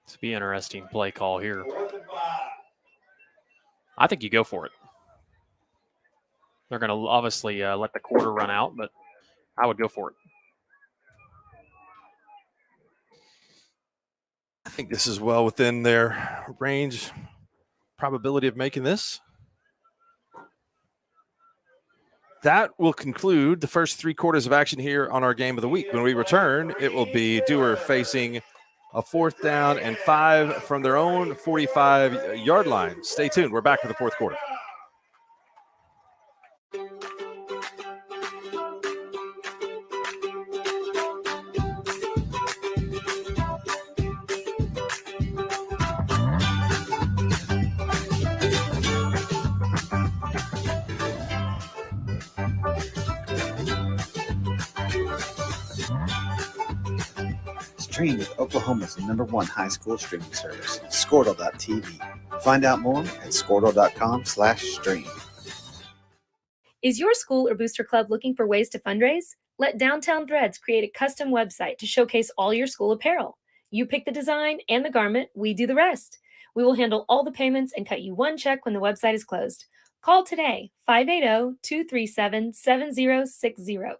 It's be interesting play call here. I think you go for it. They're going to obviously let the quarter run out, but I would go for it. I think this is well within their range probability of making this. That will conclude the first 3 quarters of action here on our game of the week. When we return, it will be Dewar facing a 4th down and 5 from their own 45-yard line. Stay tuned. We're back for the 4th quarter. Stream with Oklahoma's #1 high school streaming service, Squirtle.tv. Find out more at Squirtle.com/stream. Is your school or booster club looking for ways to fundraise? Let Downtown Threads create a custom website to showcase all your school apparel. You pick the design and the garment, we do the rest. We will handle all the payments and cut you one check when the website is closed. Call today, 580-237-7060.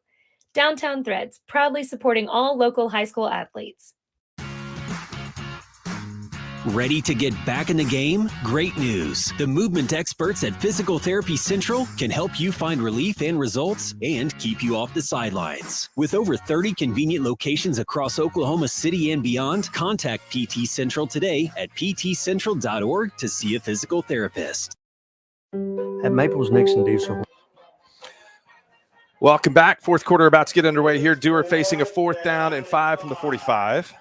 Downtown Threads, proudly supporting all local high school athletes. Ready to get back in the game? Great news. The movement experts at Physical Therapy Central can help you find relief and results and keep you off the sidelines. With over 30 convenient locations across Oklahoma City and beyond, contact PT Central today at ptcentral.org to see a physical therapist. At Maples Nixon Diesel. Welcome back. Fourth quarter about to get underway here. Dewar facing a 4th down and 5 from the 45.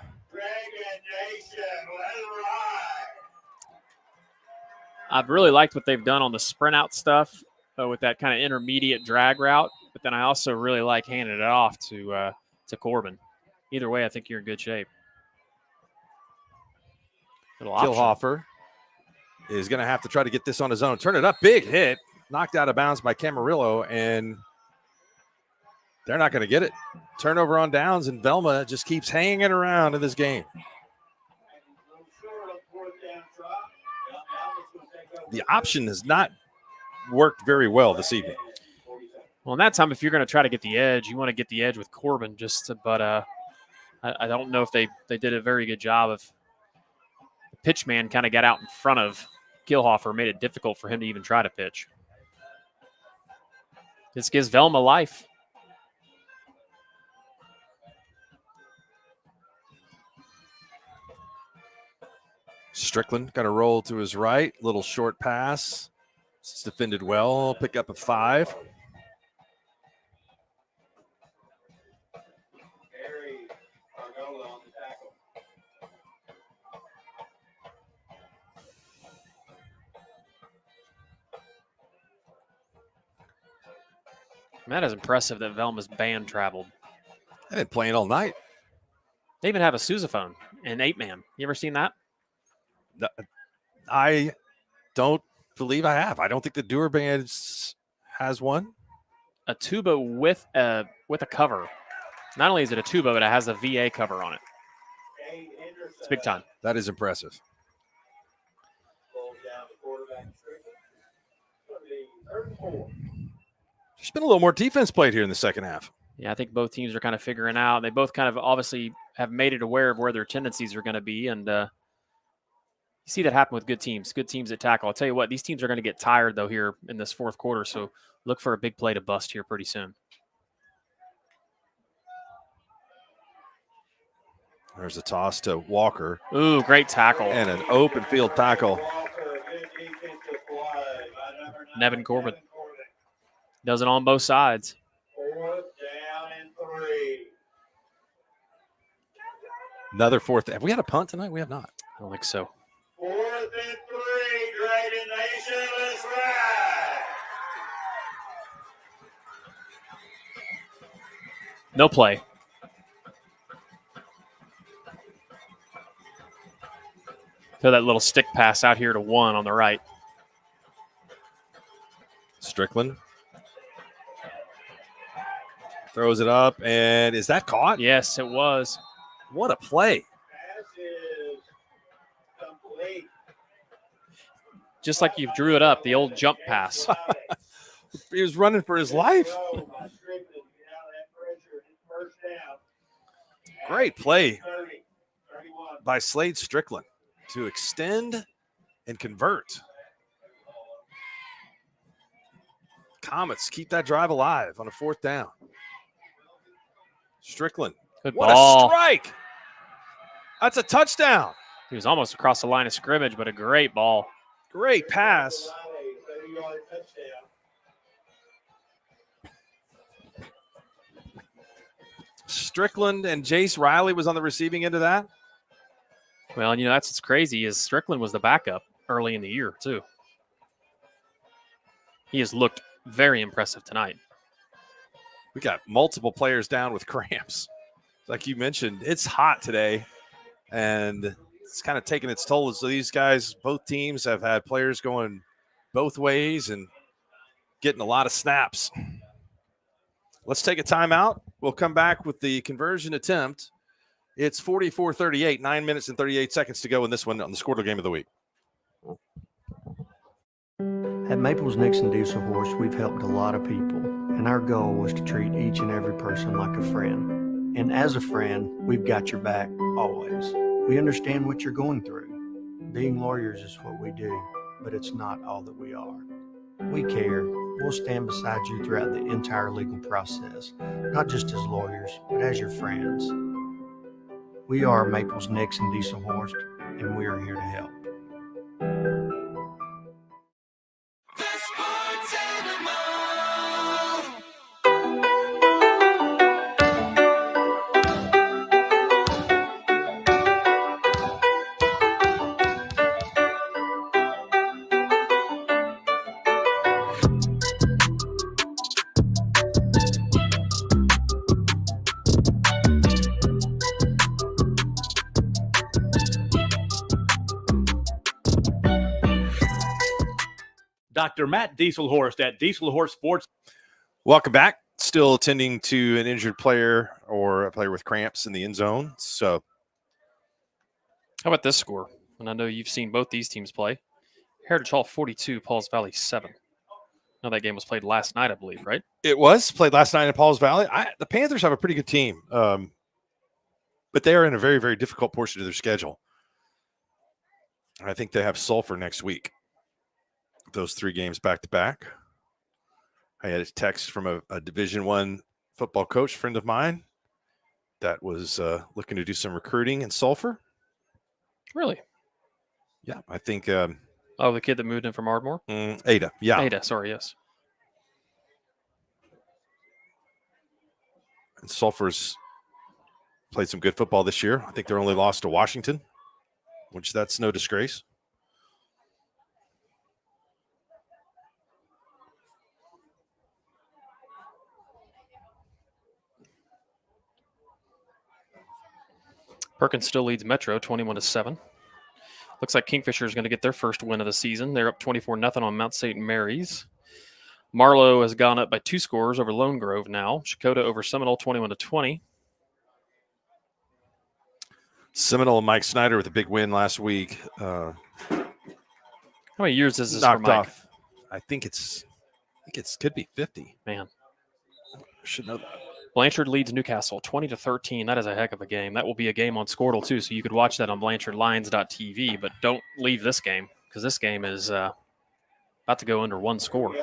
I've really liked what they've done on the sprint out stuff with that kind of intermediate drag route. But then I also really like handing it off to Corbin. Either way, I think you're in good shape. Kilhofer is going to have to try to get this on his own. Turn it up. Big hit. Knocked out of bounds by Camarillo, and they're not going to get it. Turnover on downs, and Velma just keeps hanging around in this game. The option has not worked very well this evening. Well, in that time, if you're going to try to get the edge, you want to get the edge with Corbin. But I don't know if they did a very good job of the pitch man kind of got out in front of Kilhofer, made it difficult for him to even try to pitch. This gives Velma life. Strickland got a roll to his right. Little short pass. It's defended well. Pick up a 5. That is impressive that Velma's band traveled. They've been playing all night. They even have a sousaphone and 8-man. You ever seen that? I don't believe I have. I don't think the Dewar band has one. A tuba with a cover. Not only is it a tuba, but it has a VA cover on it. It's big time. That is impressive. There's been a little more defense played here in the second half. Yeah, I think both teams are kind of figuring out. They both kind of obviously have made it aware of where their tendencies are going to be. And you see that happen with good teams that tackle. I'll tell you what, these teams are going to get tired, though, here in this fourth quarter. So look for a big play to bust here pretty soon. There's a toss to Walker. Ooh, great tackle. And an open field tackle. Nevin Corbin does it on both sides. 4th down and 3. Another 4th. Have we had a punt tonight? We have not. I don't think so. 4th and 3. Dragon Nation, let's ride. No play. Throw that little stick pass out here to 1 on the right. Strickland throws it up, and is that caught? Yes, it was. What a play. Pass is complete. Just like you drew it up, the old jump pass. He was running for his life. Great play by Slade Strickland to extend and convert. Comets keep that drive alive on a 4th down. Strickland. Good what ball. A strike. That's a touchdown. He was almost across the line of scrimmage, but a great ball. Great pass. Strickland and Jace Riley was on the receiving end of that. Well, you know, that's what's crazy is Strickland was the backup early in the year, too. He has looked very impressive tonight. We got multiple players down with cramps. Like you mentioned, it's hot today, and it's kind of taking its toll. So these guys, both teams have had players going both ways and getting a lot of snaps. Let's take a timeout. We'll come back with the conversion attempt. It's 44-38, 9 minutes and 38 seconds to go in this one on the Squirtle Game of the Week. At Maples Nixon Diesel Horse, we've helped a lot of people, and our goal was to treat each and every person like a friend. And as a friend, we've got your back always. We understand what you're going through. Being lawyers is what we do, but it's not all that we are. We care. We'll stand beside you throughout the entire legal process, not just as lawyers, but as your friends. We are Maples Nixon Diesel Horse, and we are here to help. Dr. Matt Dieselhorst at Dieselhorst Sports. Welcome back. Still attending to an injured player or a player with cramps in the end zone. So, how about this score? And I know you've seen both these teams play. Heritage Hall 42, Pauls Valley 7. Now that game was played last night, I believe, right? it was played last night in Pauls Valley. The Panthers have a pretty good team, but they are in a very, very difficult portion of their schedule. I think they have Sulphur next week. Those 3 games back to back. I had a text from a Division I football coach friend of mine that was looking to do some recruiting in Sulphur. Really? Yeah, I think. The kid that moved in from Ardmore? Ada, yeah. Ada, sorry, yes. And Sulphur's played some good football this year. I think they're only lost to Washington, which that's no disgrace. Perkins still leads Metro 21-7. Looks like Kingfisher is going to get their first win of the season. They're up 24-0 on Mount St. Mary's. Marlowe has gone up by 2 scores over Lone Grove now. Shakota over Seminole 21-20. Seminole and Mike Snyder with a big win last week. How many years is this knocked for Mike? off? I think it could be 50. Man, I should know that. Blanchard leads Newcastle 20-13. That is a heck of a game. That will be a game on Squirtle too, so you could watch that on BlanchardLions.tv. But don't leave this game because this game is about to go under 1 score.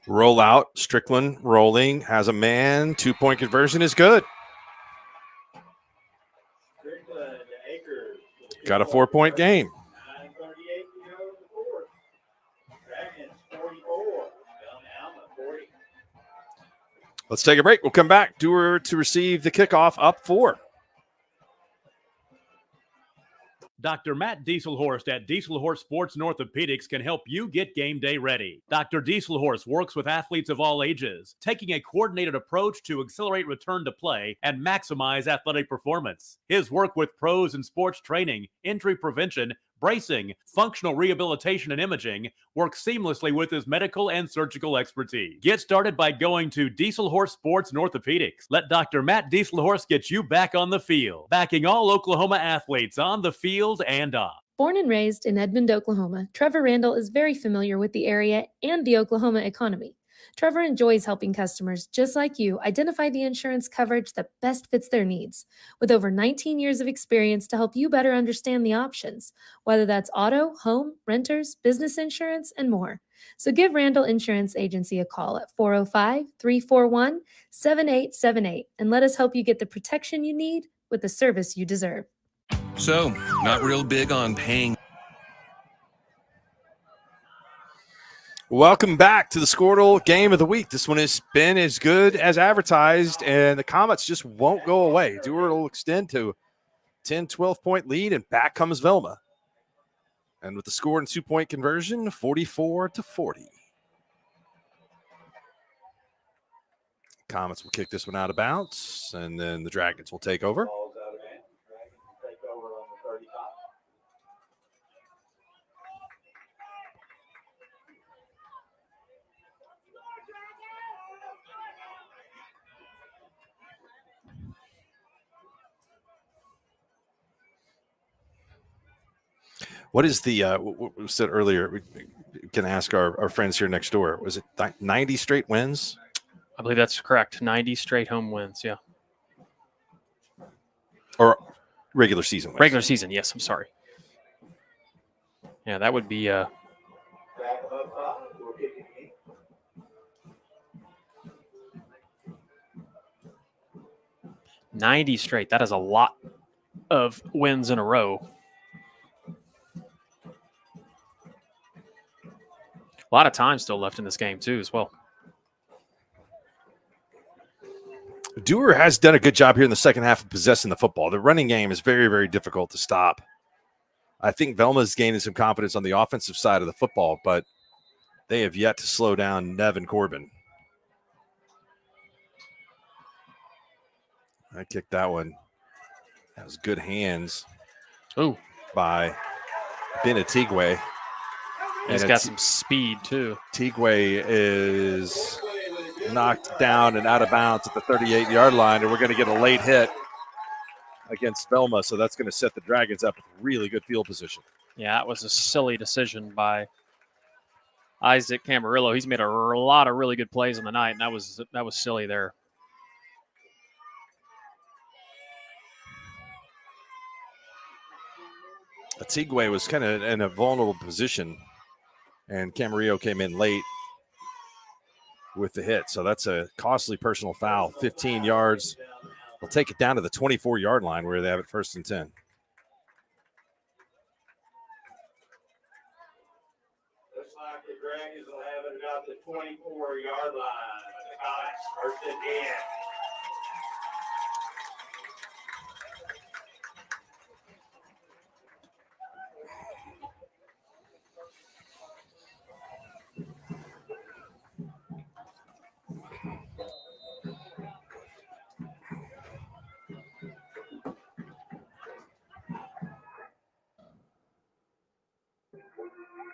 Roll out. Strickland rolling. Has a man. 2-point conversion is good. Got a 4-point game. Let's take a break. We'll come back. Dewar to receive the kickoff, up 4. Dr. Matt Dieselhorst at Dieselhorst Sports and Orthopedics can help you get game day ready. Dr. Dieselhorst works with athletes of all ages, taking a coordinated approach to accelerate return to play and maximize athletic performance. His work with pros in sports training, injury prevention, bracing, functional rehabilitation, and imaging works seamlessly with his medical and surgical expertise. Get started by going to Dieselhorst Sports and Orthopedics. Let Dr. Matt Dieselhorst get you back on the field, backing all Oklahoma athletes on the field and off. Born and raised in Edmond, Oklahoma, Trevor Randall is very familiar with the area and the Oklahoma economy. Trevor enjoys helping customers just like you identify the insurance coverage that best fits their needs. With over 19 years of experience to help you better understand the options, whether that's auto, home, renters, business insurance, and more. So give Randall Insurance Agency a call at 405-341-7878 and let us help you get the protection you need with the service you deserve. So, not real big on paying. Welcome back to the Squirtle Game of the Week. This one has been as good as advertised, and the Comets just won't go away. Dewar will extend to 10, 12-point lead, and back comes Velma. And with the score and 2-point conversion, 44-40. Comets will kick this one out of bounds, and then the Dragons will take over. What is the what we said earlier? We can ask our friends here next door. Was it 90 straight wins? I believe that's correct. 90 straight home wins. Yeah. Or regular season wins. Regular season. Yes. I'm sorry. Yeah, that would be. 90 straight. That is a lot of wins in a row. A lot of time still left in this game, too, as well. Dewar has done a good job here in the second half of possessing the football. The running game is very, very difficult to stop. I think Velma's gaining some confidence on the offensive side of the football, but they have yet to slow down Nevin Corbin. I kicked that one. That was good hands. Ooh. By Benatigwe. He's got some speed, too. Tigwe is knocked down and out of bounds at the 38-yard line, and we're going to get a late hit against Velma, so that's going to set the Dragons up with really good field position. Yeah, that was a silly decision by Isaac Camarillo. He's made a lot of really good plays on the night, and that was silly there. Tigwe was kind of in a vulnerable position, and Camarillo came in late with the hit. So that's a costly personal foul. 15 yards. They'll take it down to the 24-yard line where they have it 1st and 10. Looks like the Dragons will have it about the 24-yard line. The Coyotes 1st and 10.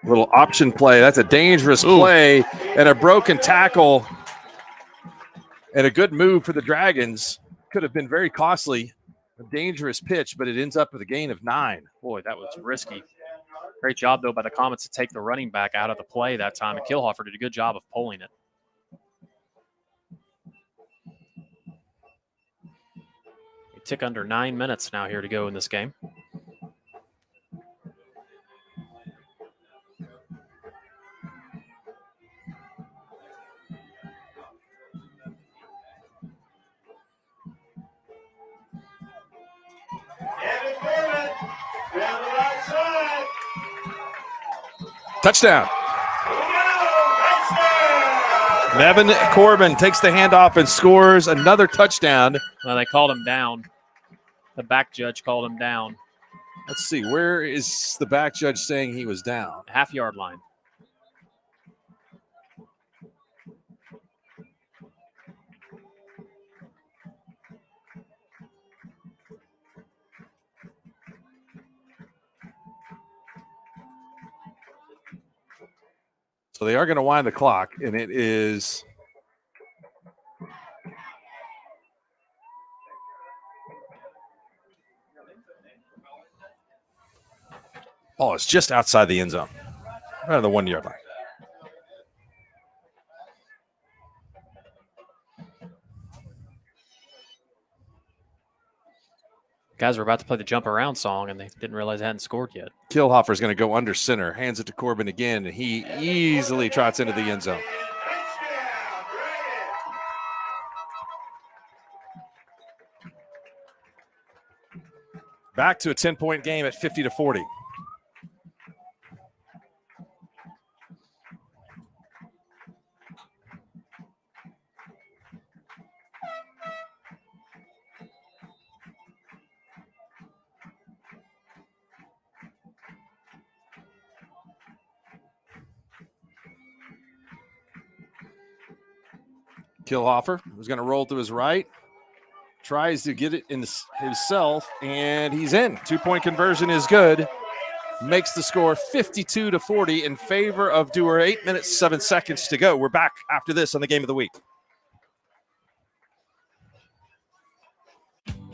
Little option play. That's a dangerous play and a broken tackle and a good move for the Dragons. Could have been very costly. A dangerous pitch, but it ends up with a gain of 9. Boy, that was risky. Great job, though, by the Comets to take the running back out of the play that time, and Kilhofer did a good job of pulling it. We tick under 9 minutes now here to go in this game. Touchdown. Nevin Corbin takes the handoff and scores another touchdown. Well, they called him down. The back judge called him down. Let's see. Where is the back judge saying he was down? Half-yard line. So they are going to wind the clock, and it is it's just outside the end zone, right on the 1-yard line. Guys were about to play the jump around song, and they didn't realize they hadn't scored yet. Kilhofer's going to go under center, hands it to Corbin again, and he easily trots into the end zone. Back to a 10-point game at 50-40. Kilhofer was going to roll to his right, tries to get it in himself, and he's in. 2-point conversion is good. Makes the score 52-40 in favor of Dewar. 8 minutes, 7 seconds to go. We're back after this on the Game of the Week.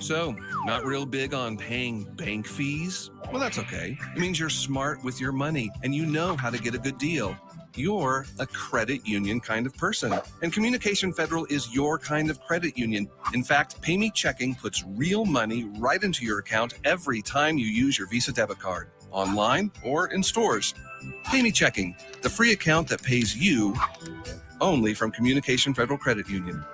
So, not real big on paying bank fees? Well, that's okay. It means you're smart with your money and you know how to get a good deal. You're a credit union kind of person, and Communication Federal is your kind of credit union. In fact, Pay Me Checking puts real money right into your account every time you use your Visa debit card, online or in stores. Pay Me Checking, the free account that pays you, only from Communication Federal Credit Union.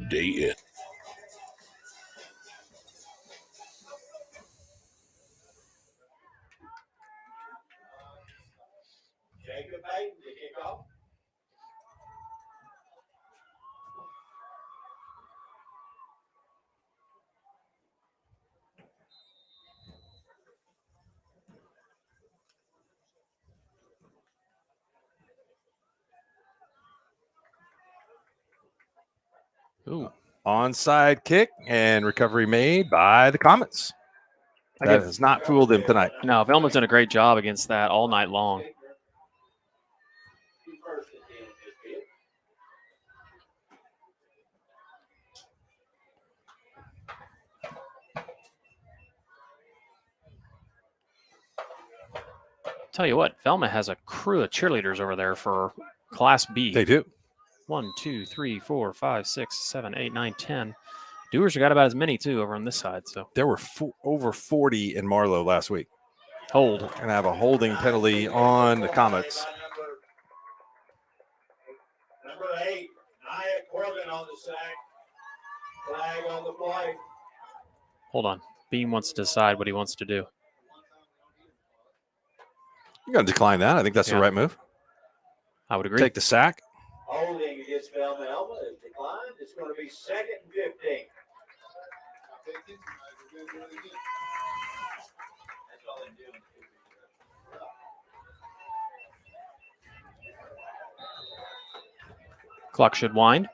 Day in. Jacob Hayden to kick off. Ooh. Onside kick and recovery made by the Comets. That has not fooled him tonight. No, Velma's done a great job against that all night long. Tell you what, Velma has a crew of cheerleaders over there for Class B. They do. 1, 2, 3, 4, 5, 6, 7, 8, 9, 10. Dewar's got about as many, too, over on this side. So there were over 40 in Marlow last week. Hold. Going to have a holding penalty on the Comets. Number 8, Nia Corbin on the sack. Flag on the play. Hold on. Beam wants to decide what he wants to do. You're going to decline that. I think that's the right move. I would agree. Take the sack. Holding against Velma Alma is declined. It's going to be 2nd and 15. Clock should wind.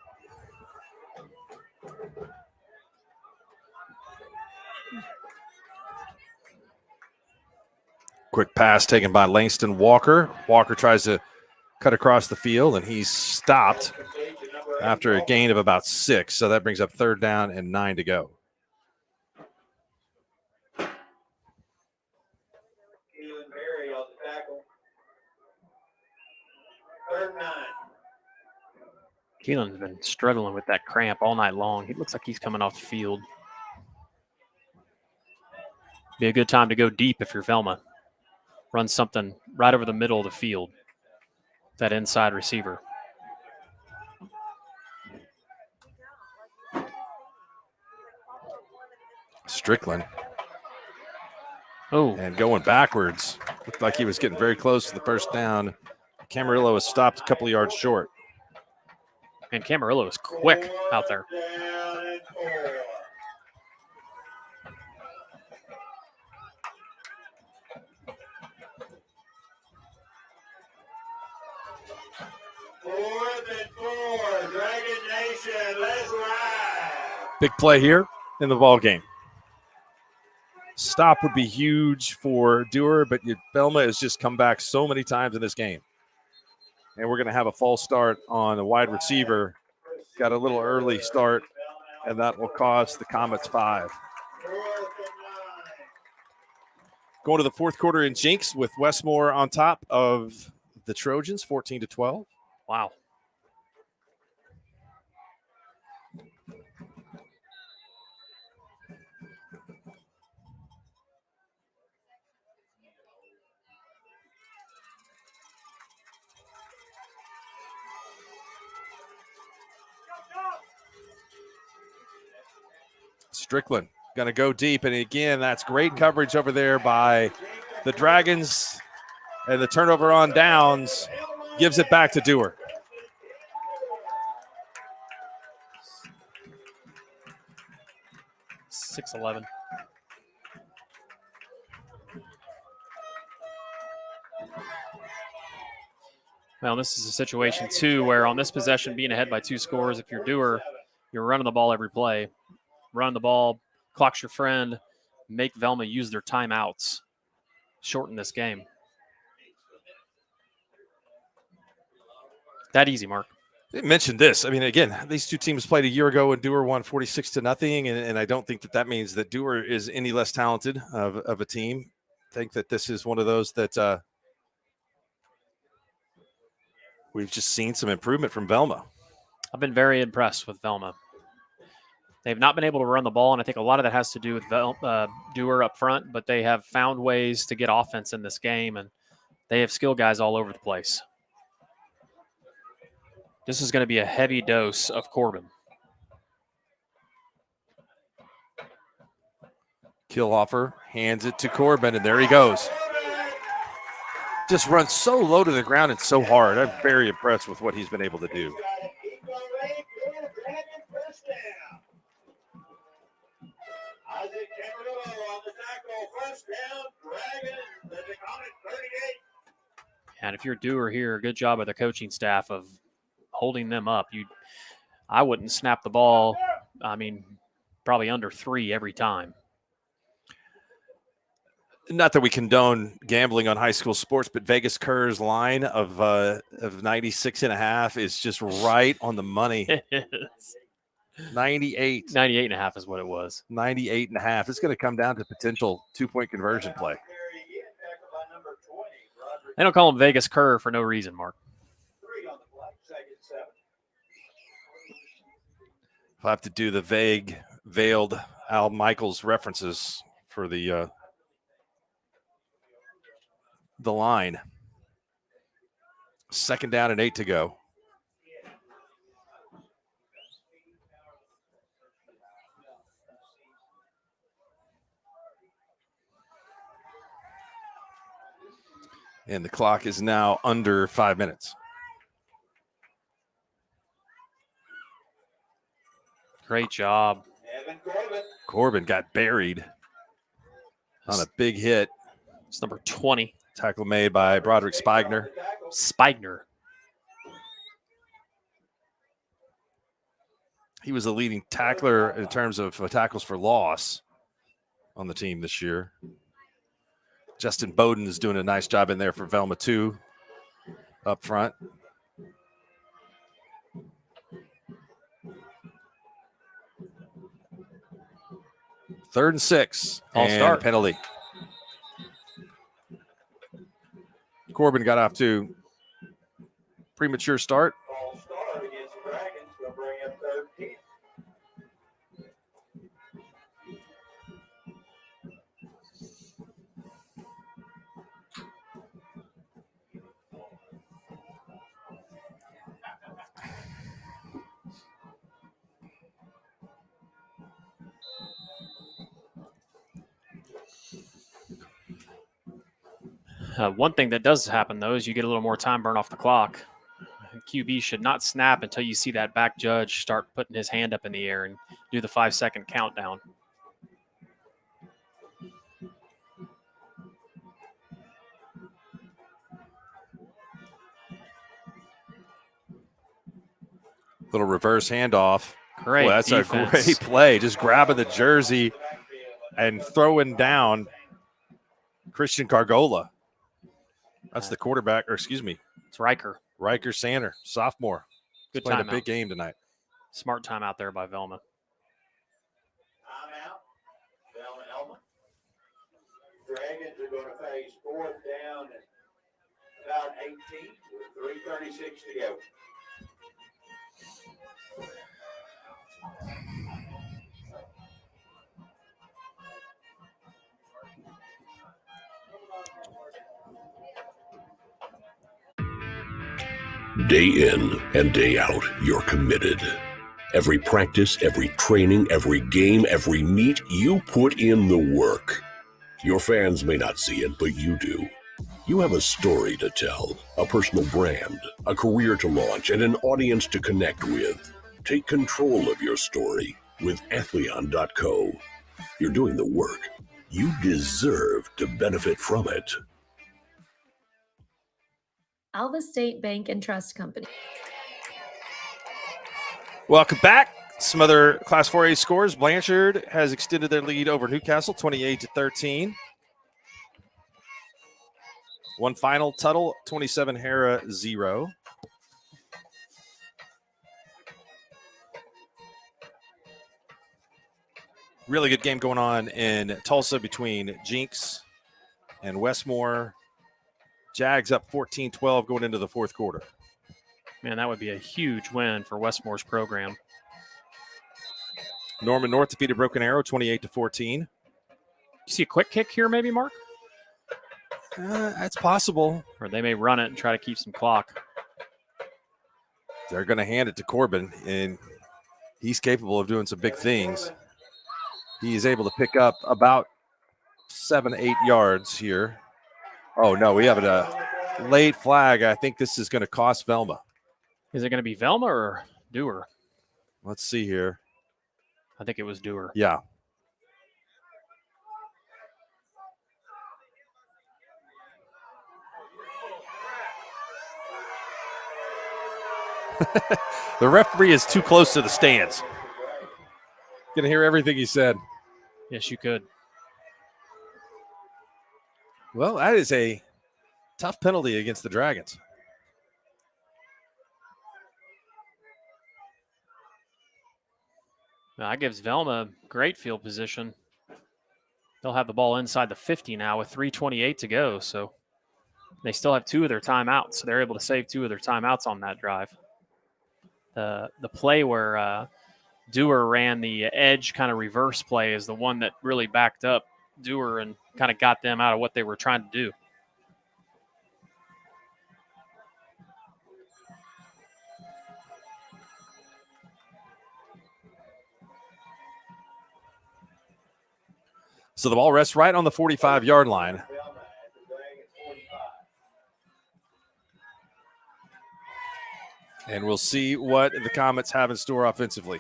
Quick pass taken by Langston Walker. Walker tries to cut across the field, and he's stopped after a gain of about 6. So that brings up 3rd down and 9 to go. Keelan Berry on the tackle. 3rd and 9. Keelan's been struggling with that cramp all night long. He looks like he's coming off the field. Be a good time to go deep if you're Velma. Run something right over the middle of the field. That inside receiver. Strickland. Oh. And going backwards. Looked like he was getting very close to the 1st down. Camarillo was stopped a couple of yards short. And Camarillo is quick out there. Dragon Nation, let's ride. Big play here in the ball game. Stop would be huge for Dewar, but Velma has just come back so many times in this game. And we're going to have a false start on the wide receiver. Got a little early start, and that will cost the Comets 5. Going to the 4th quarter in Jinx with Westmore on top of the Trojans, 14-12. Wow. Strickland going to go deep. And again, that's great coverage over there by the Dragons. And the turnover on downs gives it back to Dewar. 6'11". Well, this is a situation, too, where on this possession, being ahead by 2 scores, if you're Dewar, you're running the ball every play. Run the ball, clock's your friend, make Velma use their timeouts. Shorten this game. That easy, Mark. They mentioned this. I mean, again, these two teams played a year ago and Dewar won 46-0, and I don't think that means that Dewar is any less talented of a team. I think that this is one of those that we've just seen some improvement from Velma. I've been very impressed with Velma. They've not been able to run the ball, and I think a lot of that has to do with Dewar up front, but they have found ways to get offense in this game, and they have skill guys all over the place. This is going to be a heavy dose of Corbin. Killoffer hands it to Corbin, and there he goes. Just runs so low to the ground and so hard. I'm very impressed with what he's been able to do. And if you're Dewar here, good job by the coaching staff of holding them up. I wouldn't snap the ball, probably under 3 every time. Not that we condone gambling on high school sports, but Vegas Kerr's line of 96.5 is just right on the money. It is. 98. 98.5 is what it was. 98.5. It's going to come down to potential 2-point conversion play. They don't call him Vegas Kerr for no reason, Mark. I'll have to do the veiled Al Michaels references for the line. 2nd down and 8 to go. And the clock is now under 5 minutes. Great job. Corbin got buried on a big hit. It's number 20. Tackle made by Broderick Spigner. He was the leading tackler in terms of tackles for loss on the team this year. Justin Bowden is doing a nice job in there for Velma, too, up front. Third and 6. Start. Penalty. Corbin got off to premature start. Against the Dragons, will bring up 13. One thing that does happen, though, is you get a little more time burn off the clock. QB should not snap until you see that back judge start putting his hand up in the air and do the 5-second countdown. Little reverse handoff. Great. Boy, that's defense. a great play. Just grabbing the jersey and throwing down Christian Gargola. That's the quarterback, or excuse me. It's Riker. Riker Sander, sophomore. Good Played a timeout. big game tonight. Smart time out there by Velma. Timeout. Velma Alma. Dragons are going to face 4th down and about 18 with 3:36 to go. Day in and day out, you're committed. Every practice, every training, every game, every meet, you put in the work. Your fans may not see it, but you do. You have a story to tell, a personal brand, a career to launch, and an audience to connect with. Take control of your story with Athleon.co. You're doing the work. You deserve to benefit from it. Alva State Bank and Trust Company. Welcome back. Some other Class 4A scores. Blanchard has extended their lead over Newcastle, 28-13. One final, Tuttle, 27, Hera, 0. Really good game going on in Tulsa between Jinx and Westmore. Jags up 14-12 going into the fourth quarter. Man, that would be a huge win for Westmore's program. Norman North defeated Broken Arrow 28-14. You see a quick kick here, maybe, Mark? That's possible. Or they may run it and try to keep some clock. They're going to hand it to Corbin, and he's capable of doing some big things. He is able to pick up about 7-8 yards here. Oh, no, we have a late flag. I think this is going to cost Velma. Is it going to be Velma or Dewar? Let's see here. I think it was Dewar. Yeah. The referee is too close to the stands. Going to hear everything he said. Yes, you could. Well, that is a tough penalty against the Dragons. Now, that gives Velma great field position. They'll have the ball inside the 50 now with 3:28 to go. So they still have 2 of their timeouts. So they're able to save 2 of their timeouts on that drive. The play where Dewar ran the edge kind of reverse play is the one that really backed up Dewar and kind of got them out of what they were trying to do. So the ball rests right on the 45-yard line. And we'll see what the Comets have in store offensively.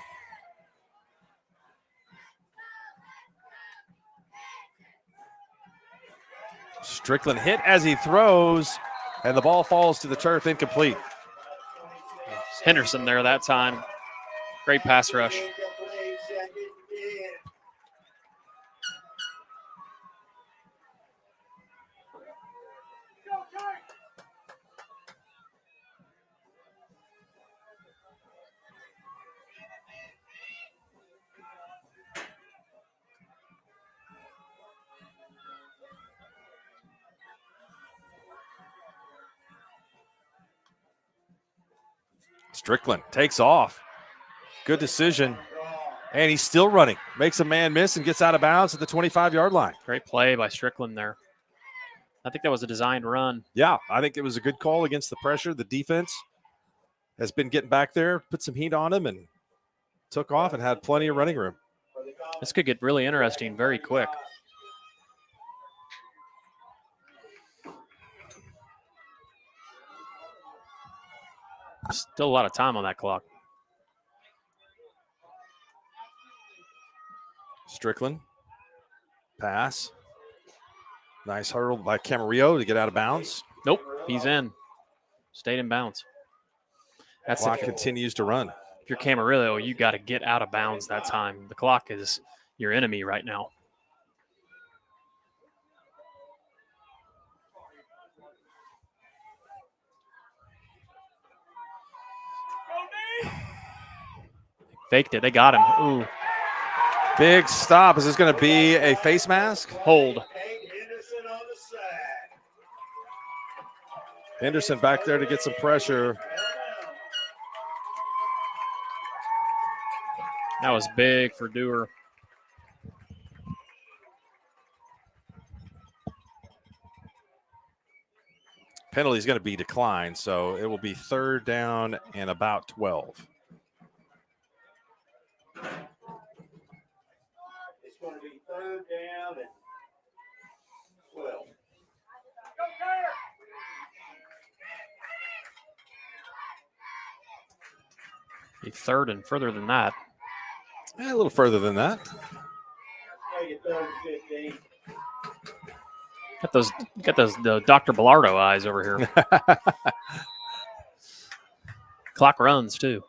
Strickland hit as he throws, and the ball falls to the turf, incomplete. Henderson there that time. Great pass rush. Strickland takes off. Good decision. And he's still running. Makes a man miss and gets out of bounds at the 25-yard line. Great play by Strickland there. I think that was a designed run. Yeah, I think it was a good call against the pressure. The defense has been getting back there, put some heat on him, and took off and had plenty of running room. This could get really interesting very quick. Still a lot of time on that clock. Strickland. Pass. Nice hurdle by Camarillo to get out of bounds. Nope, he's in. Stayed in bounds. That's clock continues to run. If you're Camarillo, you got to get out of bounds that time. The clock is your enemy right now. Faked it. They got him. Ooh. Big stop. Is this going to be a face mask? Hold. Henderson back there to get some pressure. That was big for Dewar. Penalty is going to be declined, so it will be 3rd down and about 12. It's going to be 3rd down and 12. Be 3rd and further than that. A little further than that. 15. Got those the Dr. Bellardo eyes over here. Clock runs too.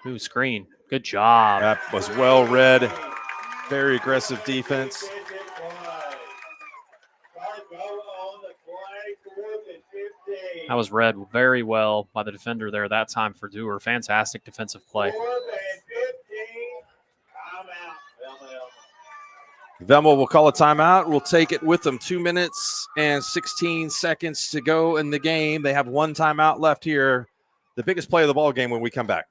Ooh, screen. Good job. That was well read. Very aggressive defense. That was read very well by the defender there that time for Dewar. Fantastic defensive play. Velma will call a timeout. We'll take it with them. 2 minutes and 16 seconds to go in the game. They have one timeout left here. The biggest play of the ball game when we come back.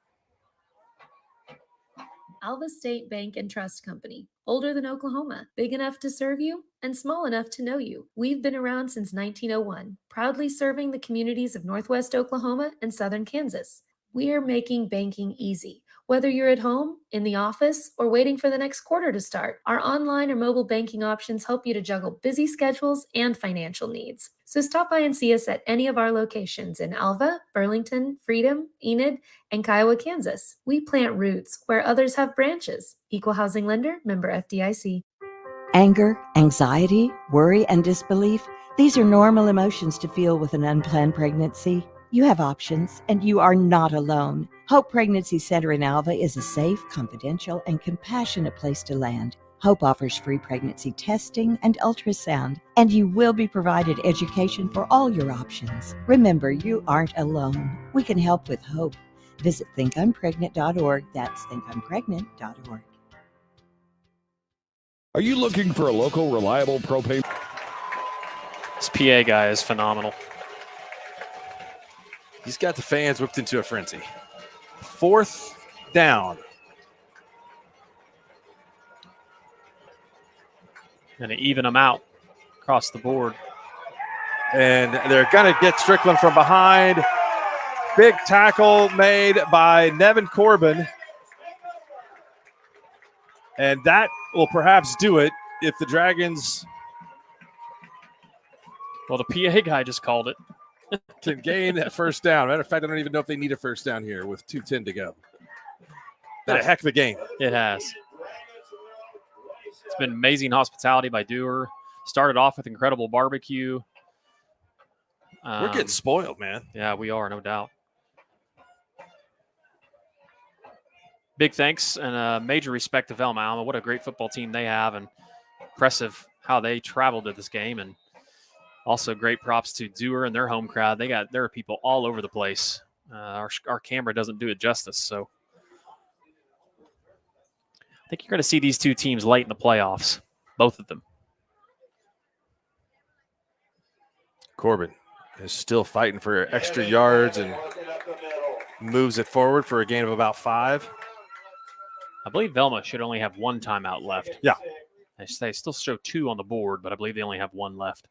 Alva State Bank and Trust Company. Older than Oklahoma, big enough to serve you and small enough to know you. We've been around since 1901, proudly serving the communities of Northwest Oklahoma and Southern Kansas. We are making banking easy. Whether you're at home, in the office, or waiting for the next quarter to start, our online or mobile banking options help you to juggle busy schedules and financial needs. So stop by and see us at any of our locations in Alva, Burlington, Freedom, Enid, and Kiowa, Kansas. We plant roots where others have branches. Equal Housing Lender, member FDIC. Anger, anxiety, worry, and disbelief, these are normal emotions to feel with an unplanned pregnancy. You have options, and you are not alone. Hope Pregnancy Center in Alva is a safe, confidential, and compassionate place to land. Hope offers free pregnancy testing and ultrasound, and you will be provided education for all your options. Remember, you aren't alone. We can help with hope. Visit thinkunpregnant.org. That's thinkunpregnant.org. Are you looking for a local, reliable propane? This PA guy is phenomenal. He's got the fans whipped into a frenzy. 4th down. And to even them out across the board. And they're going to get Strickland from behind. Big tackle made by Nevin Corbin. And that will perhaps do it if the Dragons. Well, the PA guy just called it. Can gain that first down. Matter of fact, I don't even know if they need a first down here with 2:10 to go. Been a heck of a game. It has. It's been amazing hospitality by Dewar. Started off with incredible barbecue. We're getting spoiled, man. Yeah, we are, no doubt. Big thanks and major respect to Velma, Alma. What a great football team they have, and impressive how they traveled to this game. And also great props to Dewar and their home crowd. There are people all over the place. Our camera doesn't do it justice. So I think you're going to see these two teams late in the playoffs, both of them. Corbin is still fighting for extra yards and moves it forward for a gain of about 5. I believe Velma should only have one timeout left. Yeah. They still show 2 on the board, but I believe they only have 1 left.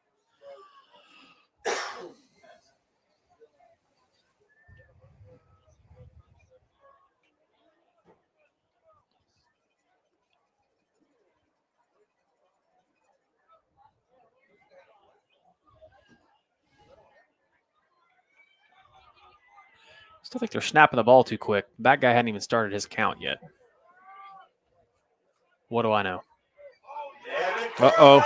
Still think they're snapping the ball too quick. That guy hadn't even started his count yet. What do I know? Uh-oh.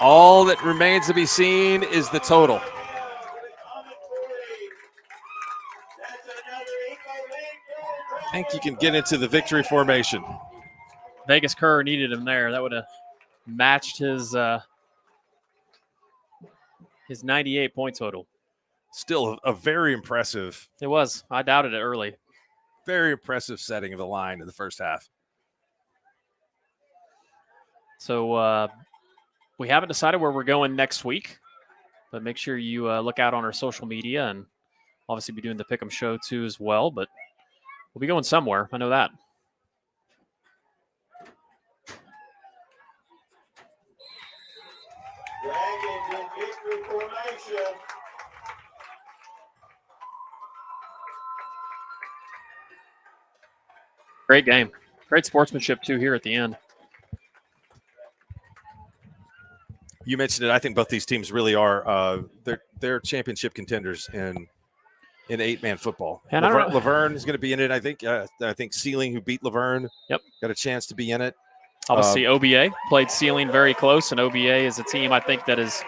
All that remains to be seen is the total. I think you can get into the victory formation. Vegas Kerr needed him there. That would have matched his 98 point total. Still a very impressive. It was. I doubted it early. Very impressive setting of the line in the first half. So we haven't decided where we're going next week, but make sure you look out on our social media and obviously be doing the Pick'em show too as well, but we'll be going somewhere. I know that. Dragons in victory formation. Great game. Great sportsmanship too here at the end. You mentioned it. I think both these teams really are they're championship contenders, and in 8-man football. And Laverne is going to be in it. I think Sealing, who beat Laverne, got a chance to be in it. Obviously, OBA played Sealing very close, and OBA is a team I think that has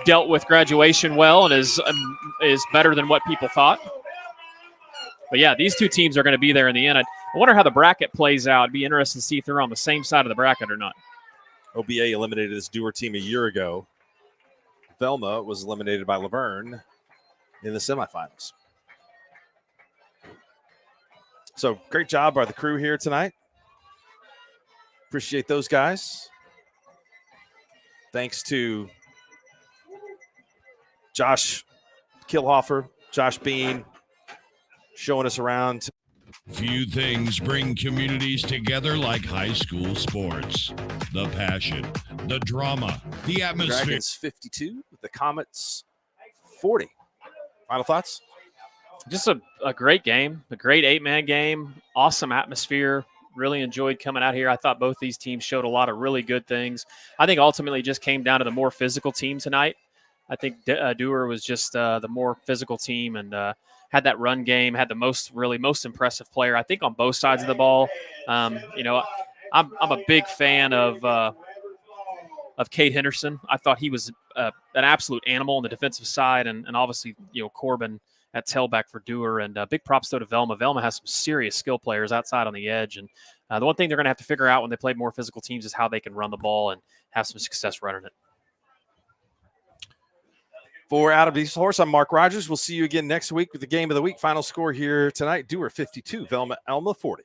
dealt with graduation well and is better than what people thought. But yeah, these two teams are going to be there in the end. I wonder how the bracket plays out. It'd be interesting to see if they're on the same side of the bracket or not. OBA eliminated this Dewar team a year ago. Velma was eliminated by Laverne in the semifinals. So great job by the crew here tonight. Appreciate those guys. Thanks to Josh Kilhofer, Josh Bean, showing us around. Few things bring communities together like high school sports. The passion, the drama, the atmosphere. Dragons 52, the Comets 40. Final thoughts? Just a great game, a great 8-man game, awesome atmosphere. Really enjoyed coming out here. I thought both these teams showed a lot of really good things. I think ultimately it just came down to the more physical team tonight. I think Dewar was just the more physical team and had that run game, had the most impressive player, I think, on both sides of the ball. I'm a big fan of Cade Henderson. I thought he was an absolute animal on the defensive side, and obviously, Corbin at tailback for Dewar. And big props, though, to Velma. Velma has some serious skill players outside on the edge. And the one thing they're going to have to figure out when they play more physical teams is how they can run the ball and have some success running it. For Adam Dieselhorse, I'm Mark Rogers. We'll see you again next week with the Game of the Week. Final score here tonight, Dewar 52, Velma Alma 40.